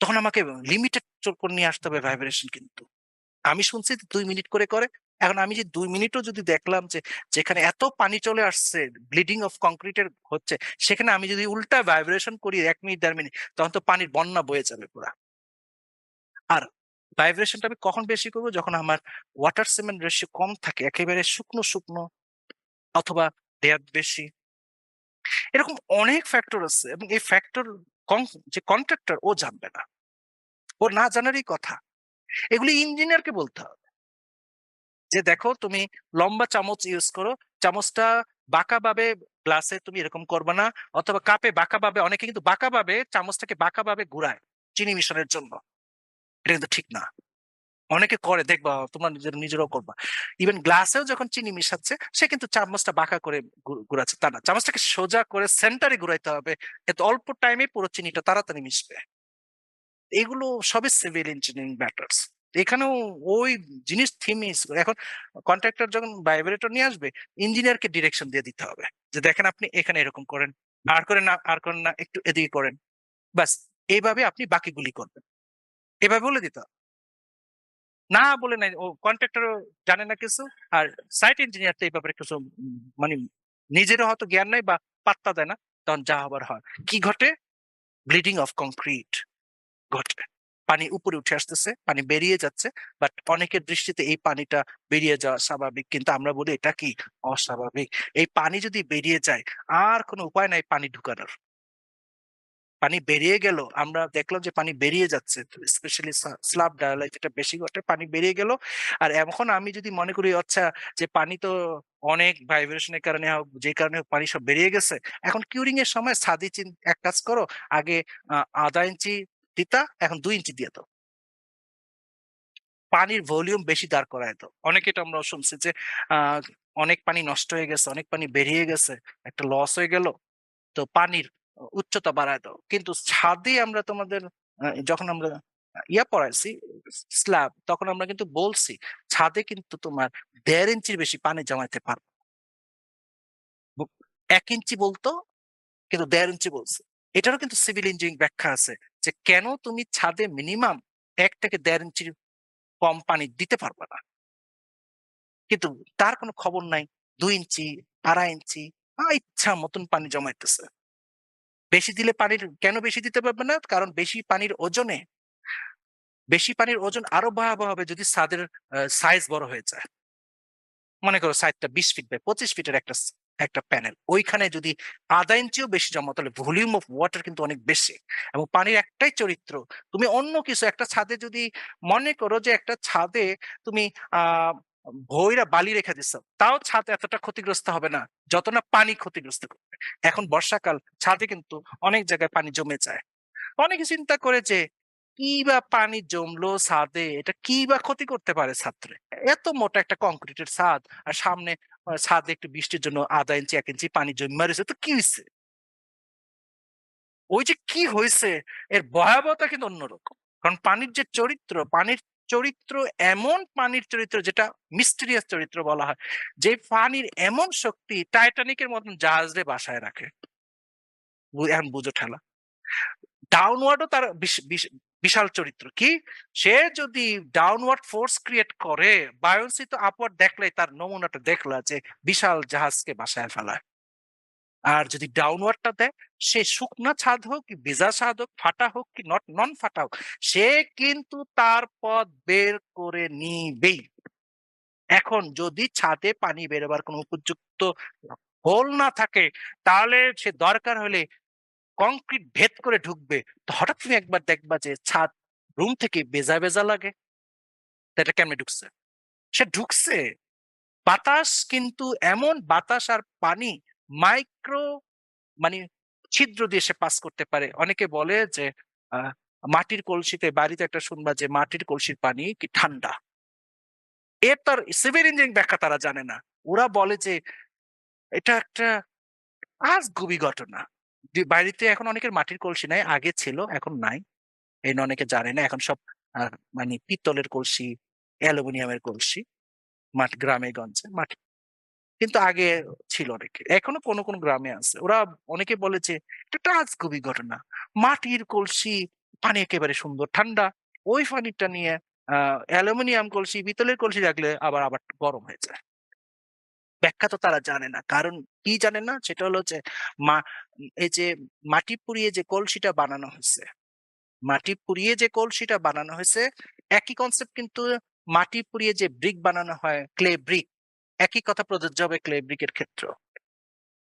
তখন আমাকে লিমিটেড করে নিয়ে আসতে হবে ভাইব্রেশন। কিন্তু আমি শুনছি 2 মিনিট করে করে। এখন আমি যে 2 মিনিটও যদি দেখলাম যে যেখানে এত পানি চলে আসছে, ব্লিডিং অফ কংক্রিটের হচ্ছে, সেখানে আমি যদি উল্টা ভাইব্রেশন করি 1 মিনিট 1.5 মিনিট, তখন তো পানির বন্যা বয়ে যাবে পুরা। আর ভাইব্রেশনটা আমি কখন বেশি করবো, যখন আমার ওয়াটার সিমেন্ট রেশিও কম থাকে, একেবারে শুকনো শুকনো, অথবা ডেপথ বেশি। এরকম অনেক ফ্যাক্টর আছে, এবং এই ফ্যাক্টর যে কন্ট্রাক্টর ও জানবে না, ও না জানারই কথা। এগুলি ইঞ্জিনিয়ারকে বলতে হবে যে দেখো তুমি লম্বা চামচ ইউজ করো, চামচটা বাঁকা ভাবে গ্লাসে তুমি এরকম করবে না, অথবা কাপে বাঁকা ভাবে, অনেকে কিন্তু বাঁকা ভাবে চামচটাকে বাঁকা ভাবে ঘুরায় চিনি মিশনের জন্য, এটা কিন্তু ঠিক না। অনেকে করে, দেখবা তোমরা নিজেরাও করবা। ইভেন গ্লাসেও যখন চিনি মিশাচ্ছে, সে কিন্তু চামচটা বাঁকা করে ঘুরাচ্ছে, তা না, চামচটাকে সোজা করে সেন্টারে ঘুরাইতে হবে, এত অল্প টাইমে পুরো চিনিটা তাড়াতাড়ি মিশবে। এগুলো সবই সিভিল ইঞ্জিনিয়ারিং ম্যাটার্স। এখানেও ওই জিনিস থিমই। এখন কন্ট্রাক্টর যখন ভাইব্রেটর নিয়ে আসবে, ইঞ্জিনিয়ারকে ডিরেকশন দিয়ে দিতে হবে যে দেখেন আপনি এখানে এরকম করেন, আর করেন না, আর করেন না, একটু এদিকে করেন, বাস এইভাবে আপনি বাকিগুলি করবেন, এভাবে বলে দিতে হবে। না বলে নাই, ও কন্ট্রাক্টর জানে না কিছু, আর সাইট ইঞ্জিনিয়ার তো এই ব্যাপারে কিছু মানে নিজেরও হয়তো জ্ঞান নাই বা পাত্তা দেয় না, তখন যা হবার হয়। কি ঘটে? ব্লিডিং অফ কংক্রিট ঘটে, পানি উপরে উঠে আসতেছে, পানি বেরিয়ে যাচ্ছে, বাট অনেকের দৃষ্টিতে এই পানিটা বেরিয়ে যাওয়া স্বাভাবিক, কিন্তু আমরা বলি এটা কি অস্বাভাবিক। এই পানি যদি বেরিয়ে যায়, আর কোনো উপায় নাই পানি ঢুকানোর। পানি বেরিয়ে গেল, আমরা দেখলাম যে পানি বেরিয়ে যাচ্ছে, স্পেশালি স্ল্যাব ডায়ালাইট, এটা বেশি ঘটে, পানি বেরিয়ে গেল। আর এখন আমি যদি মনে করি আচ্ছা যে পানি তো অনেক ভাইব্রেশনের কারণে হোক, যে কারণে হোক, পানি সব বেরিয়ে গেছে, এখন কিউরিং এর সময় ছাদি এক কাজ করো, আগে 1/2 ইঞ্চি দিতা, এখন 2 ইঞ্চি দিয়ে দাও, পানির ভলিউম বেশি দাঁড় করায় দাও। অনেকে এটা আমরা শুনছি যে আহ অনেক পানি নষ্ট হয়ে গেছে, অনেক পানি বেরিয়ে গেছে, একটা লস হয়ে গেল, তো পানির উচ্চতা বাড়ায় দাও। কিন্তু ছাদে আমরা তোমাদের যখন আমরা পড়াইছি স্ল্যাব, তখন আমরা কিন্তু বলছি ছাদে কিন্তু তোমার 1.5 ইঞ্চির বেশি পানি জমাইতে পারবো। 1 ইঞ্চি বলতো, কিন্তু 1.5 ইঞ্চি বলছে। এটারও কিন্তু সিভিল ইঞ্জিনিয়ারিং ব্যাখ্যা আছে যে কেন তুমি ছাদে মিনিমাম 1 থেকে 1.5 ইঞ্চির কম পানি দিতে পারবে না, কিন্তু তার কোনো খবর নাই 2 ইঞ্চি 2.5 ইঞ্চি ইচ্ছা মতন পানি জমাইতেছে। বেশি দিলে পানির কেন বেশি দিতে পারবে না? কারণ বেশি পানির ওজন আরো ভয়াবহ হবে যদি ছাদের সাইজ বড় হয়ে যায়। মনে করো সাইজটা 20 ফিট বাই 25 ফিটের একটা প্যানেল, ওইখানে যদি 1/2 ইঞ্চিও বেশি জমা, তাহলে ভলিউম অফ ওয়াটার কিন্তু অনেক বেশি। এবং পানির একটাই চরিত্র, তুমি অন্য কিছু একটা ছাদে যদি মনে করো যে একটা ছাদে তুমি আহ ভৈরা বালি রেখে দিচ্ছ, তাও ছাদ এতটা ক্ষতিগ্রস্ত হবে না যত না পানি ক্ষতিগ্রস্ত করবে। এখন বর্ষাকাল, ছাদে কিন্তু অনেক জায়গায় পানি জমে যায়। অনেকে চিন্তা করে যে কি বা পানি জমলো ছাদে, এটা কি বা ক্ষতি করতে পারে ছাত্রে, এত মোটা একটা কংক্রিটের ছাদ, আর সামনে ছাদে একটু বৃষ্টির জন্য 1/2 ইঞ্চি 1 ইঞ্চি পানি জমে রয়েছে, তো কি হয়েছে? ওই যে কি হয়েছে, এর ভয়াবহতা কিন্তু অন্যরকম। কারণ পানির চরিত্র এমন, পানির চরিত্র যেটা মিস্টেরিয়াস চরিত্র বলা হয়, যে পানির এমন শক্তি টাইটানিকের মতন জাহাজে বাসায় রাখে। এখন বুঝো ঠেলা। ডাউনওয়ার্ডও তার বিশাল চরিত্র। কি, সে যদি ডাউনওয়ার্ড ফোর্স ক্রিয়েট করে, বায়োন্সি তো আপওয়ার্ড দেখলেই তার নমুনাটা দেখলা যে বিশাল জাহাজকে বাসায় ফেলায়। আর যদি ডাউনওয়ার্ডটা দেয়, সে শুকনা ছাদ হোক কি ভেজা ছাদ হোক, ফাটা হোক কি নন ফাটা হোক, সে কিন্তু তার পথ বের করে নিবেই। এখন যদি ছাদে পানি বেরোবার কোনো উপযুক্ত হোল না থাকে, তাহলে সে দরকার হলে কংক্রিট ভেদ করে ঢুকবে। তো হঠাৎ তুমি একবার দেখবা যে ছাদ রুম থেকে বেজা বেজা লাগে, তো এটা কেমনে ঢুকছে? সে ঢুকছে, বাতাস কিন্তু এমন বাতাস আর পানি মাইক্রো মানে ছিদ্র দিয়ে সে পাস করতে পারে। অনেকে বলে যে আহ, মাটির কলসিতে, বাড়িতে একটা শুনবা যে মাটির কলসির পানি কি ঠান্ডা। এর তার সিভিল ইঞ্জিনিয়ারিং ব্যাখ্যা তারা জানে না। ওরা বলে যে এটা একটা আজগুবি ঘটনা। বাড়িতে এখন অনেকের মাটির কলসি নাই, আগে ছিল এখন নাই, এই জন্য অনেকে জানে না। এখন সব মানে পিতলের কলসি, অ্যালুমিনিয়ামের কলসি গ্রামে গঞ্জে মাটি, কিন্তু আগে ছিল অনেকে, এখনো কোনো কোনো গ্রামে আছে। ওরা অনেকে বলে যে এটা একটা আজগুবি ঘটনা, মাটির কলসি পানি একেবারে সুন্দর ঠান্ডা, ওই পানিটা নিয়ে অ্যালুমিনিয়াম কলসি, পিতলের কলসি রাখলে আবার আবার গরম হয়ে যায়। ব্যাখ্যা তো তারা জানে না। কারণ কি জানে না, সেটা হলো যে মা এই যে মাটি পুড়িয়ে যে কলসিটা বানানো হয়েছে, মাটি পুড়িয়ে যে কলসিটা বানানো হয়েছে, একই কনসেপ্ট কিন্তু মাটি পুড়িয়ে যে ব্রিক বানানো হয়, ক্লে ব্রিক, একই কথা প্রযোজ্য হবে ক্লে ব্রিকের ক্ষেত্রে।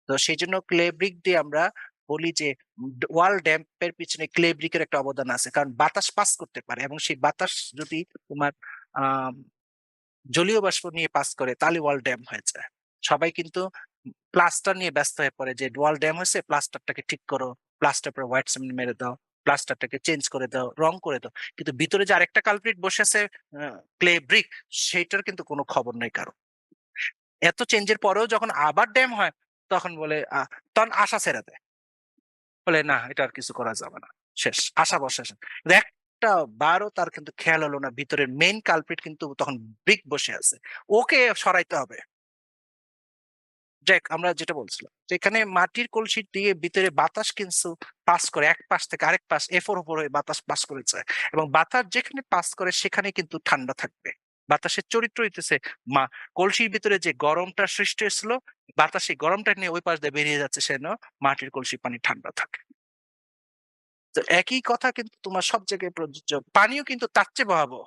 তো সেই জন্য ক্লে ব্রিক দিয়ে আমরা বলি যে ওয়াল ড্যাম্পের পিছনে ক্লে ব্রিকের একটা অবদান আছে, কারণ বাতাস পাস করতে পারে, এবং সেই বাতাস যদি তোমার আহ জলীয় বাষ্প নিয়ে পাস করে তাহলে ওয়াল ড্যাম হয়ে যায়। সবাই কিন্তু প্লাস্টার নিয়ে ব্যস্ত হয়ে পড়ে যে ওয়াল ড্যাম হয়েছে, প্লাস্টারটাকে ঠিক করো, প্লাস্টার পরে হোয়াইট সিমেন্ট মেরে দাও, প্লাস্টারটাকে চেঞ্জ করে দাও, রং করে দাও, কিন্তু ভিতরে যে আরেকটা কালপ্রিট বসে আছে ক্লে ব্রিক, সেইটার কিন্তু কোনো খবর নেই কারো। এত চেঞ্জের পরেও যখন আবার ড্যাম হয়, তখন বলে তখন আশা ছেড়ে দেয়, বলে না এটা আর কিছু করা যাবে না, শেষ, আশা বর্ষা শেষ। কিন্তু একটা বারও তার কিন্তু খেয়াল হলো না ভিতরের মেইন কালপ্রিট কিন্তু তখন ব্রিক বসে আছে, ওকে সরাইতে হবে। যাক, আমরা যেটা বলছিলাম যে এখানে মাটির কলসি দিয়ে ভিতরে বাতাস কিন্তু পাস করে, এক পাশ থেকে আরেক পাশ এফোর ওপর হয়ে বাতাস পাস করে যায়, এবং বাতাস যেখানে পাস করে সেখানে কিন্তু ঠান্ডা থাকবে। বাতাসের চরিত্র হইতেছে মা কলসির ভিতরে যে গরমটা সৃষ্টি হয়েছিল, বাতাস সেই গরমটা নিয়ে ওই পাশ দিয়ে বেরিয়ে যাচ্ছে, সেজন্য মাটির কলসির পানি ঠান্ডা থাকে। তো একই কথা কিন্তু তোমার সব জায়গায় প্রযোজ্য। পানিও কিন্তু তার চেয়ে ভয়াবহ।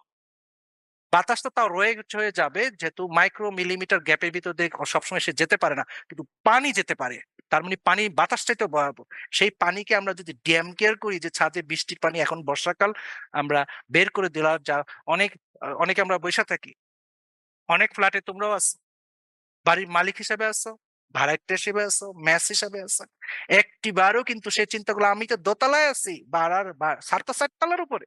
বাতাস তো তাও রয়ে হয়ে যাবে, যেহেতু মাইক্রো মিলিমিটার গ্যাপের ভিতর দিয়ে সবসময় সে যেতে পারে না, কিন্তু পানি যেতে পারে। তার মানে পানি বাতাসটাই তো ভয়াবহ। সেই পানিকে আমরা যদি ড্যাম কেয়ার করি, যে ছাদে বৃষ্টির পানি এখন বর্ষাকাল আমরা বের করে দিলাম, যা অনেক অনেকে আমরা বৈশা থাকি, অনেক ফ্ল্যাটে তোমরাও আছো, বাড়ির মালিক হিসেবে আছো, ভাড়াটিয়া হিসেবে আছো, ম্যাচ হিসেবে আছো, একটি বারও কিন্তু সে চিন্তা করলো আমি তো দোতলায় আছি, বাড়ার সাতটা চারতলার উপরে,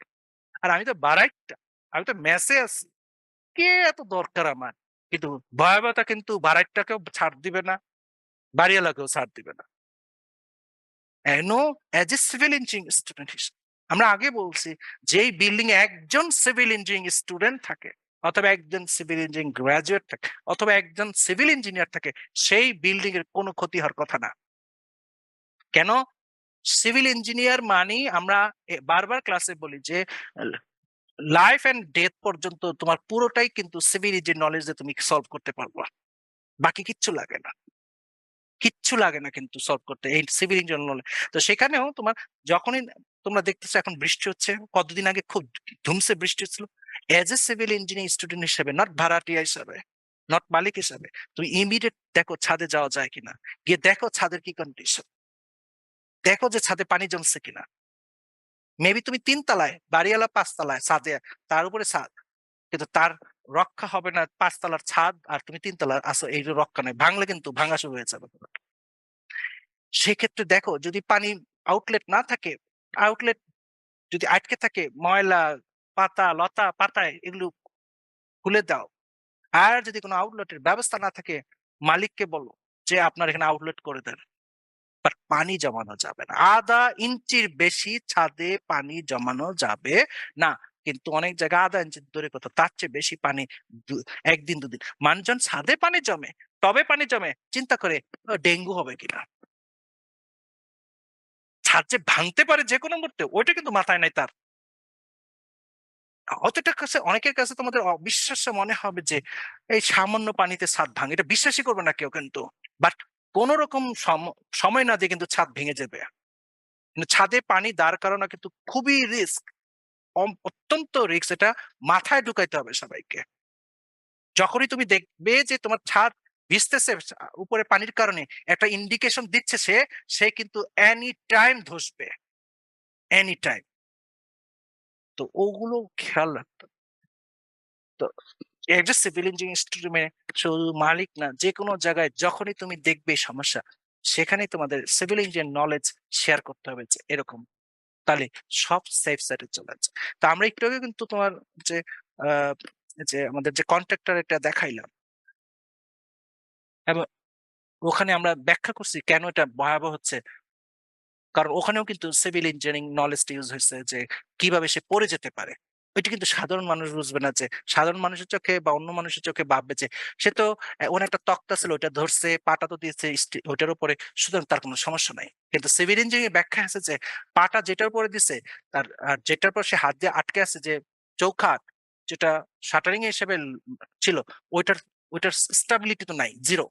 আর আমি তো বাড়াইটা, আমি তো মেসে আছি, কে এত দরকার আমার? কিন্তু ভয়াবহতা কিন্তু বাড়াইটাকেও ছাড় দিবে না, বাড়িওয়ালাকেও ছাড় দিবে না। No, as a civil engineering student হিসেবে আমরা আগে বলছি, যেই বিল্ডিং এ একজন সিভিল ইঞ্জিনিয়ারিং স্টুডেন্ট থাকে, অথবা একজন সিভিল ইঞ্জিনিয়ারিং গ্রাজুয়েট থাকে, অথবা একজন সিভিল ইঞ্জিনিয়ার থাকে, সেই বিল্ডিং এর কোনো ক্ষতি হওয়ার কথা না। কেন? সিভিল ইঞ্জিনিয়ার মানে আমরা বারবার ক্লাসে বলি যে লাইফ এন্ড ডেথ পর্যন্ত তোমার পুরোটাই কিন্তু সিভিল ইঞ্জিনিয়ার নলেজ দিয়ে তুমি সলভ করতে পারবা, বাকি কিচ্ছু লাগে না, কিচ্ছু লাগে না কিন্তু সলভ করতে এই সিভিল ইঞ্জিনিয়ার নলেজ। তো সেখানেও তোমার যখনই তোমরা দেখতেছো এখন বৃষ্টি হচ্ছে, কতদিন আগে খুব ধুমসে বৃষ্টি হচ্ছিল, as a civil engineer student হিসেবে, নট ভাড়াটিয়া হিসাবে, নট মালিক হিসাবে, তুমি ইমিডিয়েট দেখো ছাদে যাওয়া যায় কিনা, গিয়ে দেখো ছাদের কি কন্ডিশন, দেখো যে ছাদে পানি জমছে কিনা। মেবি তুমি 3 তলায়, বাড়িওয়ালা 5 তলায় ছাদে, তার উপরে ছাদ, কিন্তু তার রক্ষা হবে না 5 তলার ছাদ, আর তুমি 3 তলার আছো, এই রক্ষা নেই, ভাঙলে কিন্তু ভাঙা শুরু হয়ে যাবে। সেক্ষেত্রে দেখো যদি পানি আউটলেট না থাকে, আউটলেট যদি আটকে থাকে, ময়লা পাতা লতা পাতায় এগুলো খুলে দাও। আর যদি কোনো আউটলেটের ব্যবস্থা না থাকে, মালিককে বলো যে আপনার এখানে আউটলেট করে দেন, বাট পানি জমানো যাবে না, আধা ইঞ্চির বেশি ছাদে পানি জমানো যাবে না। কিন্তু অনেক জায়গায় আধা ইঞ্চি দূরে কথা, তার চেয়ে বেশি পানি একদিন দুদিন মানুষজন ছাদে পানি জমে, তবে পানি জমে চিন্তা করে ডেঙ্গু হবে কিনা, ছাদ যে ভাঙতে পারে যে কোনো মুহূর্তে, ওইটা কিন্তু মাথায় নাই তার। অতটা কাছে অনেকের কাছে তোমাদের অবিশ্বাস্য মনে হবে যে এই সামান্য পানিতে ছাদ ভাঙে, এটা বিশ্বাসই করবে না কেউ, কিন্তু বাট কোন রকম সময় না দিয়ে কিন্তু ছাদ ভেঙে যাবে। কিন্তু ছাদে পানি দাঁড় করানো কিন্তু খুবই রিস্ক, অত্যন্ত রিস্ক, এটা মাথায় ঢুকাইতে হবে সবাইকে। যখনই তুমি দেখবে যে তোমার ছাদ ভিজতেছে উপরে পানির কারণে, একটা ইন্ডিকেশন দিচ্ছে সে কিন্তু এনি টাইম ধসবে, এনি টাইম। তো তো ওগুলো খেয়াল রাখতে হবে। তো একটা সিভিল ইঞ্জিনিয়ারিং স্ট্রিমে শুধু মালিক না, যেকোনো জায়গায় যখনই তুমি দেখবে সমস্যা, সেখানেই তোমাদের সিভিল ইঞ্জিনিয়ারিং নলেজ শেয়ার করতে হবে যে এরকম। তাহলে সব সেফ সাইডে চলে যাচ্ছে। তো আমরা একটু আগে কিন্তু তোমার যে আহ, যে আমাদের যে কন্ট্রাক্টর এটা দেখাইলাম, এবং ওখানে আমরা ব্যাখ্যা করছি কেন এটা ভয়াবহ হচ্ছে। কারণ ওখানেও কিন্তু সিভিল ইঞ্জিনিয়ারিং নলেজটা ইউজ হয়েছে যে কিভাবে সে পড়ে যেতে পারে। ওইটা কিন্তু সাধারণ মানুষ বুঝবে না, যে সাধারণ মানুষের চোখে বা অন্য মানুষের চোখে ভাববে যে সে তো ওখানে একটা তক্তা ছিল, ওইটা ধরছে, পাটা তো দিয়েছে ওইটার উপরে, সুতরাং তার কোনো সমস্যা নাই। কিন্তু সিভিল ইঞ্জিনিয়ারিং ব্যাখ্যা আছে যে পাটা যেটার উপরে দিছে, তার আর যেটার পর সে হাত দিয়ে আটকে আছে, যে চৌখাট যেটা শাটারিং হিসেবে ছিল, ওইটার ওইটার স্টেবিলিটি তো নাই, জিরো।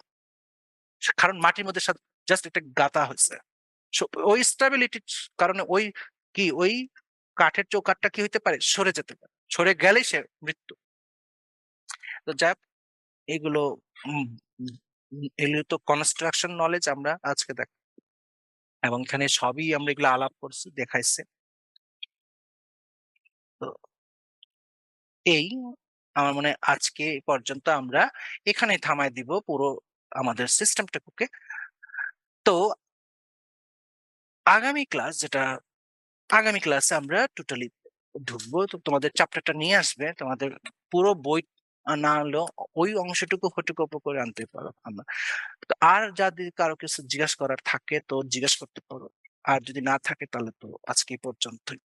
কারণ মাটির মধ্যে জাস্ট একটা গাঁথা হয়েছে। ওই স্টেবিলিটির কারণে ওই কাঠের চৌকাঠটা কি হইতে পারে, সরে যেতে পারে, সরে গেলেই সে মৃত্যু। তো যাই হোক, এগুলো এগুলো তো কনস্ট্রাকশন নলেজ আমরা আজকে দেখ, এবং এখানে সবই আমরা এগুলো আলাপ করছি, দেখাইছে। তো এই আমার মনে হয় আজকে এই পর্যন্ত আমরা এখানে থামায় দিব পুরো আমাদের সিস্টেমটাকে। তো আগামী ক্লাসে আমরা টোটালি ঢুকবো। তো তোমাদের চ্যাপ্টারটা নিয়ে আসবে, তোমাদের পুরো বই না হলেও ওই অংশটুকু ফটোকপি করে আনতে পারো আমরা। তো আর যদি কারো কিছু জিজ্ঞাসা করার থাকে তো জিজ্ঞাসা করতে পারো, আর যদি না থাকে তাহলে তো আজকে এই পর্যন্তই।